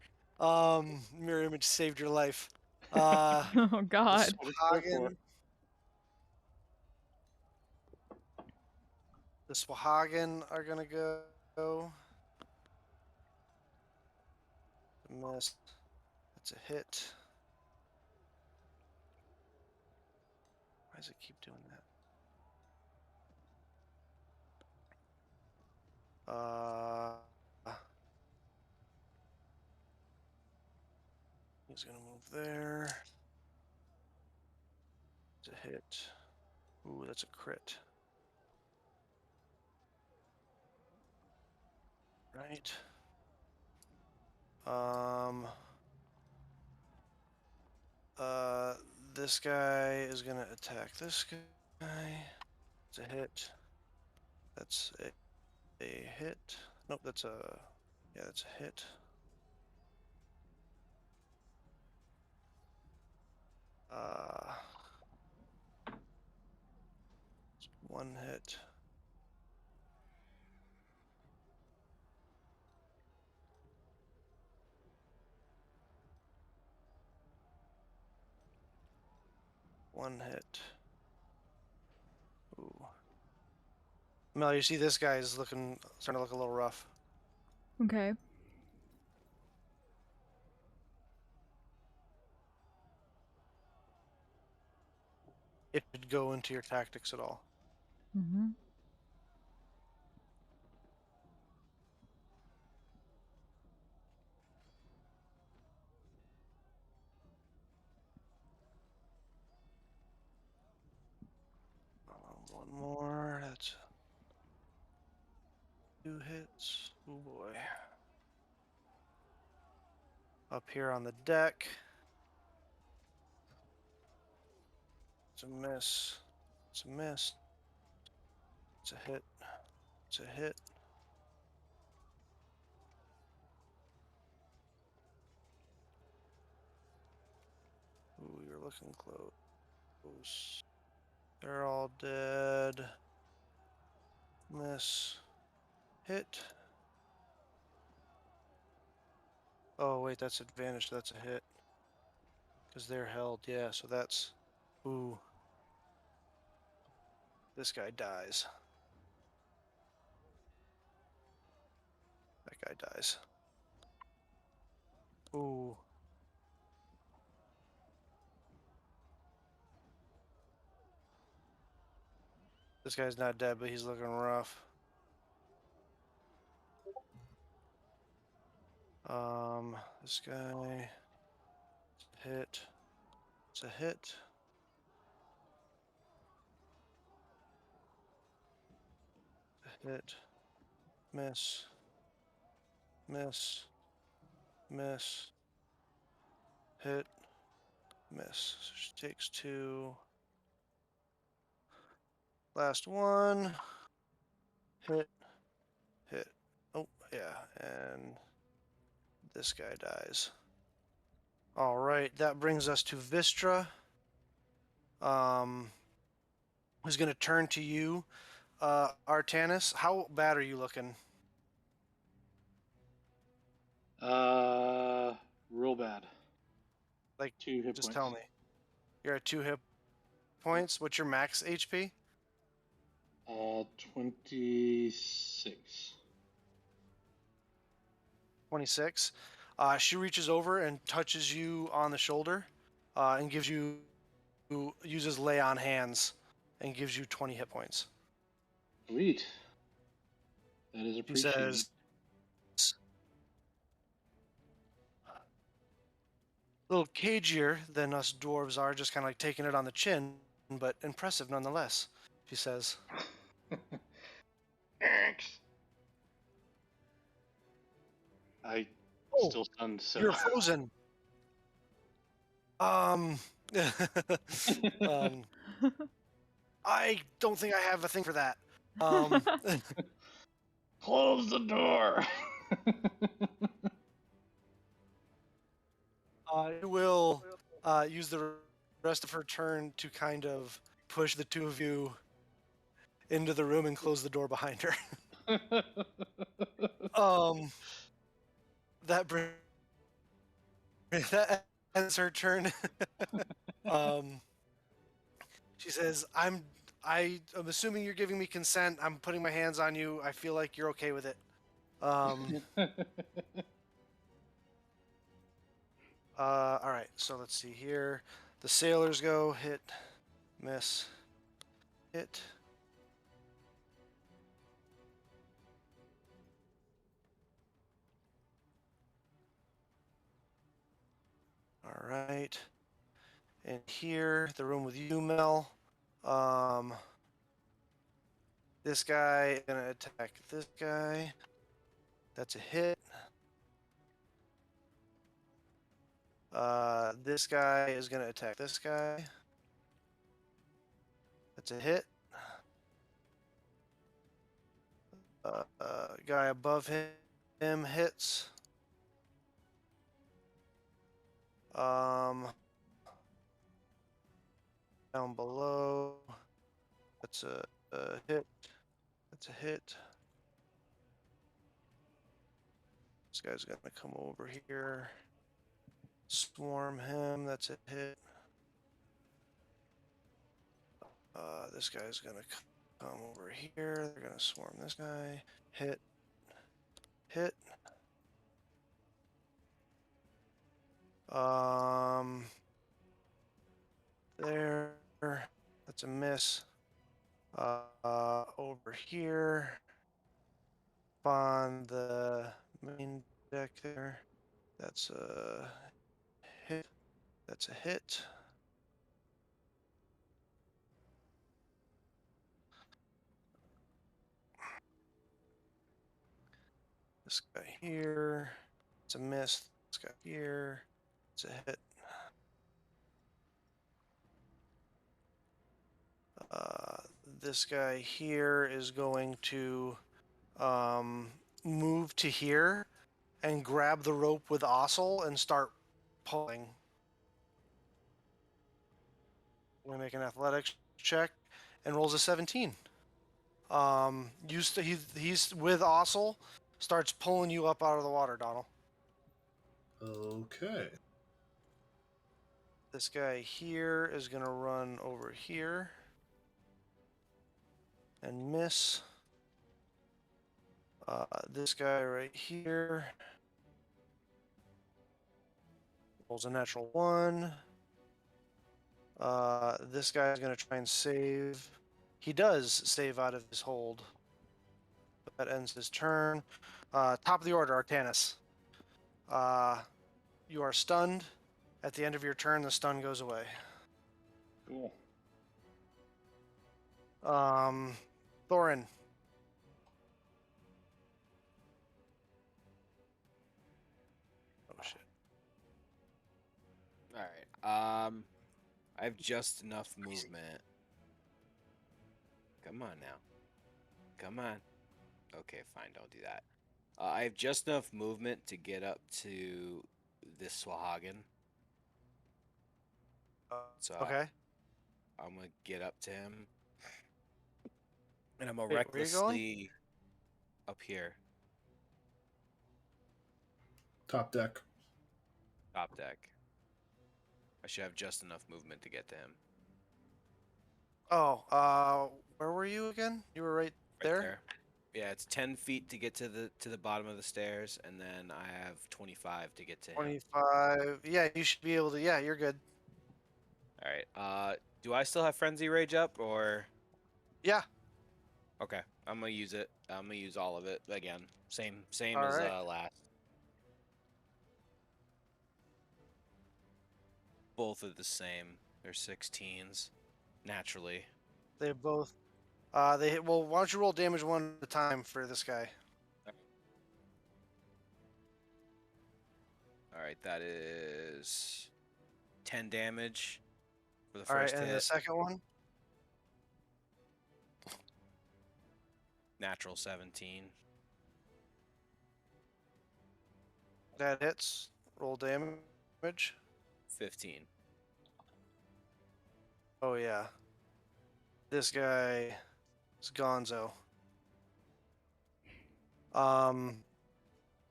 Mirror image saved your life. Oh god. The Swahagan are gonna go. Miss. That's a hit. Why does it keep doing that? He's gonna move there. It's a hit. Ooh, that's a crit. Right. This guy is gonna attack this guy. It's a hit. That's a hit. Nope, that's a, yeah, that's a hit. It's one hit. one hit. Ooh. Mel, you see this guy is starting to look a little rough. Okay. It could go into your tactics at all. Mm-hmm. One more. That's 2 hits. Oh boy. Up here on the deck. It's a miss. It's a miss. It's a hit. It's a hit. Ooh, you're looking close. They're all dead. Miss. Hit. Oh, wait, that's advantage. That's a hit. Because they're held. Yeah, so that's... Ooh. This guy dies. That guy dies. Ooh. This guy's not dead, but he's looking rough. This guy... Hit. It's a hit. Hit. Miss. Miss. Miss. Hit. Miss. So she takes 2. Last one. Hit. Hit. Oh, yeah. And this guy dies. All right. That brings us to Vistra. Who's going to turn to you, Artanis. How bad are you looking? Real bad. Like, 2 hit just points. tell me. You're at 2 hit points. What's your max HP? 26. 26. She reaches over and touches you on the shoulder, and uses lay on hands, and gives you 20 hit points. Sweet. That is He appreciated. says, a little cagier than us dwarves are, just kind of like taking it on the chin, but impressive nonetheless. She says, Thanks. I "Oh, still stunned, so. you're frozen." um, I don't think I have a thing for that. Close the door. You will use the rest of her turn to kind of push the 2 of you into the room and close the door behind her. That that ends her turn. She says, I'm assuming you're giving me consent. I'm putting my hands on you. I feel like you're okay with it." All right, so let's see here. The sailors go hit, miss, hit. All right. And here, the room with you, Mel. This guy gonna attack this guy. That's a hit. This guy is gonna attack this guy. That's a hit. Guy above him hits. Down below. That's a hit. That's a hit. This guy's gonna come over here. Swarm him. That's a hit. This guy's gonna come over here. They're gonna swarm this guy. Hit. Hit. There. That's a miss. Over here. On the main deck there. That's a hit. That's a hit. This guy here. It's a miss. This guy here. It's a hit. This guy here is going to move to here and grab the rope with Ossel and start pulling. We're gonna make an athletics check and rolls a 17. He's with Ossel, starts pulling you up out of the water, Donald. Okay. This guy here is gonna run over here and miss. This guy right here rolls a natural 1. This guy's gonna try and save. He does save out of his hold. That ends his turn. Top of the order, Artanis. You are stunned. At the end of your turn, the stun goes away. Cool. Thorin. Oh shit. All right. I have just enough movement. Come on now. Come on. Okay, fine. Don't do that. I have just enough movement to get up to this Swahagan. So Okay. I'm gonna get up to him, and I'm gonna Wait, where you going? recklessly up here, Top deck. top deck. I should have just enough movement to get to him. Oh, where were you again? You were right Right there? there. Yeah, it's 10 feet to get to the bottom of the stairs, and then I have 25 to get to him. 25. Yeah, you should be able to. Yeah, you're good. All right. Do I still have Frenzy Rage up, or? Yeah. Okay, I'm gonna use it. I'm gonna use all of it again. Same All as right. last. Both are the same. They're 16s, naturally. They both. They hit. Well, why don't you roll damage one at a time for this guy? All right, that is 10 damage for the All right, first and hit. the second one. Natural 17. That hits. Roll damage. 15. Oh yeah. This guy is Gonzo.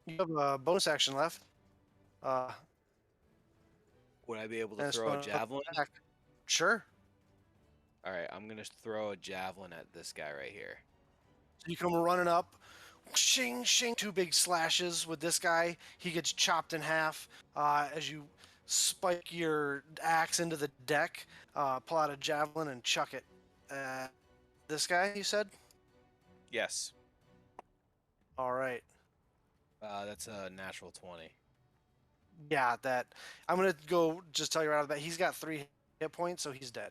You have a bonus action left. Would I be able to and it's throw a bonus javelin? attack. Sure. All right, I'm gonna throw a javelin at this guy right here. So you come running up, shing, shing, 2 big slashes with this guy. He gets chopped in half as you spike your axe into the deck, pull out a javelin and chuck it. This guy, you said? Yes. All right. That's a natural 20. Yeah, that. I'm gonna go just tell you right out of the bat. He's got 3 hit points, so he's dead.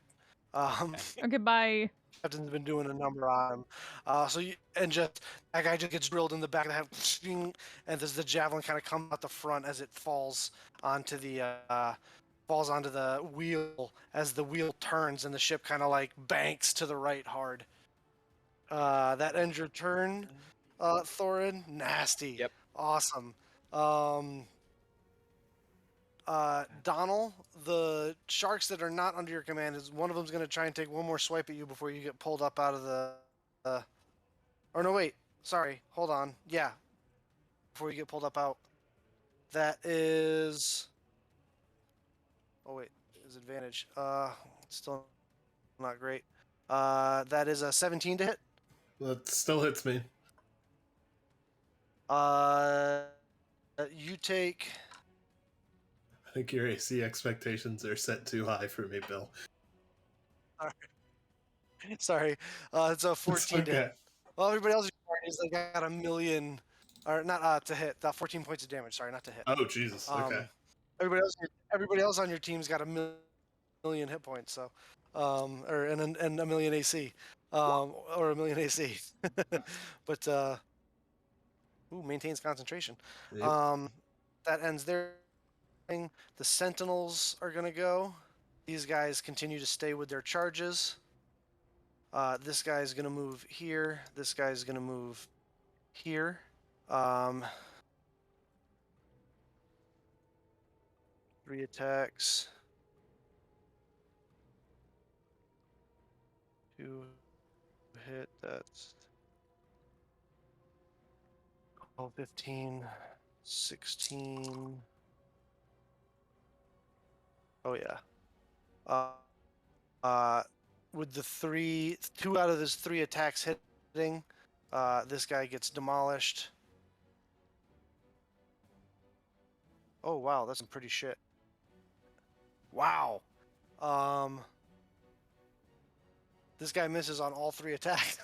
Okay, bye. Captain's been doing a number on him. Just that guy just gets drilled in the back of the head, and the javelin kind of comes out the front as it falls onto the wheel as the wheel turns and the ship kind of like banks to the right hard. That ends your turn, Thorin. Nasty. Yep. Awesome. Donald, the sharks that are not under your command, is one of them's going to try and take one more swipe at you before you get pulled up out of the. Or no, wait. Sorry. Hold on. Yeah. Before you get pulled up out. That is. Oh wait, is advantage. Still not great. That is a 17 to hit. That still hits me. You take. I think your AC expectations are set too high for me, Bill. Sorry, it's a 14 to Okay. hit. Well, everybody else is like got a million, or not to hit. 14 points of damage. Sorry, not to hit. Oh, Jesus. Okay. Everybody else on your team's got a million hit points. So, or and a million AC, or a million AC. But maintains concentration. Yep. That ends there. The Sentinels are gonna go. These guys continue to stay with their charges. This guy's gonna move here. This guy's gonna move here. 3 attacks. 2 hit. That's 12, 15, 16. Oh yeah. With the 2 out of those 3 attacks hitting, this guy gets demolished. Oh wow, that's some pretty shit. Wow. This guy misses on all 3 attacks.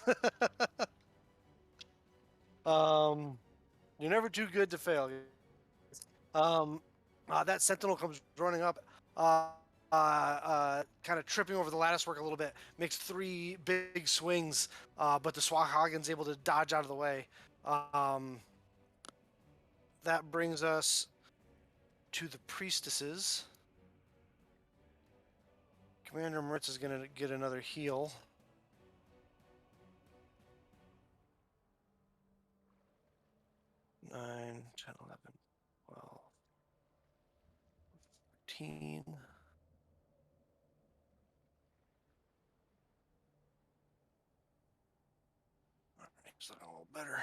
You're never too good to fail. That sentinel comes running up, kind of tripping over the lattice work a little bit, makes 3 big swings, but the Swahhagen's able to dodge out of the way. That brings us to the Priestesses. Commander Mertz is going to get another heal. Nine, 10, 11, 12, 13. It's looking a little better.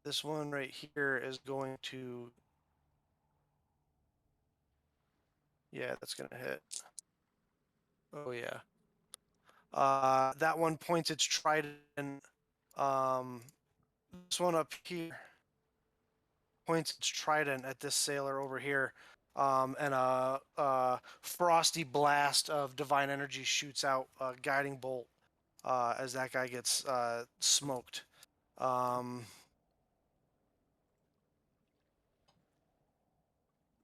This one right here is going to. Yeah, that's gonna hit. Oh yeah. That one points its trident. This one up here points its trident at this sailor over here. And a frosty blast of divine energy shoots out a guiding bolt as that guy gets smoked.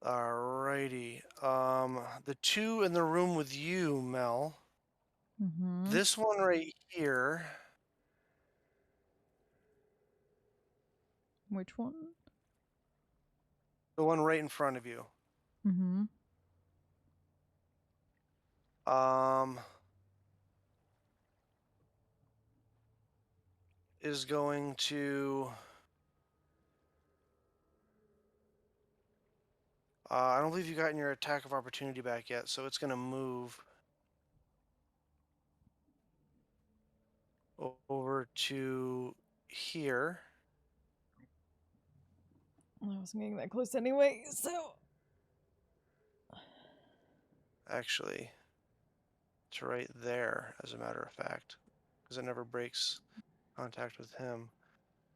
Alrighty. The 2 in the room with you, Mel. Mm-hmm. This one right here. Which one? The one right in front of you. Mm-hmm. Is going to. I don't believe you gotten your attack of opportunity back yet, so it's going to move over to here. I wasn't getting that close anyway, so. Actually, it's right there, as a matter of fact, because it never breaks contact with him.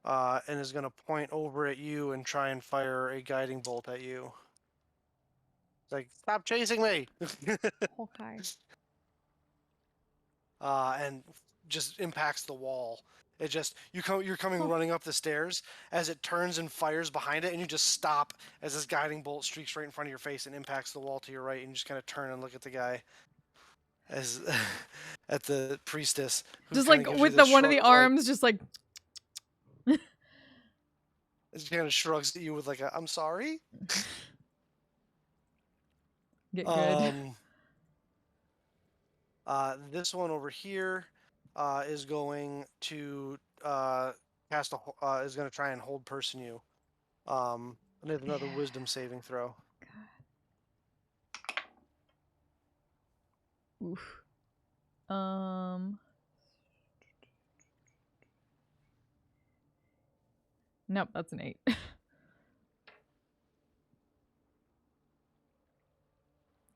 And is going to point over at you and try and fire a guiding bolt at you. It's like, stop chasing me! Okay. And just impacts the wall. It just you're coming running up the stairs as it turns and fires behind it, and you just stop as this guiding bolt streaks right in front of your face and impacts the wall to your right, and you just kind of turn and look at the guy as at the priestess. Who Just kinda like gives you with the this one of the shrug, like, arms, just like. it kind of shrugs at you with like a, I'm sorry. Get good. This one over here is going to cast is going to try and hold person you. And there's another wisdom saving throw. Oof. Nope, that's an 8.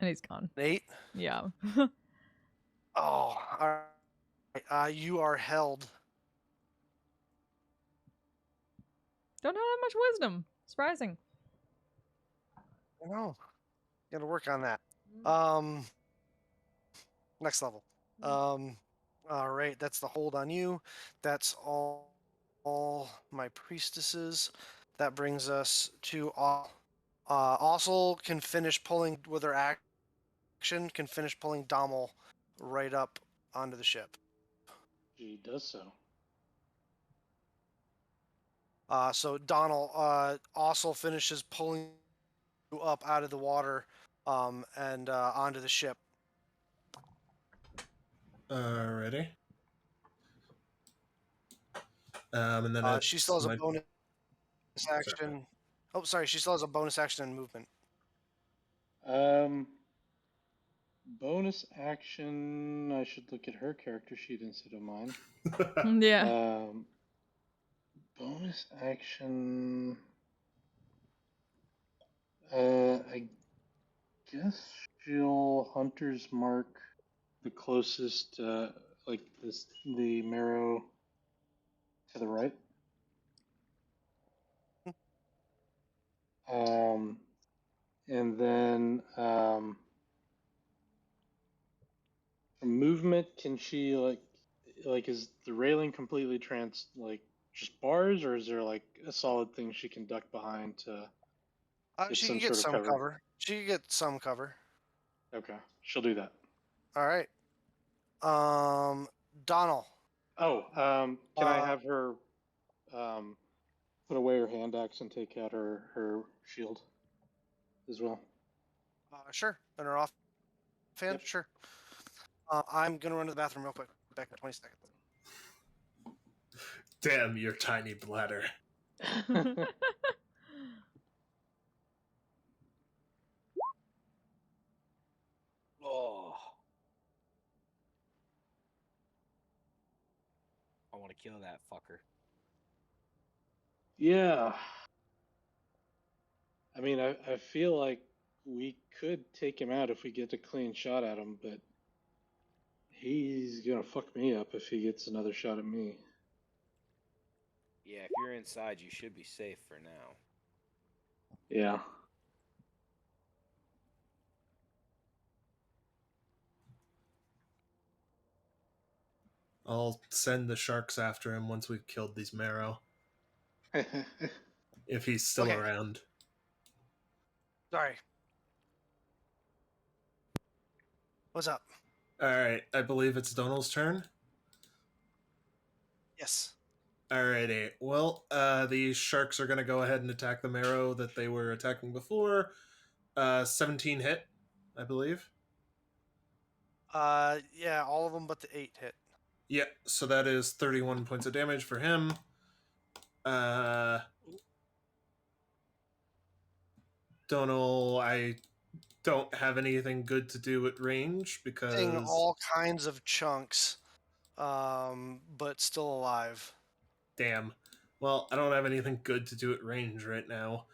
And he's gone. 8. Yeah. Oh, all right. You are held. Don't have that much wisdom. Surprising. I know. Got to work on that. Next level. All right. That's the hold on you. That's all my priestesses. That brings us to Ossel can finish pulling with her action. Can finish pulling Dommel right up onto the ship. She does so. So Donald, Ossel finishes pulling you up out of the water, and onto the ship. Alrighty. And then She still has a my... bonus action. Oh, sorry. She still has a bonus action and movement. Bonus action. I should look at her character sheet instead of mine. Yeah. Bonus action. I guess she'll Hunter's Mark the closest, like the marrow to the right. And then for movement, can she like is the railing completely just bars, or is there like a solid thing she can duck behind to get She some can get sort of some cover? cover. She can get some cover. Okay, she'll do that. All right. Donald. Oh, can I Uh, have her put away her hand axe and take out her shield as well? Sure. And her off fan. Yep. Sure. I'm gonna run to the bathroom real quick. Back in 20 seconds. Damn your tiny bladder. Oh. I want to kill that fucker. Yeah. I mean, I feel like we could take him out if we get a clean shot at him, but he's gonna fuck me up if he gets another shot at me. Yeah, if you're inside, you should be safe for now. Yeah. I'll send the sharks after him once we've killed these marrow. If he's still Okay. around. Sorry. What's up? Alright, I believe it's Donald's turn. Yes. Alrighty. Well, the sharks are going to go ahead and attack the marrow that they were attacking before. 17 hit, I believe. Yeah, all of them but the 8 hit. Yeah, so that is 31 points of damage for him. Donald, I don't have anything good to do at range Seeing because... all kinds of chunks, but still alive. Damn. Well, I don't have anything good to do at range right now.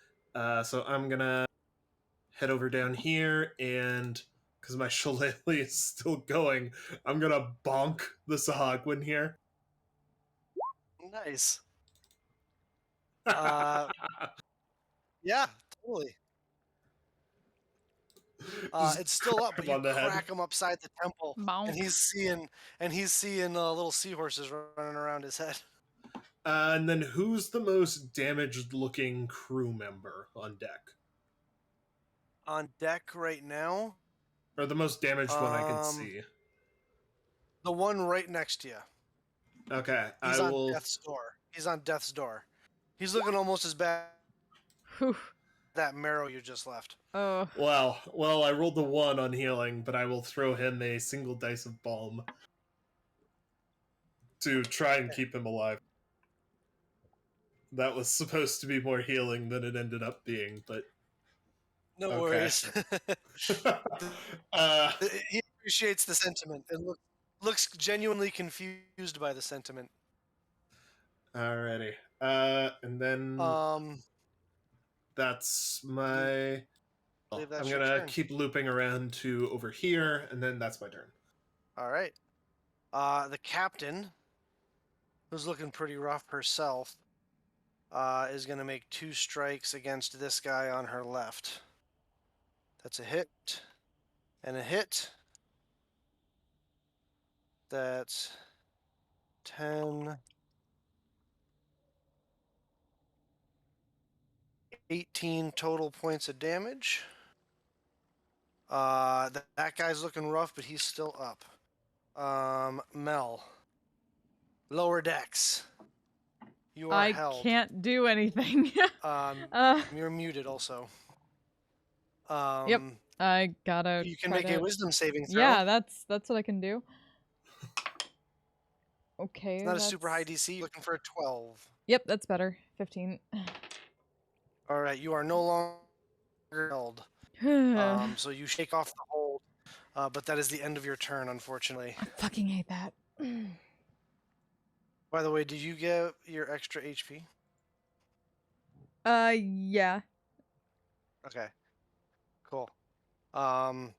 So I'm gonna head over down here and, because my shillelagh is still going, I'm gonna bonk the Sahagwin here. Nice. Yeah, totally. It's still up, but him you on the head. crack him upside the temple, Bonk. and he's seeing little seahorses running around his head. And then who's the most damaged-looking crew member on deck? On deck right now, Or the most damaged one I can see? the one right next to you. Okay, He's I on will... death's door. He's on death's door. He's looking almost as bad Whew. as that marrow you just left. Oh. Well, I rolled the 1 on healing, but I will throw him a single dice of balm to try and keep him alive. That was supposed to be more healing than it ended up being, but No okay. worries. He appreciates the sentiment and looks genuinely confused by the sentiment. Alrighty. And then Um, that's my I believe I'm that's your gonna turn. keep looping around to over here, and then that's my turn. All right. The captain, who's looking pretty rough herself, is going to make 2 strikes against this guy on her left. That's a hit and a hit. That's 10, 18 total points of damage. That guy's looking rough, but he's still up. Mel, lower decks. You are I held. can't do anything. You're muted also. Yep. I gotta. You can try make to... a wisdom saving throw. Yeah, that's what I can do. Okay. It's not a super high DC. You're looking for a 12. Yep, that's better. 15. All right, you are no longer held. So you shake off the hold, but that is the end of your turn, unfortunately. I fucking hate that. By the way, did you get your extra HP? Yeah. Okay, cool. Um,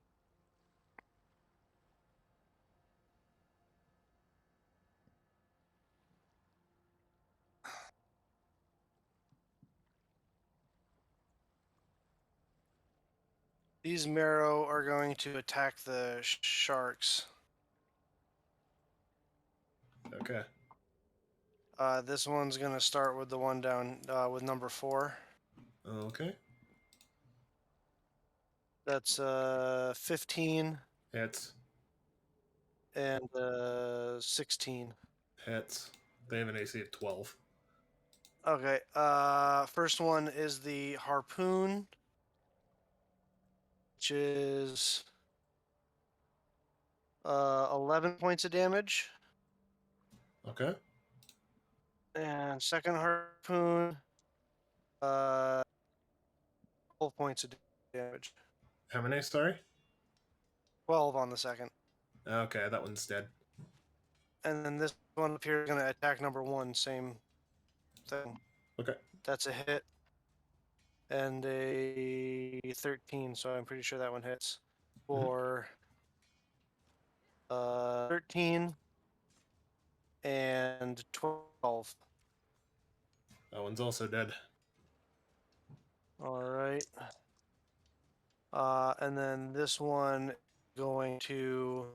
these marrow are going to attack the sharks. Okay. This one's gonna start with the one down with number 4. Okay. That's 15 Hits. and 16. Hits. They have an AC of 12. Okay. First one is the harpoon, which is 11 points of damage. Okay. And second harpoon, 12 points of damage. How many, sorry? 12 on the second. Okay, that one's dead. And then this one up here is going to attack number 1, same thing. Okay. That's a hit. And a 13, so I'm pretty sure that one hits. For 13 and 12. That one's also dead. All right. And then this one going to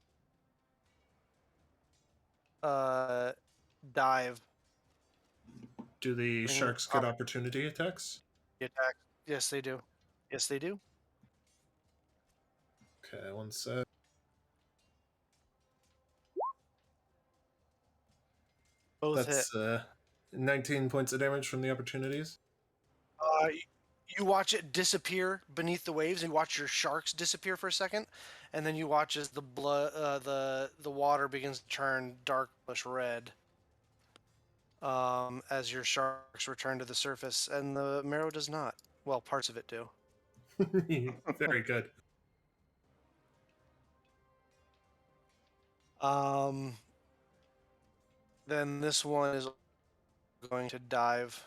dive. Do the Bring sharks up get opportunity attacks? the attack. Yes, they do. Yes, they do. Okay, one sec. Both hit. That's 19 points of damage from the opportunities. You watch it disappear beneath the waves. And you watch your sharks disappear for a second, and then you watch as the blood, the water begins to turn darkish red. As your sharks return to the surface, and the marrow does not. Well, parts of it do. Very good. Then this one is going to dive.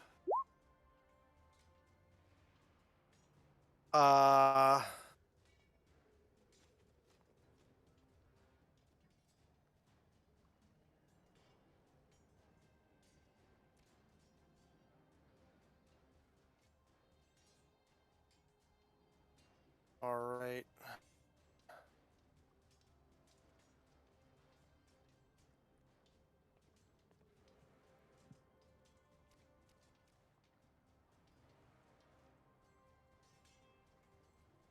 All right.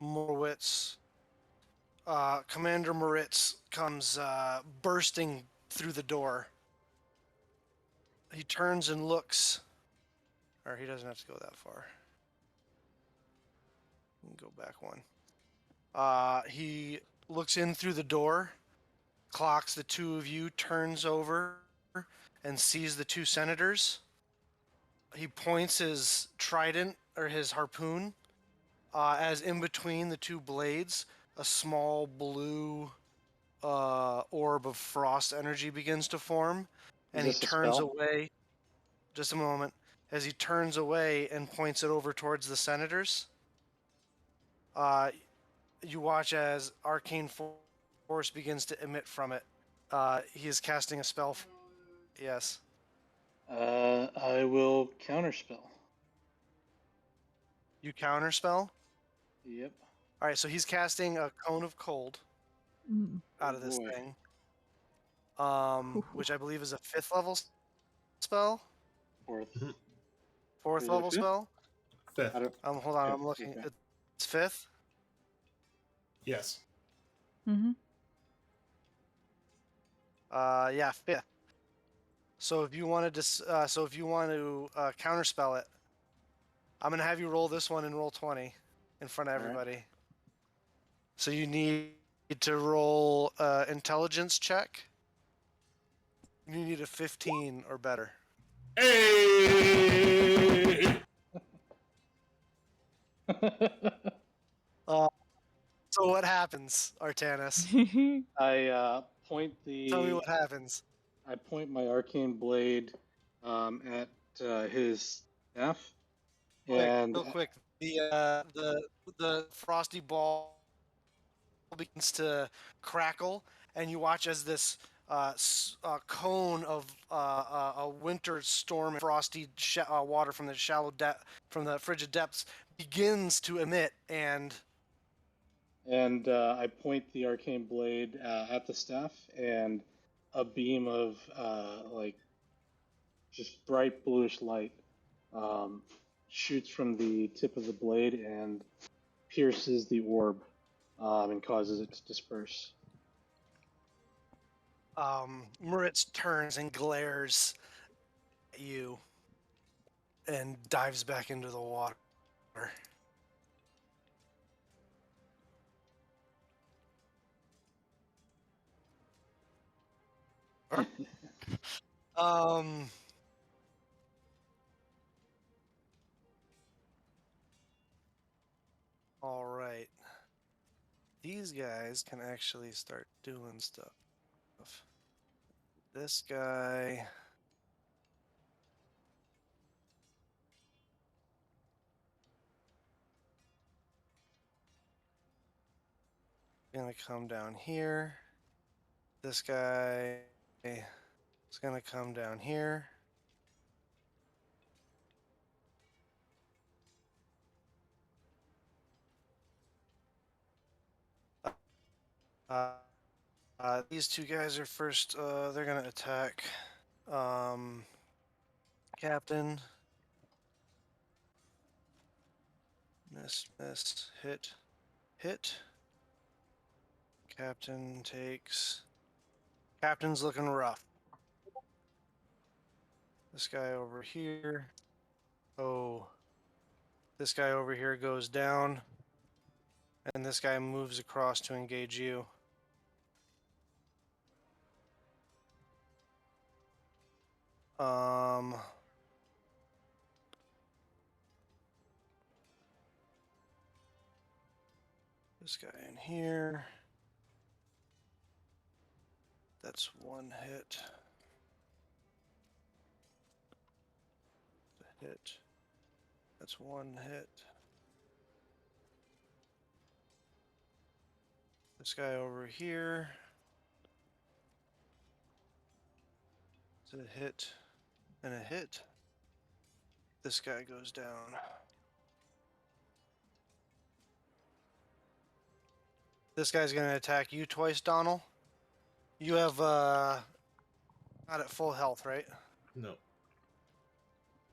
Morwitz. Commander Moritz comes bursting through the door. He turns and looks. Or he doesn't have to go that far. Go back one. He looks in through the door, clocks the 2 of you, turns over, and sees the 2 senators. He points his trident or his harpoon as in between the 2 blades, a small blue orb of frost energy begins to form, and he Is this a turns spell? away. Just a moment. As he turns away and points it over towards the senators, You watch as arcane force begins to emit from it. He is casting a spell. Yes. I will counterspell. You counterspell? Yep. All right, so he's casting a cone of cold Mm. out Oh of this boy. thing, which I believe is a 5th level spell, Fourth. 4th Is it a level fifth? spell. Fifth. I don't. Hold on, Fifth. I'm looking. Okay. It's 5th. Yes. Mm-hmm. Yeah, 5th. So if you wanted to, if you want to counterspell it, I'm gonna have you roll this one and roll 20 in front of All right. everybody. So you need to roll intelligence check. You need a 15 or better. Hey! So what happens, Artanis? I point Tell me the. what happens. I point my arcane blade at his staff, and Real quick. The frosty ball begins to crackle, and you watch as this cone of a winter storm, frosty water from the from the frigid depths begins to emit, and I point the arcane blade at the staff, and a beam of like just bright bluish light um, shoots from the tip of the blade and pierces the orb and causes it to disperse. Moritz turns and glares at you and dives back into the water. Um, all right. These guys can actually start doing stuff. This guy. Gonna come down here. This guy is gonna come down here. These two guys are first. They're gonna attack. Captain. Miss, miss, hit, hit. Captain takes. Captain's looking rough. This guy over here. Oh. This guy over here goes down. And this guy moves across to engage you. This guy in here. That's one hit. Hit. That's one hit. This guy over here. It's a hit and a hit. This guy goes down. This guy's going to attack you twice, Donald. You have not at full health, right? No.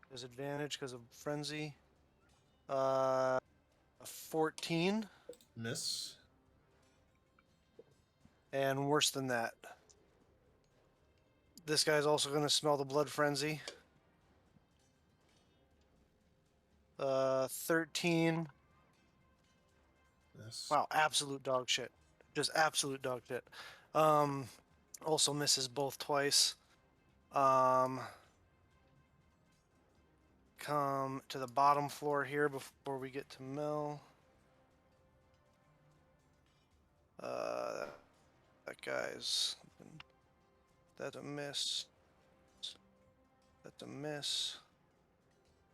There's advantage because of frenzy. 14 Miss. and worse than that. This guy's also going to smell the blood frenzy. 13. Miss. Wow, absolute dog shit. Just absolute dog shit. Also misses both twice. Come to the bottom floor here before we get to Mill. That guy's. That's a miss. That's a miss.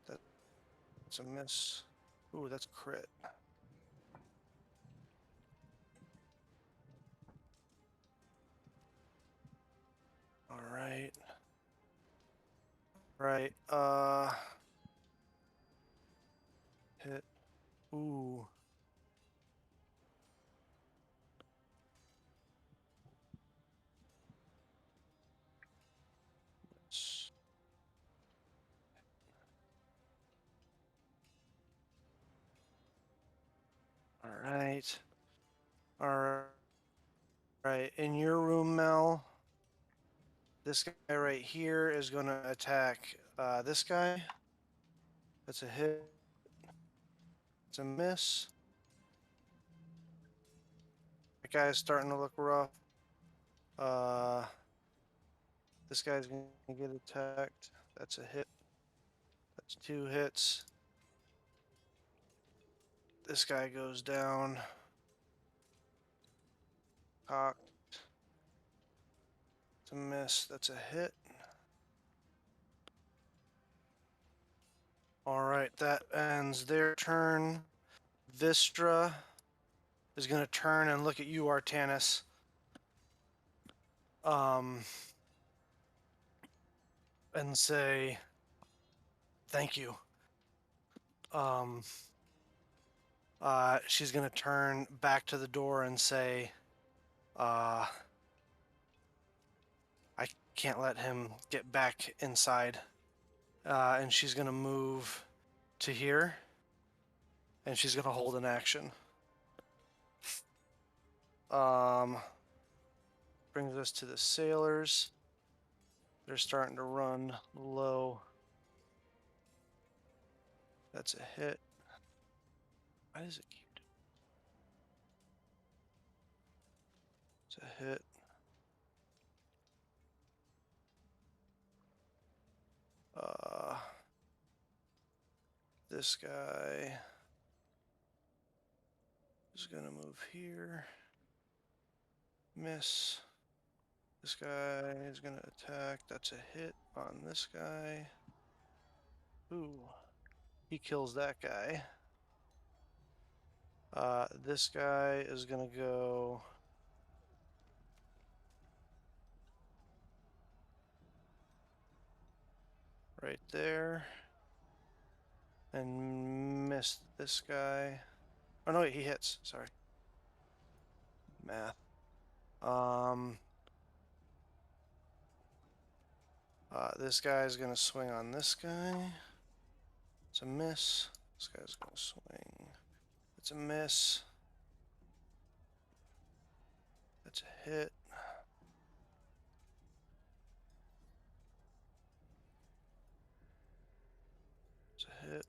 That's a miss. Ooh, that's crit. All right. Right. Hit. Ooh. S- All right. All right. In your room, Mel, this guy right here is going to attack this guy. That's a hit. It's a miss. That guy's starting to look rough. This guy's going to get attacked. That's a hit. That's 2 hits. This guy goes down. Cocked. It's a miss. That's a hit. All right, that ends their turn. Vistra is going to turn and look at you, Artanis. And say, thank you. She's going to turn back to the door and say, I can't let him get back inside. And she's going to move to here. And she's going to hold an action. Brings us to the sailors. They're starting to run low. That's a hit. Why does it keep doing? It's a hit. This guy is gonna move here. Miss. This guy is gonna attack. That's a hit on this guy. Ooh. He kills that guy. This guy is gonna go right there and miss this guy. Oh no, wait, he hits. Sorry. Math. This guy is gonna swing on this guy. It's a miss. This guy's gonna swing. It's a miss. That's a hit. It's a hit.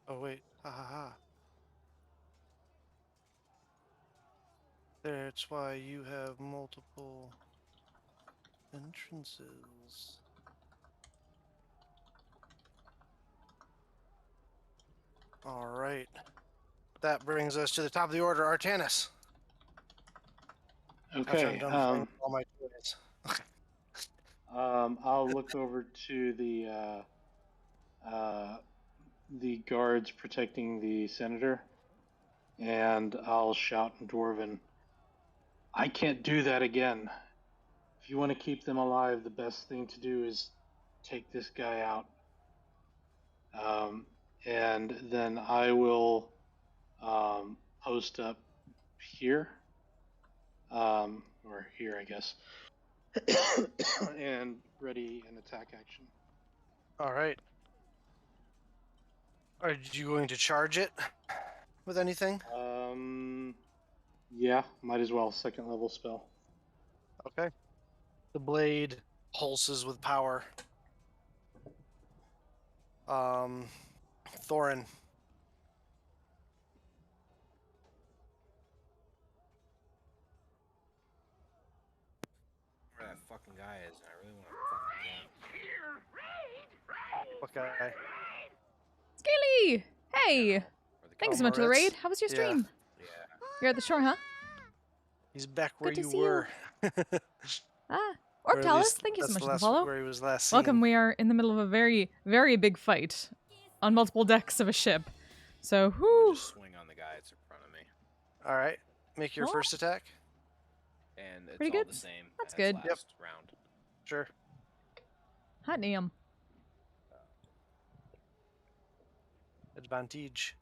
Oh wait. Ha ha ha. That's why you have multiple entrances. All right. That brings us to the top of the order, Artanis. After I'm Okay. done playing all my toys. I'll look over to the guards protecting the senator, and I'll shout in Dwarven, "I can't do that again. If you want to keep them alive, the best thing to do is take this guy out." And then I will post up here, or here, I guess, and ready an attack action. All right. Are you going to charge it with anything? Yeah, might as well. Second level spell. Okay. The blade pulses with power. Thorin. Where that fucking guy is, and I really want to fucking kill him. What guy? Scaly! Hey! Or the Thanks Oh, so much for the raid. Moritz? How was your Yeah. stream? Yeah. You're at the shore, huh? He's back where Good to you see you. were. Ah. Or at Orptalis, least thank you so that's much the for the last follow. where he was last seen. Welcome, we are in the middle of a very, very big fight on multiple decks of a ship. So, I'm gonna whoo! just swing on the guy that's in front of me, All right. Make your Oh. first attack. and it's Pretty all good. the same. That's as good. Last Yep. round. Sure. Hot damn. Advantage.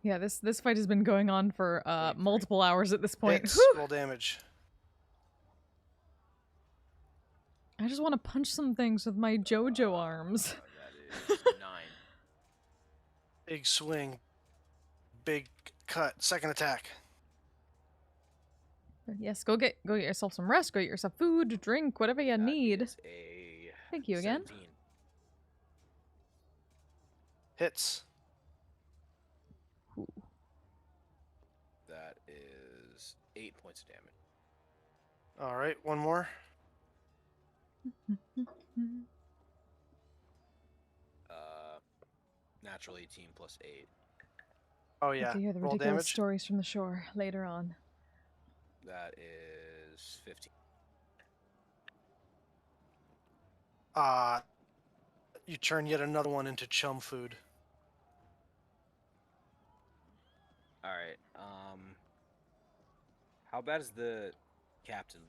Yeah, this fight has been going on for multiple hours at this point. Hits. Whew. Roll damage. I just want to punch some things with my JoJo arms. That is 9. Big swing. Big cut. Second attack. Yes, go get yourself some rest, go get yourself food, drink, whatever you That need. is a Thank you again. 17. Hits. Ooh. That is 8 points of damage. All right. One more. Natural 18 plus 8. Oh Get yeah. to hear the Roll ridiculous damage. stories from the shore later on. That is 15. You turn yet another one into chum food. All right. How bad is the captain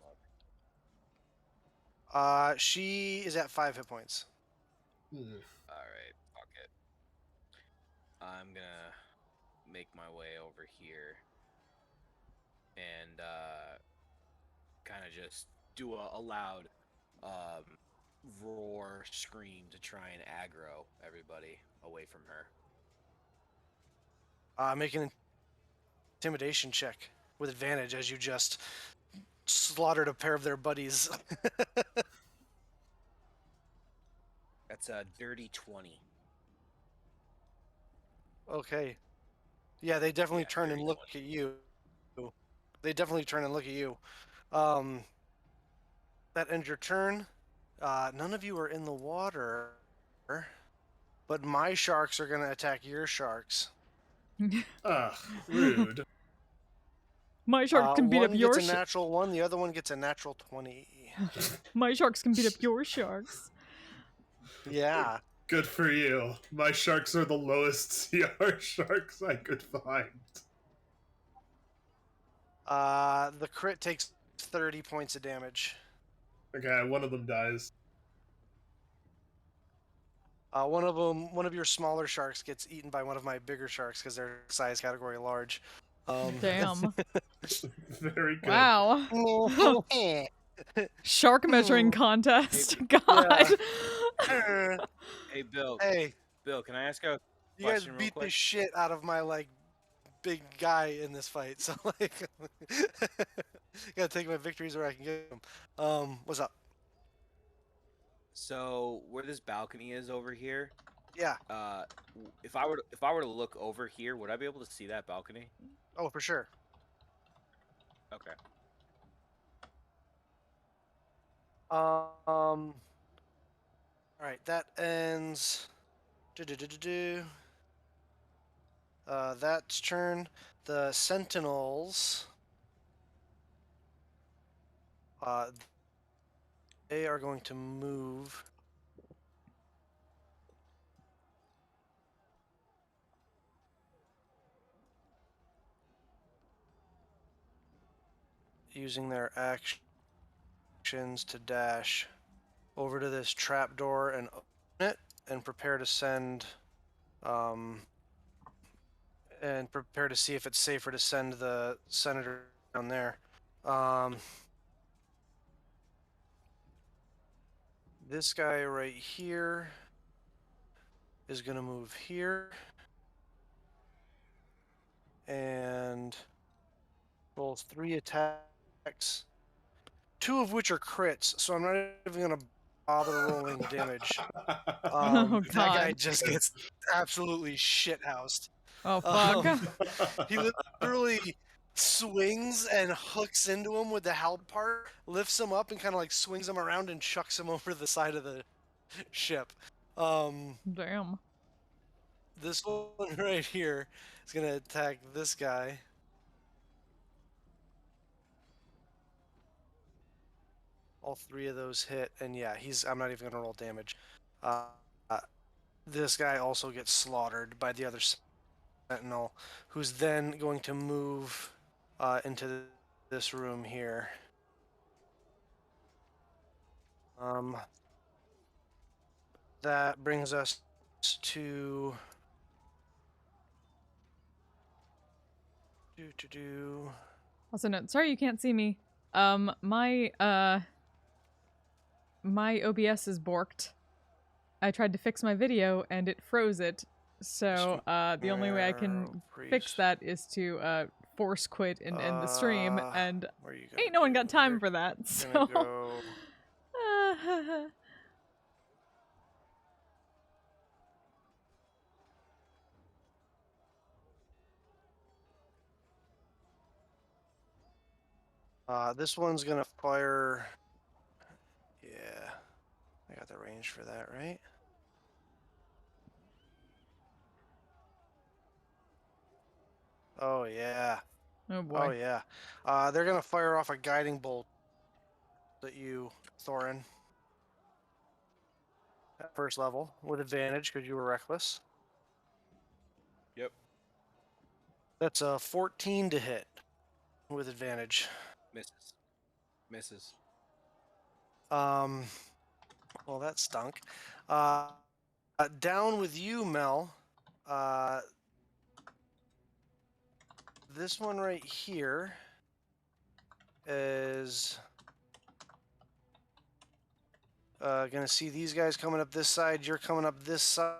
look? She is at 5 hit points. Hmm. All right. Fuck it. I'm gonna make my way over here and kind of just do a loud roar scream to try and aggro everybody away from her. Make an intimidation check with advantage as you just slaughtered a pair of their buddies. That's a dirty 20. Okay. Yeah, they definitely Yeah, turn and dirty look 20. at you. They definitely turn and look at you. That ends your turn. None of you are in the water, but my sharks are going to attack your sharks. Ugh, rude. My shark can beat one up your gets a natural 1, the other one gets a natural 20. My sharks can beat up your sharks. Yeah. Good for you. My sharks are the lowest CR sharks I could find. The crit takes 30 points of damage. Okay, one of them dies. One of your smaller sharks gets eaten by one of my bigger sharks because they're size category large. Damn. Very good. Wow. Yeah. Shark measuring contest. God. Hey, Bill. Hey, Bill, can I ask a you guys question real beat the quick? shit out of my big guy in this fight, so gotta take my victories where I can get them. What's up? So where this balcony is over here, Yeah. if I were to look over here, would I be able to see that balcony? Oh, for sure. Okay. All right, that ends. That's turn. The Sentinels. They are going to move. Using their actions to dash over to this trapdoor and open it and prepare to send and prepare to see if it's safer to send the senator down there. This guy right here is going to move here. and rolls 3 attacks, 2 of which are crits. So I'm not even gonna bother rolling damage. Oh, That guy God. just gets absolutely shithoused. Oh, fuck. He literally swings and hooks into him with the halberd part, lifts him up, and kind of like swings him around and chucks him over the side of the ship. Damn. This one right here is gonna attack this guy. All 3 of those hit, and yeah, I'm not even gonna roll damage. Uh, this guy also gets slaughtered by the other sentinel, who's then going to move into this room here. That brings us to Also, no, sorry you can't see me. My OBS is borked. I tried to fix my video and it froze it. So, the only way I can fix that is to force quit and end the stream, and ain't no one got time for that. So. Go... this one's gonna fire. Yeah, I got the range for that, right? Oh yeah. Oh boy. Oh yeah. They're gonna fire off a guiding bolt at you, Thorin. At first level with advantage because you were reckless. Yep. That's a 14 to hit with advantage. Misses. Misses. Well, that stunk. Down with you, Mel. This one right here is gonna see these guys coming up this side. You're coming up this side.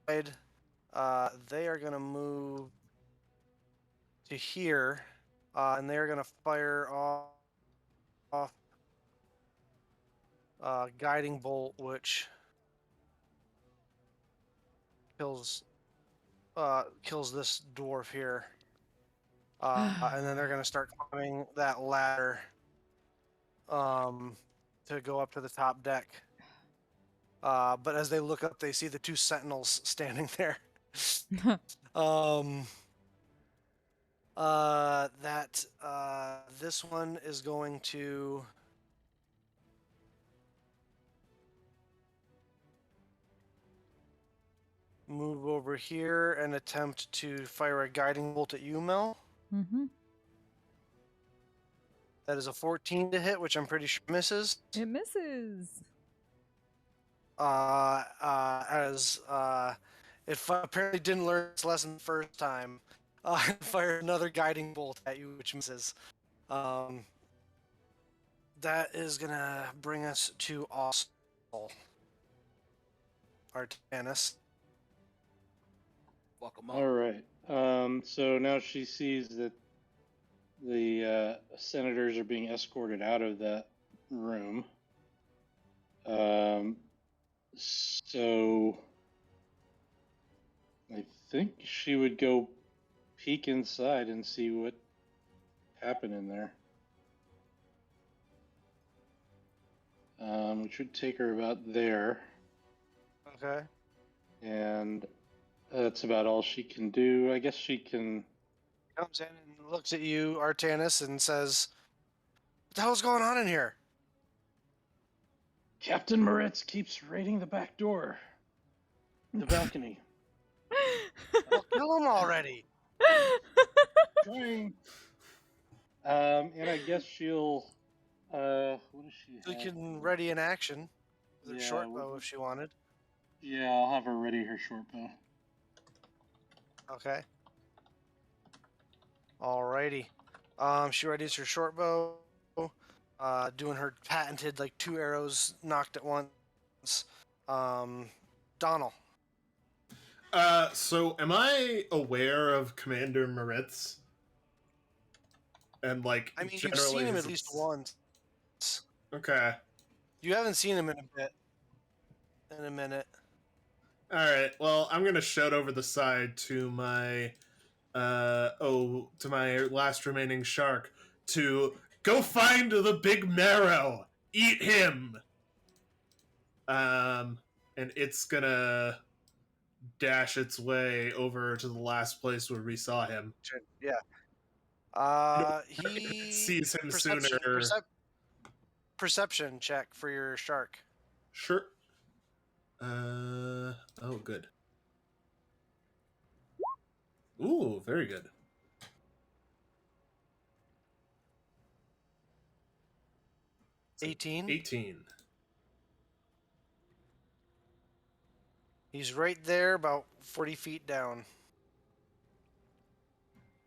They are gonna move to here, and they're gonna fire off guiding bolt, which kills this dwarf here. And then they're gonna start climbing that ladder to go up to the top deck. But as they look up, they see the 2 sentinels standing there. This one is going to move over here and attempt to fire a guiding bolt at you, Mel. Mm-hmm. That is a 14 to hit, which I'm pretty sure misses. It misses. It apparently didn't learn its lesson the first time. Fire another guiding bolt at you, which misses. That is gonna bring us to Astral Artanis. Fuck 'em up. All right. So now she sees that the senators are being escorted out of that room. So I think she would go peek inside and see what happened in there. Which would take her about there. Okay. And that's about all she can do. I guess she can... Comes in and looks at you, Artanis, and says, "What the hell's going on in here?" Captain Moritz keeps raiding the back door. The balcony. Well, kill him already. Trying. And I guess she'll... what does she So you have? can ready an action with her Yeah, short we'll bow if she wanted. Yeah, I'll have her ready her short bow. Okay. Alrighty. She readies her short bow, doing her patented 2 arrows knocked at once. Donald. So am I aware of Commander Moritz? And like, I mean, you've generally seen him his at least once. Okay. You haven't seen him in a bit. In a minute. All right. Well, I'm gonna shout over the side to my to my last remaining shark to go find the big marrow. Eat him. And it's gonna dash its way over to the last place where we saw him. Yeah. If it He sees him perception sooner. perception check for your shark. Sure. Oh, good. Ooh, very good. 18. 18. He's right there, about 40 feet down.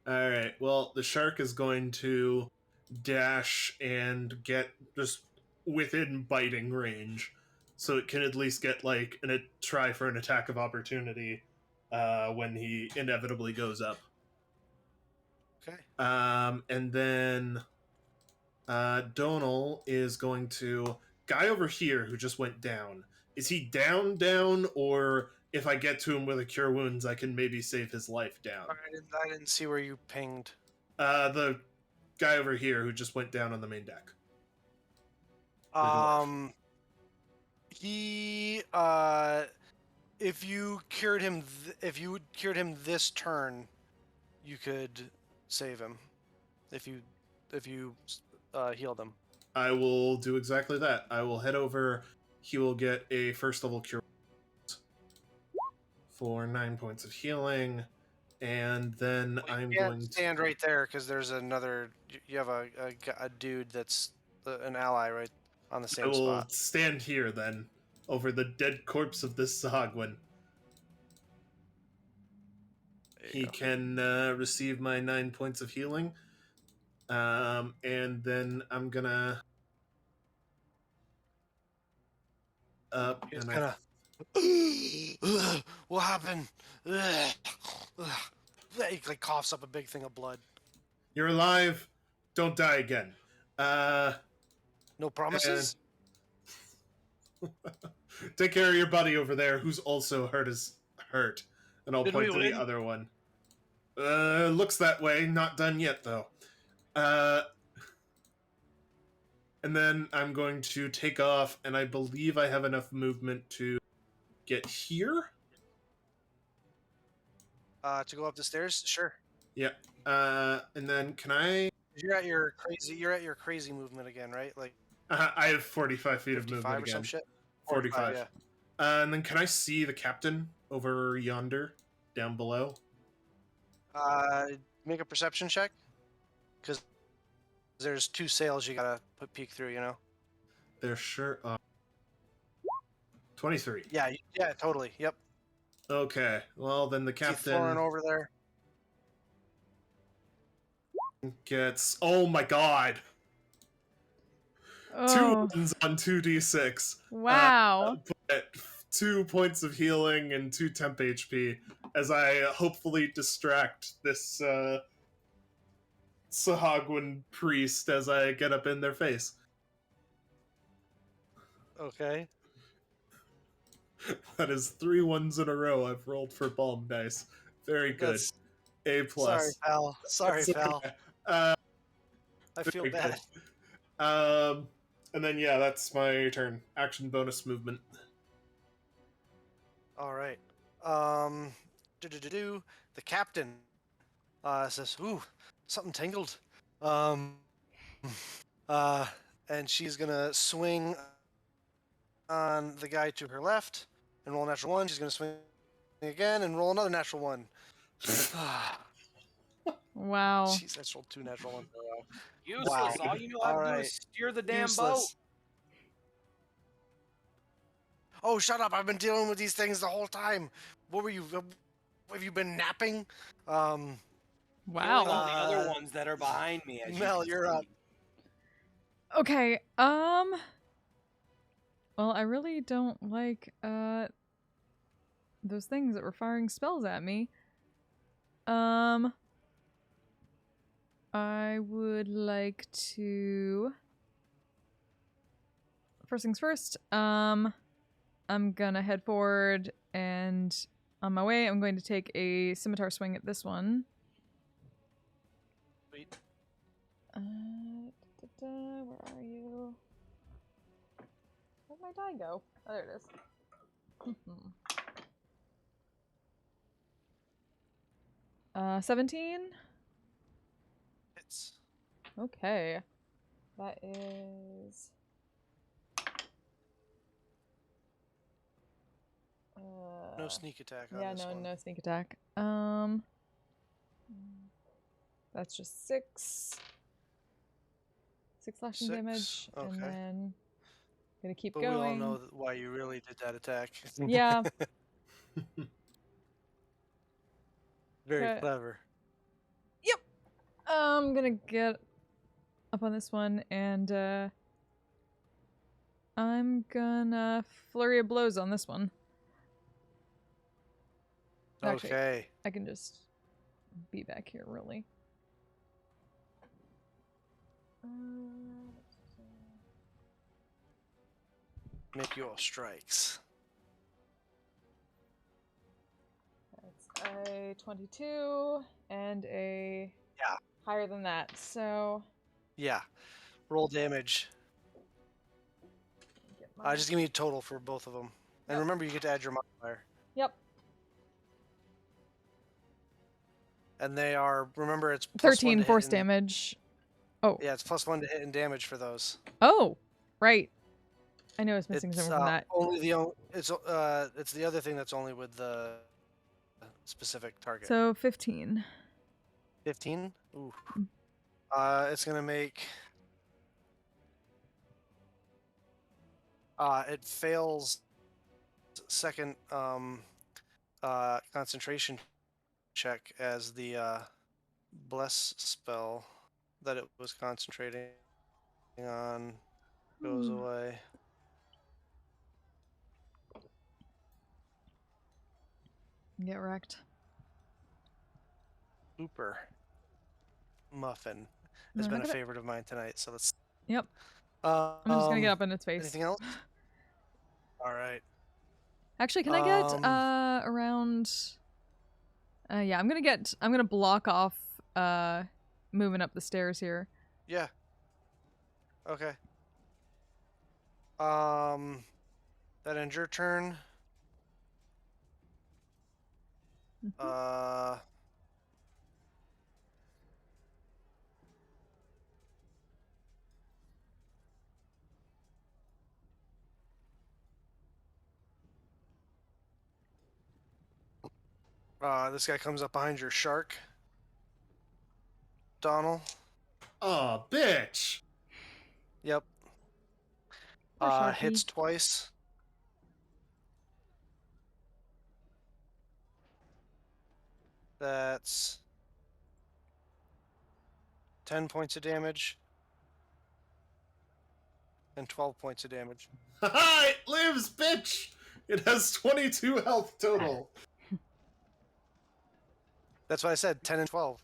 All right. Well, the shark is going to dash and get just within biting range, so it can at least get like a try for an attack of opportunity when he inevitably goes up. Okay. And then Donal is going to guy over here who just went down. Is he down, or if I get to him with a cure wounds, I can maybe save his life down? I didn't see where you pinged. The guy over here who just went down on the main deck. He if you cured him this turn, you could save him. If you healed him. I will do exactly that. I will head over. He will get a first level cure for 9 points of healing, and then I'm going to stand right there because there's another. You have a dude that's an ally right on the same I will spot. stand here then over the dead corpse of this Sahagwin. He can receive my 9 points of healing, and then I'm gonna up He's and gonna. What happened? He like coughs up a big thing of blood. You're alive. Don't die again. No promises. Take care of your buddy over there, who's also hurt. And I'll point to the other one. Looks that way. Not done yet, though. And then I'm going to take off, and I believe I have enough movement to get here. To go up the stairs, sure. Yeah. And then can I? You're at your crazy movement again, right? Like I have 45 feet of movement or again. some shit. 45. Yeah. And then can I see the captain over yonder, down below? Make a perception check, because there's two sails you gotta peek through. You know. There sure are. 23. Yeah. Yeah. Totally. Yep. Okay. Well, then the captain over there. gets. Oh my god! Oh. 2 ones on 2d6. Wow. But 2 points of healing and 2 temp HP as I hopefully distract this Sahagwin priest as I get up in their face. Okay. That is 3 ones in a row I've rolled for bomb dice. Very good. A plus. Sorry, pal. Okay. I feel bad. And then yeah, that's my turn. Action bonus movement. All right. The captain says, "Ooh, something tangled." And she's gonna swing on the guy to her left and roll a natural 1. She's gonna swing again and roll another natural 1. Wow. Jeez, that's rolled 2 natural 1s. Useless. Wow. All you know how to do is steer the damn boat. Oh, shut up! I've been dealing with these things the whole time. What were you? Have you been napping? Wow. Killing all the other ones that are behind me. As Mel, you're up. Okay. Well, I really don't like those things that were firing spells at me. I would like to... First things first, I'm gonna head forward, and on my way, I'm going to take a scimitar swing at this one. Sweet. Where are you? Where'd my die go? Oh, there it is. 17? Hits. Okay. That is... No sneak attack on yeah, this one. no sneak attack. That's just 6. 6 slashing 6, damage, and okay. then gonna keep But going. we all know why you really did that attack. Yeah. Very Okay. clever. Yep. I'm gonna get up on this one, and I'm gonna flurry of blows on this one. Actually, Okay. I can just be back here, really. Make your strikes. That's a 22 and a Yeah. higher than that. So Yeah. Roll damage. get my... Just give me a total for both of them. And Yep. remember, you get to add your modifier. Yep. And they are, remember, it's +1 13 to hit force and- damage. Oh. Yeah, it's +1 to hit and damage for those. Oh, right. I know I was missing something from that. Only it's the other thing that's only with the specific target. So 15. 15? Ooh. It's gonna make. It fails second concentration check as the bless spell that it was concentrating on goes away. Get wrecked. Super Muffin has been a favorite of mine tonight, so let's. Yep. I'm just gonna get up in its face. Anything else? All right. Actually, can I get around? Yeah, I'm gonna block off moving up the stairs here. Yeah. Okay. That ends your turn. This guy comes up behind your shark. Donald. Oh, bitch! Yep. Poor Sharky. Hits twice. That's 10 points of damage. And 12 points of damage. Haha, it lives, bitch! It has 22 health total. That's what I said, 10 and 12.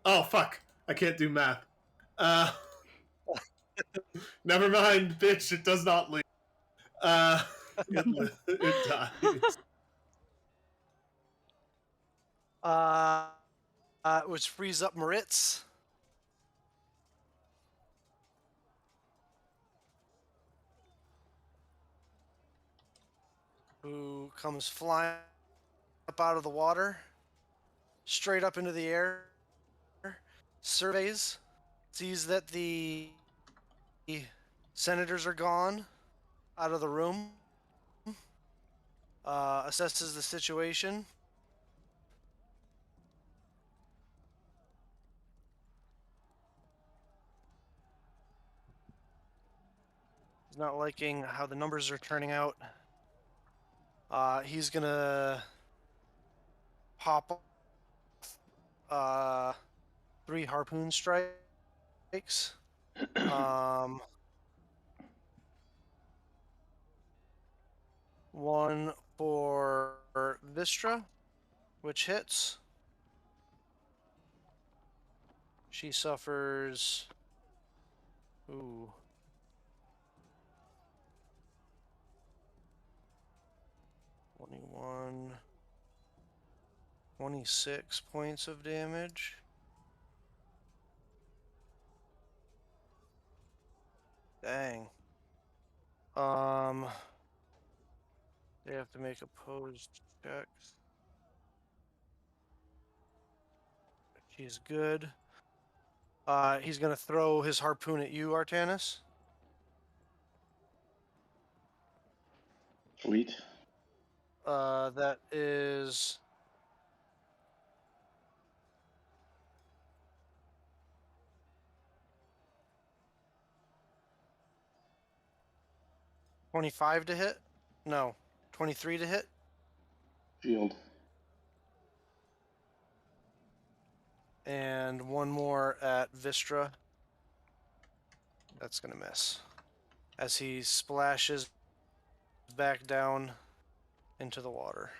Oh, fuck. I can't do math. Never mind, bitch. It does not leave. It dies. Which frees up Moritz. Who comes flying up out of the water, straight up into the air, surveys, sees that the senators are gone out of the room, assesses the situation. He's not liking how the numbers are turning out. He's gonna pop 3 harpoon strikes. 1 for Vistra, which hits. She suffers. Ooh. 21. 26 points of damage. Dang. They have to make opposed checks. She's good. He's gonna throw his harpoon at you, Artanis. Sweet. That is 25 to hit. No, 23 to hit. Shield. And one more at Vistra. That's gonna miss. As he splashes back down into the water.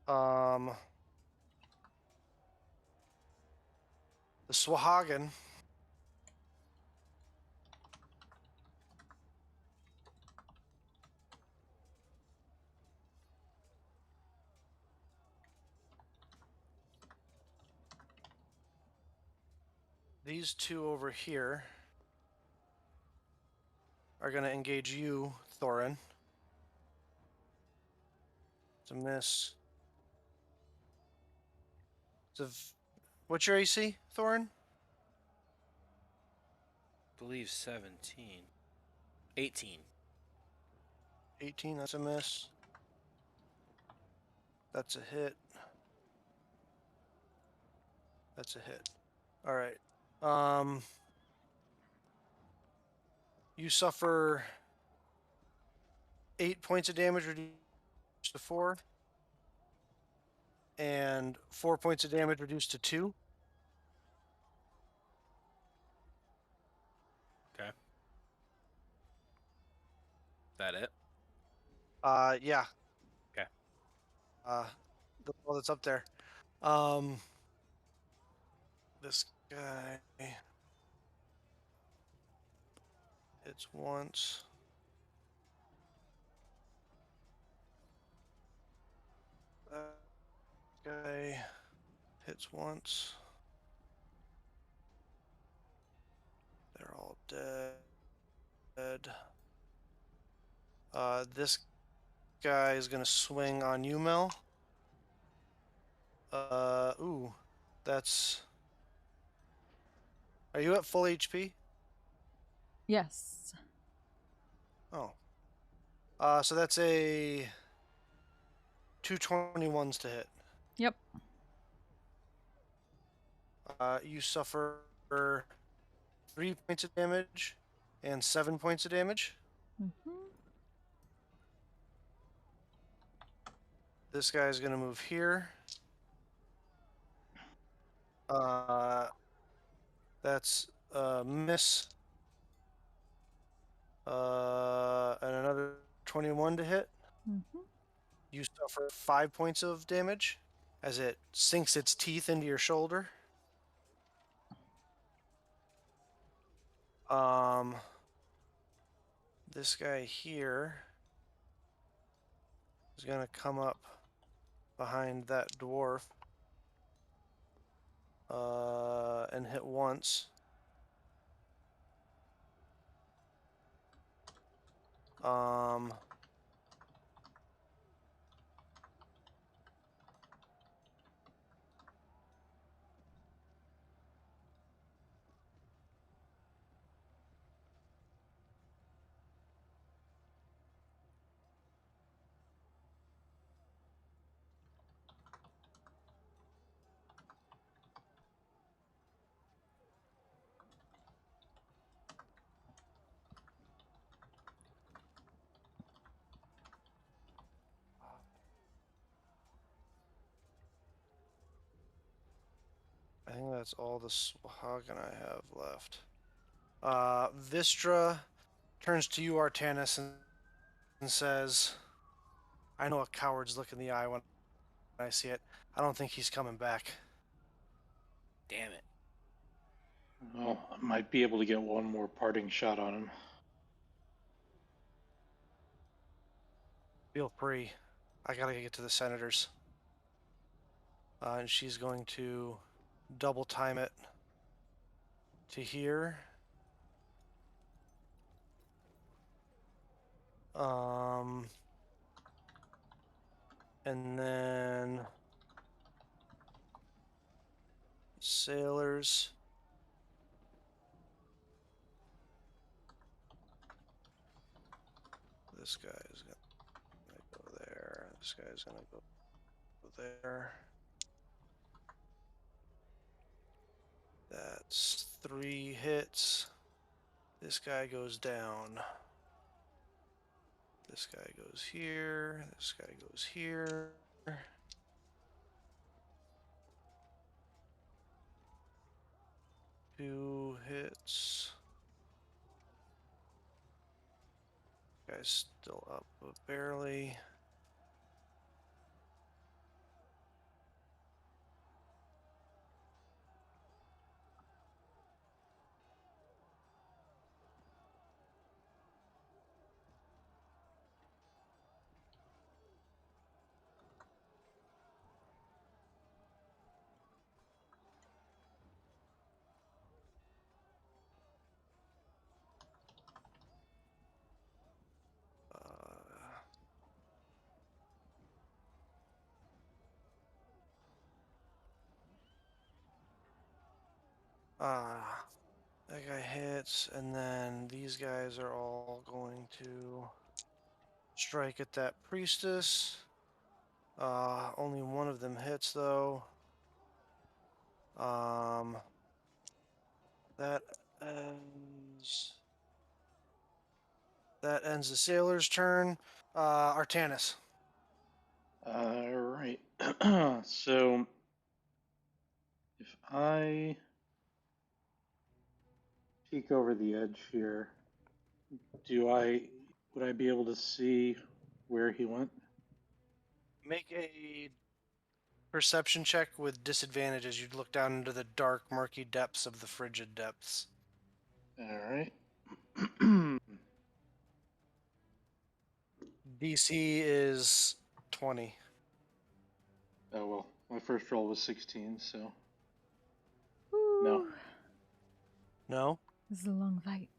The Swahagan. These two over here are going to engage you, Thorin. It's a miss. What's your AC, Thorin? I believe 17. 18. 18, that's a miss. That's a hit. That's a hit. All right. You suffer 8 points of damage reduced to 4. And 4 points of damage reduced to 2. Okay. That it? Yeah. Okay. That's all that's up there. This guy hits once. That guy hits once. They're all dead. This guy is gonna swing on you, Mel. Ooh, that's. Are you at full HP? Yes. Oh. So that's a 221s to hit. Yep. You suffer 3 points of damage and 7 points of damage. Mm-hmm. This guy's gonna move here. That's a miss. And another 21 to hit. Mm-hmm. You suffer 5 points of damage as it sinks its teeth into your shoulder. This guy here is gonna come up behind that dwarf and hit once. I think that's all the Swahagan I have left. Vistra turns to you, Artanis, and says, I know a coward's look in the eye when I see it. I don't think he's coming back. Damn it. Well, I might be able to get one more parting shot on him. Feel free. I gotta get to the senators. And she's going to double time it to here. And then sailors. This guy is gonna go there. This guy's gonna go there. That's 3 hits. This guy goes down. This guy goes here. This guy goes here. Two hits. Guy's still up, but barely. That guy hits, and then these guys are all going to strike at that priestess. Only one of them hits though. That ends the sailor's turn. Artanis. Alright. So, if I peek over the edge here, would I be able to see where he went? Make a perception check with disadvantage as you look down into the dark, murky depths of the frigid depths. Alright. DC is 20. Oh well, my first roll was 16, so Woo. no. No? This is a long fight.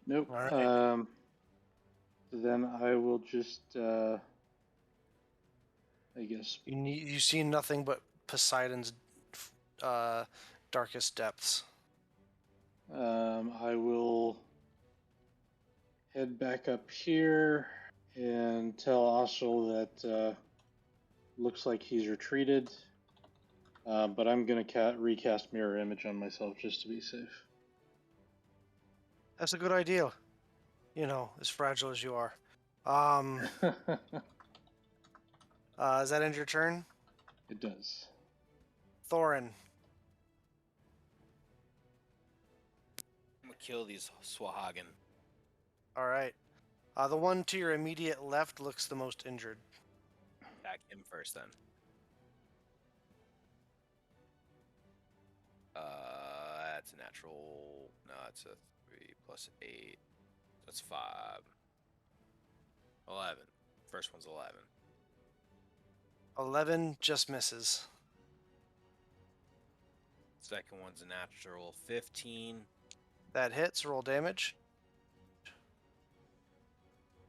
Nope. All right. Then I will just, I guess. You see nothing but Poseidon's darkest depths. I will head back up here and tell Astral that looks like he's retreated. But I'm gonna recast mirror image on myself just to be safe. That's a good idea. You know, as fragile as you are. Does that end your turn? It does. Thorin. I'm gonna kill these Swahagan. All right. The one to your immediate left looks the most injured. Attack him first then. That's a natural. No, it's a 3 plus 8. That's 5. 11. First one's 11. 11 just misses. Second one's a natural 15. That hits. Roll damage.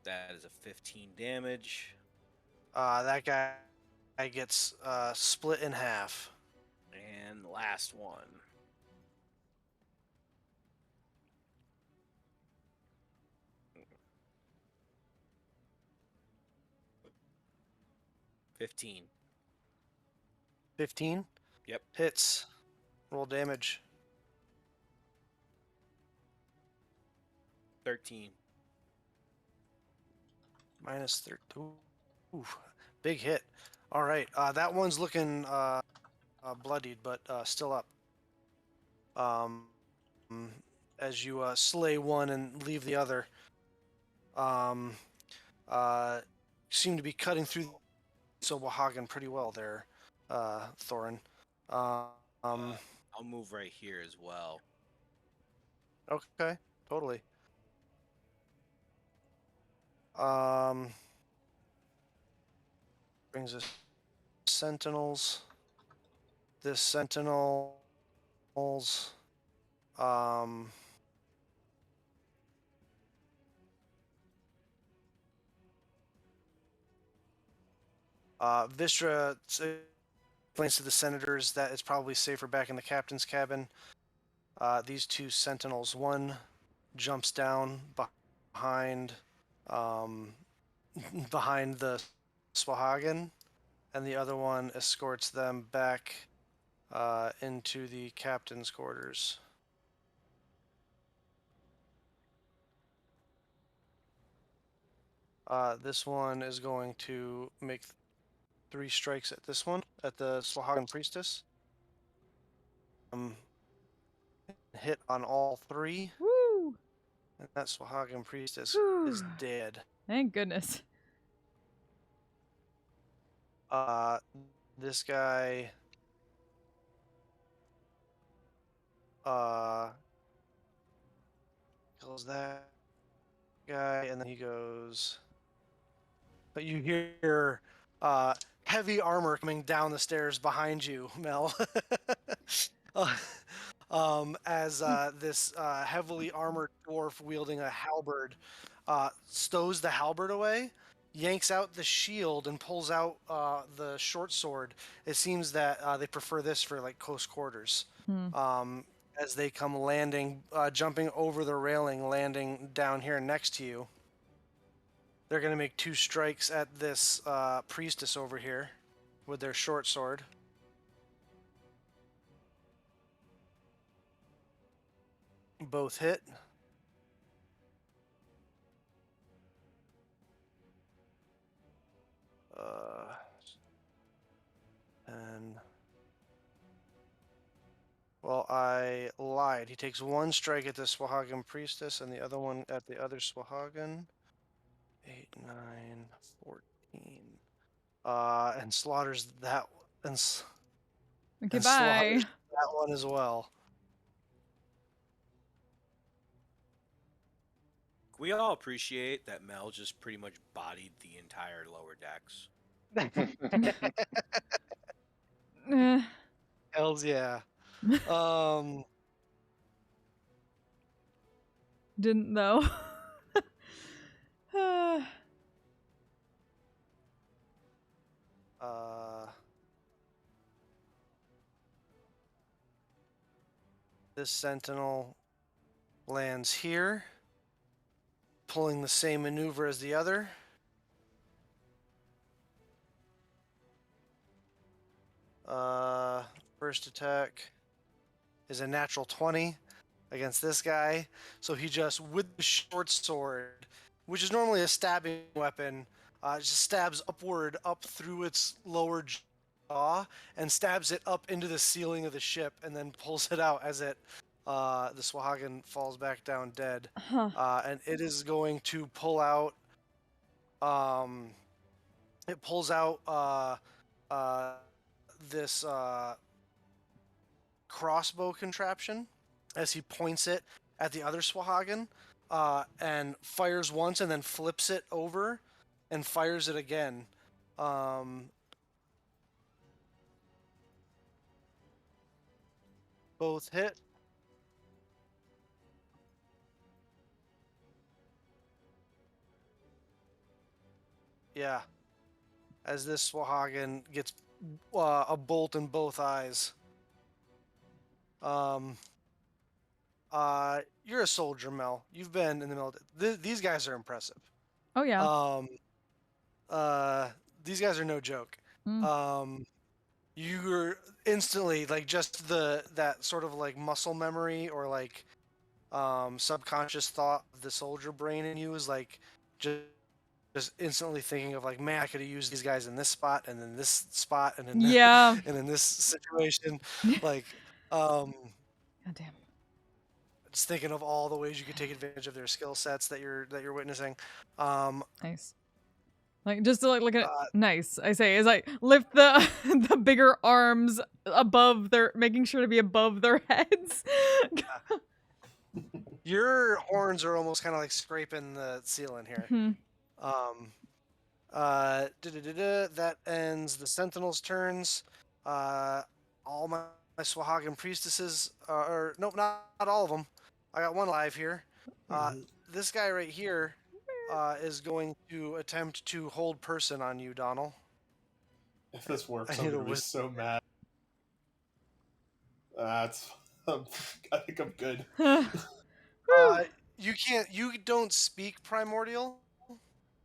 That is a 15 damage. That guy gets split in half. And last one. $15. 15? Yep. Hits. Roll damage. 13. Minus 13. Ooh, big hit. All right. That one's looking bloodied, but still up. as you slay one and leave the other. Seem to be cutting through Sobahagan pretty well there, Thorin. I'll move right here as well. Okay, totally. Brings us sentinels. This sentinels. Vistra explains to the senators that it's probably safer back in the captain's cabin. These two sentinels, one jumps down behind behind the Swahagan, and the other one escorts them back into the captain's quarters. This one is going to make 3 strikes at this one, at the Swahagan priestess. Hit on all 3. Woo! And that Swahagan priestess Whew. is dead. Thank goodness. This guy kills that guy, and then he goes. But you hear heavy armor coming down the stairs behind you, Mel. As this heavily armored dwarf wielding a halberd stows the halberd away, yanks out the shield, and pulls out the short sword. It seems that they prefer this for like close quarters. As they come landing, jumping over the railing, landing down here next to you. They're going to make 2 strikes at this priestess over here with their short sword. Both hit. And well, I lied. He takes 1 strike at the Swahagan priestess and the other one at the other Swahagan. 8, 9, 14. And slaughters that Okay, bye. That one as well. We all appreciate that Mel just pretty much bodied the entire lower decks. Hells yeah. Didn't though. This sentinel lands here, pulling the same maneuver as the other. First attack is a natural 20 against this guy. So he just, with the short sword, which is normally a stabbing weapon, just stabs upward up through its lower jaw and stabs it up into the ceiling of the ship and then pulls it out as it the Swahagan falls back down dead. And it is going to pull out it pulls out this crossbow contraption as he points it at the other Swahagan and fires once and then flips it over and fires it again. Both hit. Yeah. As this Swahagan gets a bolt in both eyes. You're a soldier, Mel. You've been in the military. These guys are impressive. Oh yeah. These guys are no joke. You're instantly like just that sort of like muscle memory or like subconscious thought of the soldier brain in you is like just instantly thinking of like, man, I could have used these guys in this spot and in this spot and in and in this situation. Like God damn. Just thinking of all the ways you could take advantage of their skill sets that you're witnessing. Nice. Like just to like look at Uh, nice. I say as I lift the the bigger arms above their, making sure to be above their heads. Your horns are almost kind of like scraping the ceiling here. Hmm. That ends the Sentinels' turns. All my Swahagan priestesses, or nope, not all of them. I got one live here. This guy right here is going to attempt to hold person on you, Donald. If this works, I I'm need a gonna be wisdom. so mad. That's. I think I'm good. You can't. You don't speak primordial,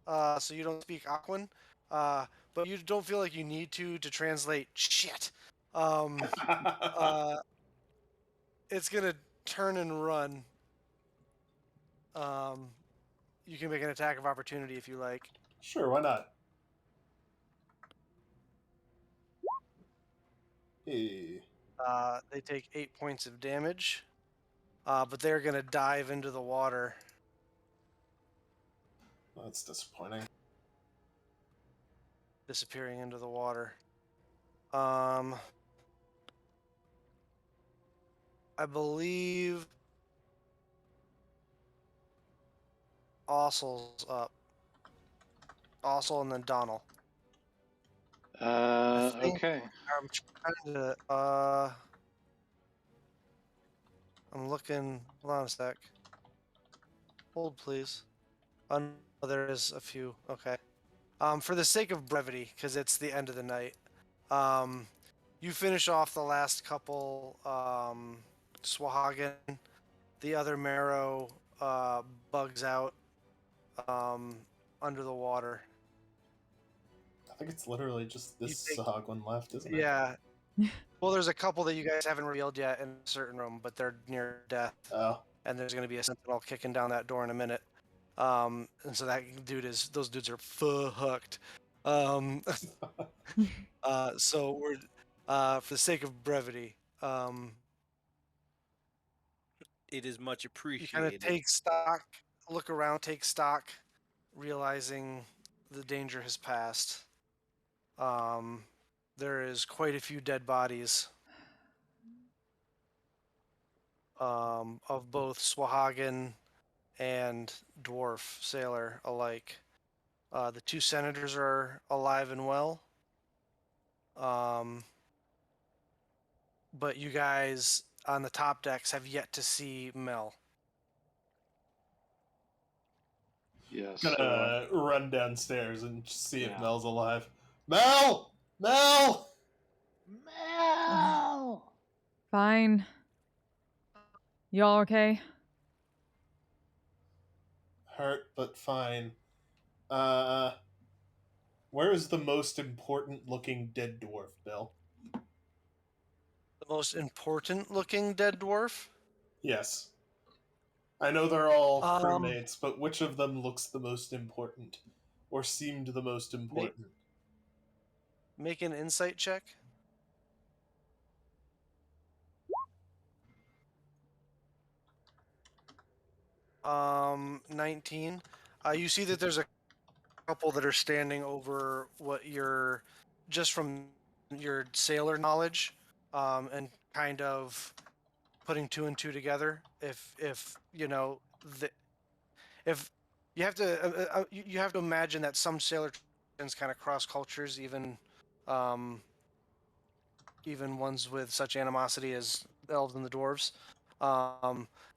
so you don't speak Aquan. But you don't feel like you need to translate shit. It's gonna turn and run. You can make an attack of opportunity if you like. Sure, why not? Hey. They take 8 points of damage, but they're gonna dive into the water. That's disappointing. Disappearing into the water. I believe Ossel's up. Ossel and then Donald. Okay. I'm trying to. I'm looking. Hold on a sec. Hold, please. Oh, no, there is a few. Okay. For the sake of brevity, because it's the end of the night, you finish off the last couple. Swahagan, the other Marrow, bugs out under the water. I think it's literally just this You take- Sahag one left, isn't it? Yeah. Well, there's a couple that you guys haven't revealed yet in a certain room, but they're near death. Oh. And there's going to be a sentinel kicking down that door in a minute. And so those dudes are hooked. So we're, for the sake of brevity, It is much you kind appreciated. of take stock, look around, take stock, realizing the danger has passed. There is quite a few dead bodies of both Swahagan and dwarf sailor alike. The two senators are alive and well. But you guys on the top decks have yet to see Mel. Yes. Gonna run downstairs and see if Yeah. Mel's alive. Mel! Mel! Mel! Fine. Y'all okay? Hurt, but fine. Where is the most important looking dead dwarf, Bill? The most important looking dead dwarf? Yes. I know they're all Um, crewmates, but which of them looks the most important? Or seemed the most important? Make an insight check. 19. You see that there's a couple that are standing over what you're, just from your sailor knowledge, and kind of putting two and two together. If you know if you have to you have to imagine that some sailor traditions kind of cross cultures, um, even ones with such animosity as the elves and the dwarves.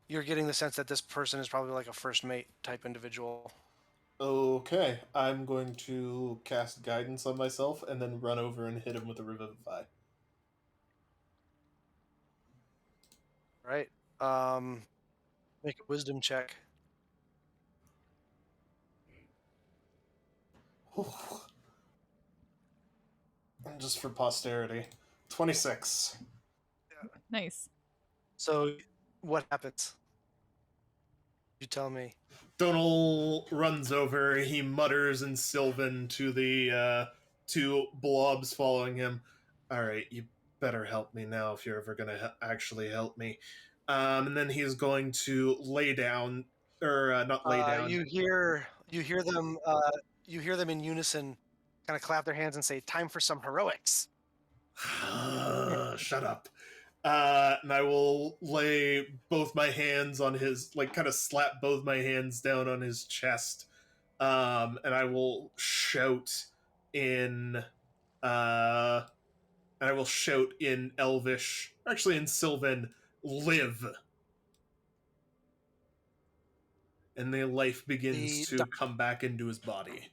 You're getting the sense that this person is probably like a first mate type individual. Okay, I'm going to cast guidance on myself and then run over and hit him with a revivify. Right. Make a wisdom check. Just for posterity. 26. Nice. So, what happens? You tell me. Donal runs over, he mutters in Sylvan to the two blobs following him. Alright, you better help me now if you're ever gonna actually help me. And then he's going to lay down, or not lay down. You hear them in unison, kind of clap their hands and say, "Time for some heroics." Shut up. And I will lay both my hands on his, like, kind of slap both my hands down on his chest. And I will shout in, uh, and I will shout in Elvish, actually in Sylvan, "Live!" And the life begins The to come back into his body.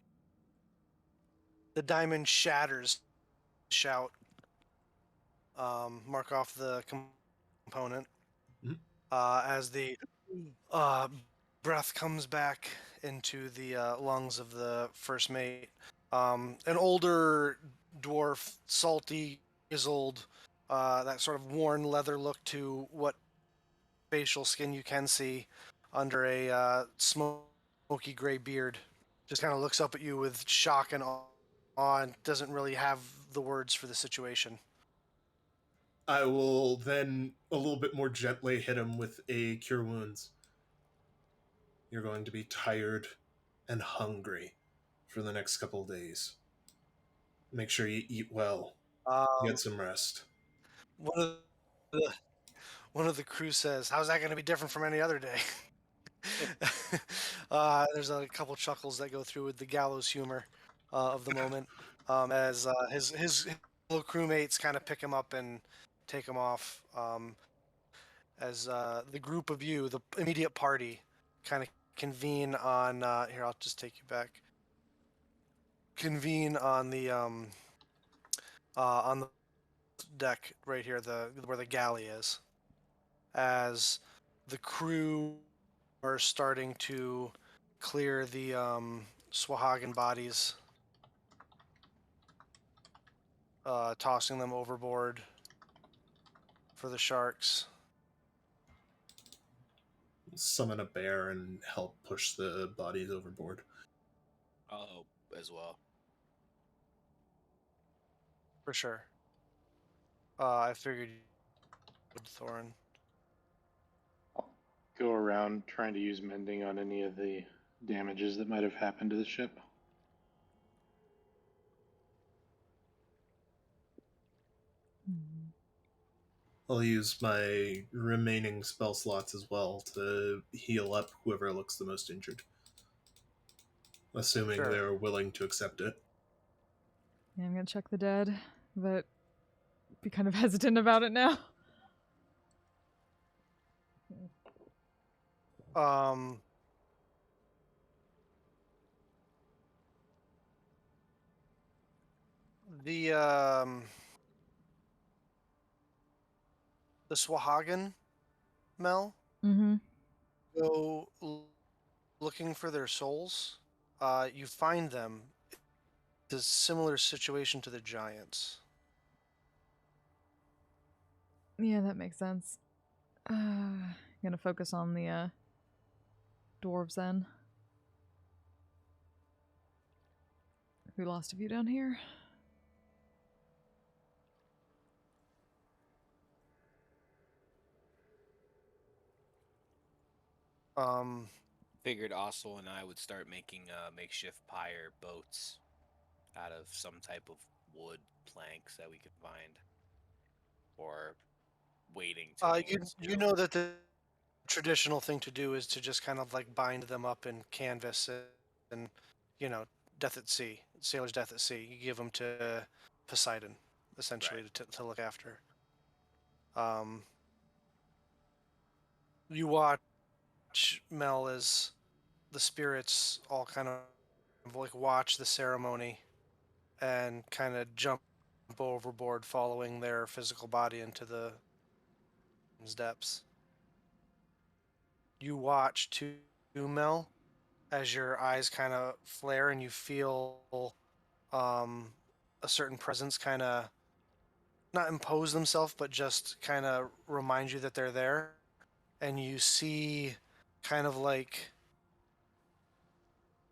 the diamond shatters. Shout. Mark off the component. Mhm. As the uh, breath comes back into the lungs of the first mate. An older dwarf, salty, grizzled, that sort of worn leather look to what facial skin you can see under a smoky gray beard. Just kind of looks up at you with shock and awe and doesn't really have the words for the situation. I will then a little bit more gently hit him with a Cure Wounds. You're going to be tired and hungry for the next couple of days. Make sure you eat well. Get some rest. One of the one of the crew says, "How's that going to be different from any other day?" There's a couple chuckles that go through with the gallows humor of the moment, as his little crewmates kind of pick him up and take him off. As the group of you, the immediate party, kind of convene on here. I'll just take you back. Convene on the deck right here, the where the galley is, as the crew are starting to clear the Swahagan bodies, tossing them overboard for the sharks. Summon a bear and help push the bodies overboard. I'll help as well. For sure. I figured you would, Thorin. Go around trying to use mending on any of the damages that might have happened to the ship. I'll use my remaining spell slots as well to heal up whoever looks the most injured. Assuming Sure. they're willing to accept it. Yeah, I'm gonna check the dead, but be kind of hesitant about it now. The the Swahagan, Mel, Mm-hmm. go looking for their souls. You find them. It's a similar situation to the giants. Yeah, that makes sense. Gonna focus on the dwarves then. We lost a few down here. Figured Ossel and I would start making makeshift pyre boats out of some type of wood planks that we could find, or waiting to. You know that the traditional thing to do is to just kind of like bind them up in canvas and death at sea, sailor's death at sea. You give them to Poseidon, essentially, Right. to look after. You watch Mel as the spirits all kind of like watch the ceremony and kind of jump overboard, following their physical body into the depths. You watch too, Mel, as your eyes kind of flare and you feel a certain presence kind of not impose themselves, but just kind of remind you that they're there. And you see kind of like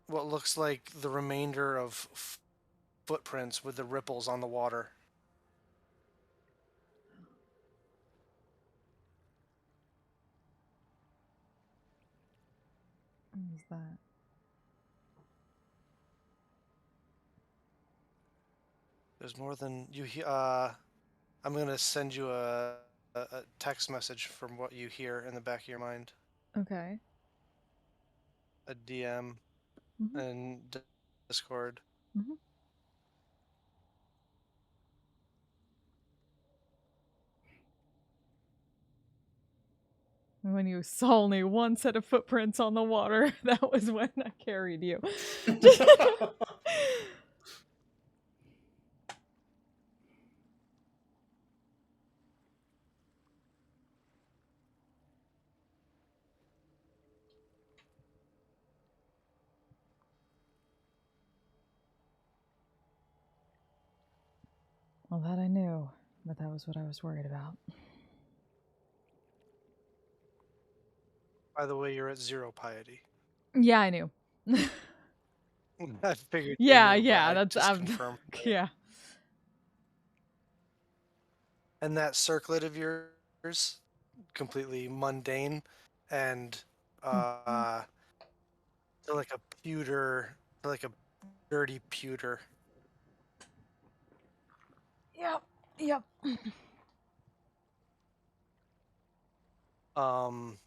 what looks like the remainder of footprints with the ripples on the water. What is that? There's more than you hear. I'm gonna send you a text message from what you hear in the back of your mind. Okay. A DM Mm-hmm. and Discord. Mm-hmm. When you saw only one set of footprints on the water, that was when I carried you. Well, that I knew, but that was what I was worried about. By the way, you're at 0 piety. Yeah, I knew. I figured. Yeah, you knew, yeah, but I that's just confirmed. yeah. And that circlet of yours, completely mundane, and to like a pewter, to like a dirty pewter. Yep. Yep. Um,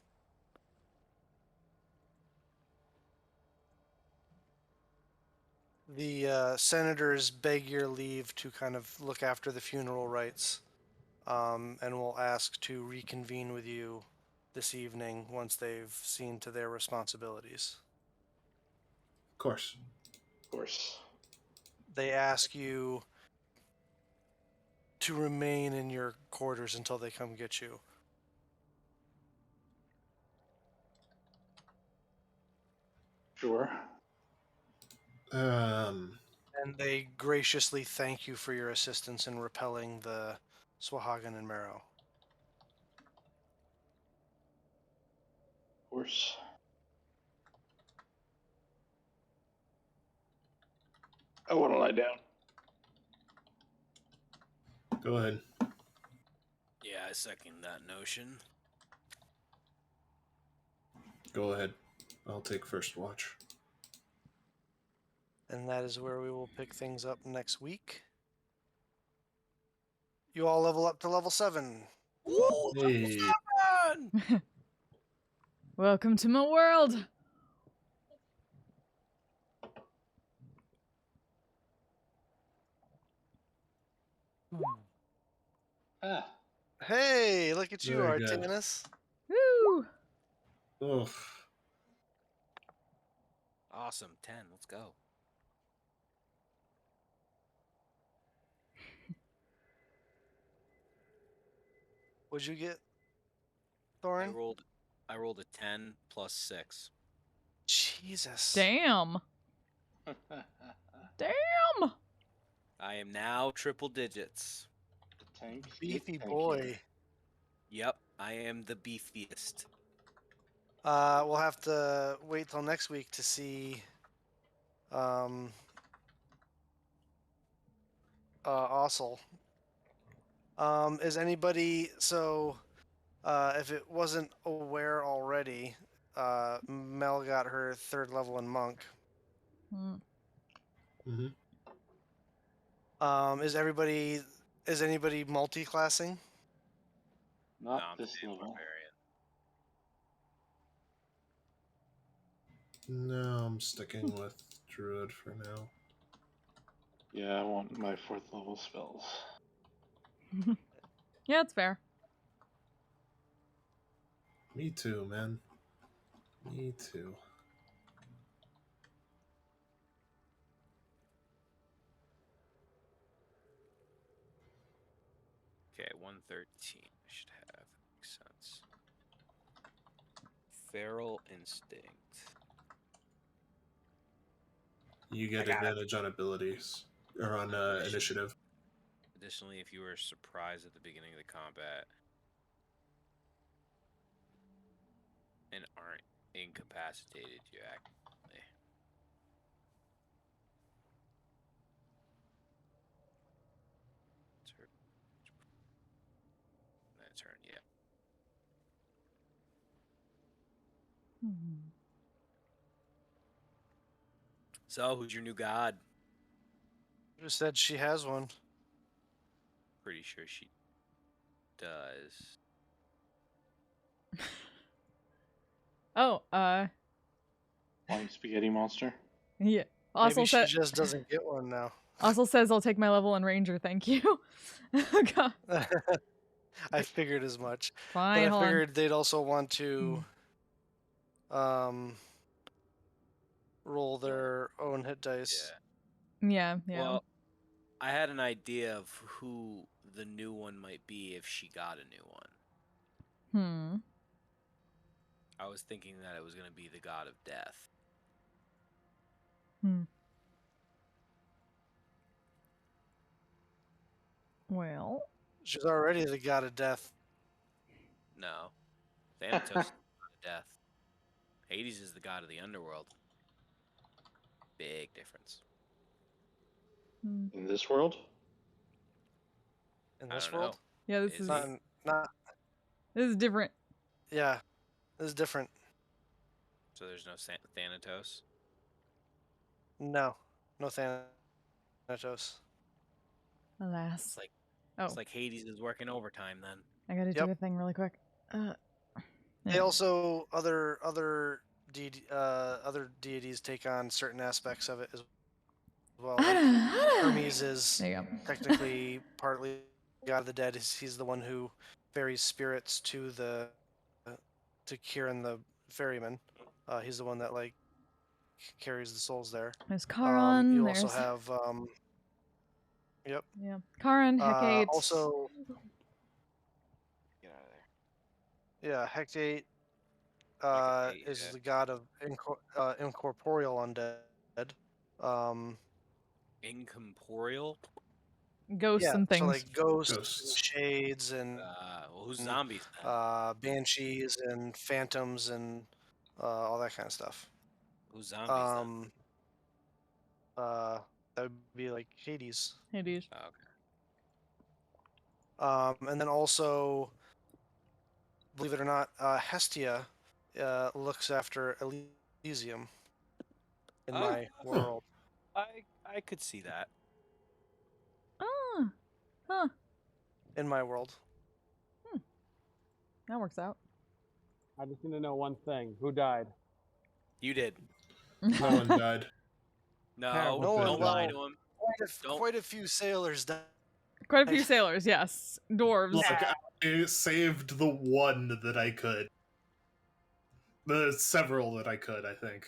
the senators beg your leave to kind of look after the funeral rites, and will ask to reconvene with you this evening once they've seen to their responsibilities. Of course. Of course. They ask you to remain in your quarters until they come get you. Sure. And they graciously thank you for your assistance in repelling the Swahagan and Marrow. Of course. I want to lie down. Go ahead. Yeah, I second that notion. Go ahead. I'll take first watch. And that is where we will pick things up next week. You all level up to level 7. Ooh, Hey. Welcome to my world. Ah. Hey, look at you, Very good. Artanis. Woo! Ugh. Awesome. 10. Let's go. What'd you get, I Thorin? rolled a 10 plus 6. Jesus. Damn. Damn. I am now triple digits. Tank. Beefy tankier. boy. Yep, I am the beefiest. We'll have to wait till next week to see Ossel. Is anybody if it wasn't aware already, Mel got her 3rd level in monk. Mm-hmm. Is anybody multi-classing? Not No, I'm this the level. barbarian. No, I'm sticking with Druid for now. Yeah, I want my 4th level spells. Yeah, it's fair. Me too, man. Me too. Okay, 113 I should have. Makes sense. Feral Instinct. You get I got it. advantage on abilities or on initiative. Additionally, if you were surprised at the beginning of the combat and aren't incapacitated, you actively. That turn, yeah. So, who's your new god? Just said she has one. Pretty sure she does. Oh, Flying spaghetti monster. yeah. Maybe she just doesn't get one now. Also says I'll take my level in Ranger, thank you. God. I figured as much. Fine, But I hold on. figured they'd also want to roll their own hit dice. Yeah. Well, I had an idea of who the new one might be if she got a new one. I was thinking that it was going to be the god of death. Well. She's already the god of death. No. Thanatos is the god of death. Hades is the god of the underworld. Big difference. In this world? In I this don't know. world? Yeah, this is not. This is different. Yeah, this is different. So there's no Thanatos? No Thanatos. Alas. It's like Hades is working overtime then. I gotta do a thing really quick. They also other deities take on certain aspects of it as well. Like Hermes is technically partly god of the dead. He's the one who ferries spirits to Kieran the ferryman. He's the one that like carries the souls there. There's Charon. You also have Yep. Yeah. Charon, Hecate. Also. Get out of there. Yeah, Hecate is the god of incorporeal undead. Incorporeal? Ghosts and things. So like ghosts. And shades, and who's zombies then? Banshees and phantoms and all that kind of stuff. Who's zombies then? That would be like Hades. Hades. Oh, okay. And then also, believe it or not, Hestia looks after Elysium in my world. I could see that. In my world. That works out. I just need to know one thing. Who died? You did. No one died. No, don't lie to him. Quite a few sailors died. Quite a few sailors, yes. Dwarves. Look, I saved the one that I could. The several that I could, I think.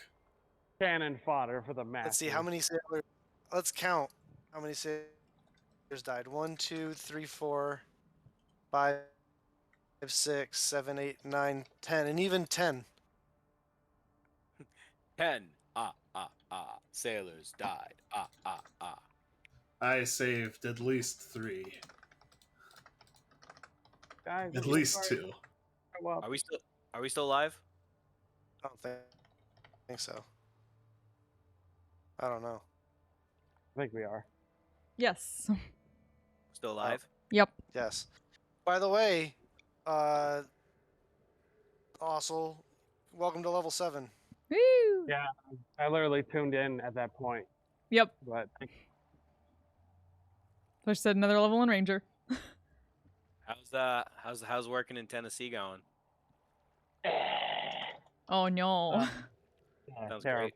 Cannon fodder for the match. Let's see how many sailors. Let's count how many sailors died. 1, 2, 3, 4, 5, 6, 7, 8, 9, 10, and even 10. 10. Sailors died. I saved at least 3. Guys, at least 2. Are we still live? I don't think so. I don't know. I think we are. Yes. Still live? Yep. Yes. By the way, Ossel, welcome to level 7. Woo! Yeah, I literally tuned in at that point. Yep. But So I said another level in Ranger. How's working in Tennessee going? Oh no. yeah, Sounds terrible. great.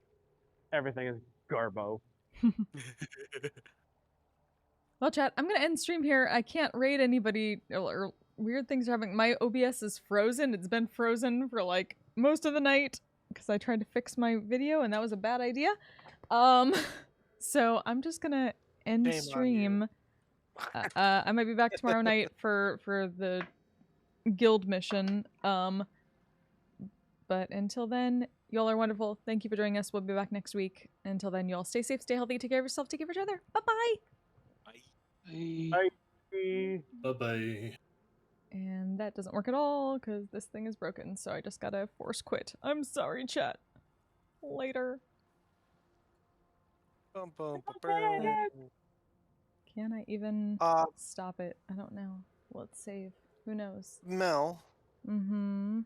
Everything is garbo. Well, chat, I'm gonna end stream here. I can't raid anybody, or weird things are happening. My OBS is frozen. It's been frozen for like most of the night because I tried to fix my video and that was a bad idea. So I'm just gonna end stream. I might be back tomorrow night for the guild mission. But until then, y'all are wonderful. Thank you for joining us. We'll be back next week. Until then, y'all stay safe, stay healthy, take care of yourself, take care of each other. Bye-bye. Bye. Bye-bye. And that doesn't work at all because this thing is broken. So I just gotta force quit. I'm sorry, chat. Later. Can I even stop it? I don't know. Let's save. Who knows? Mel. Mm-hmm.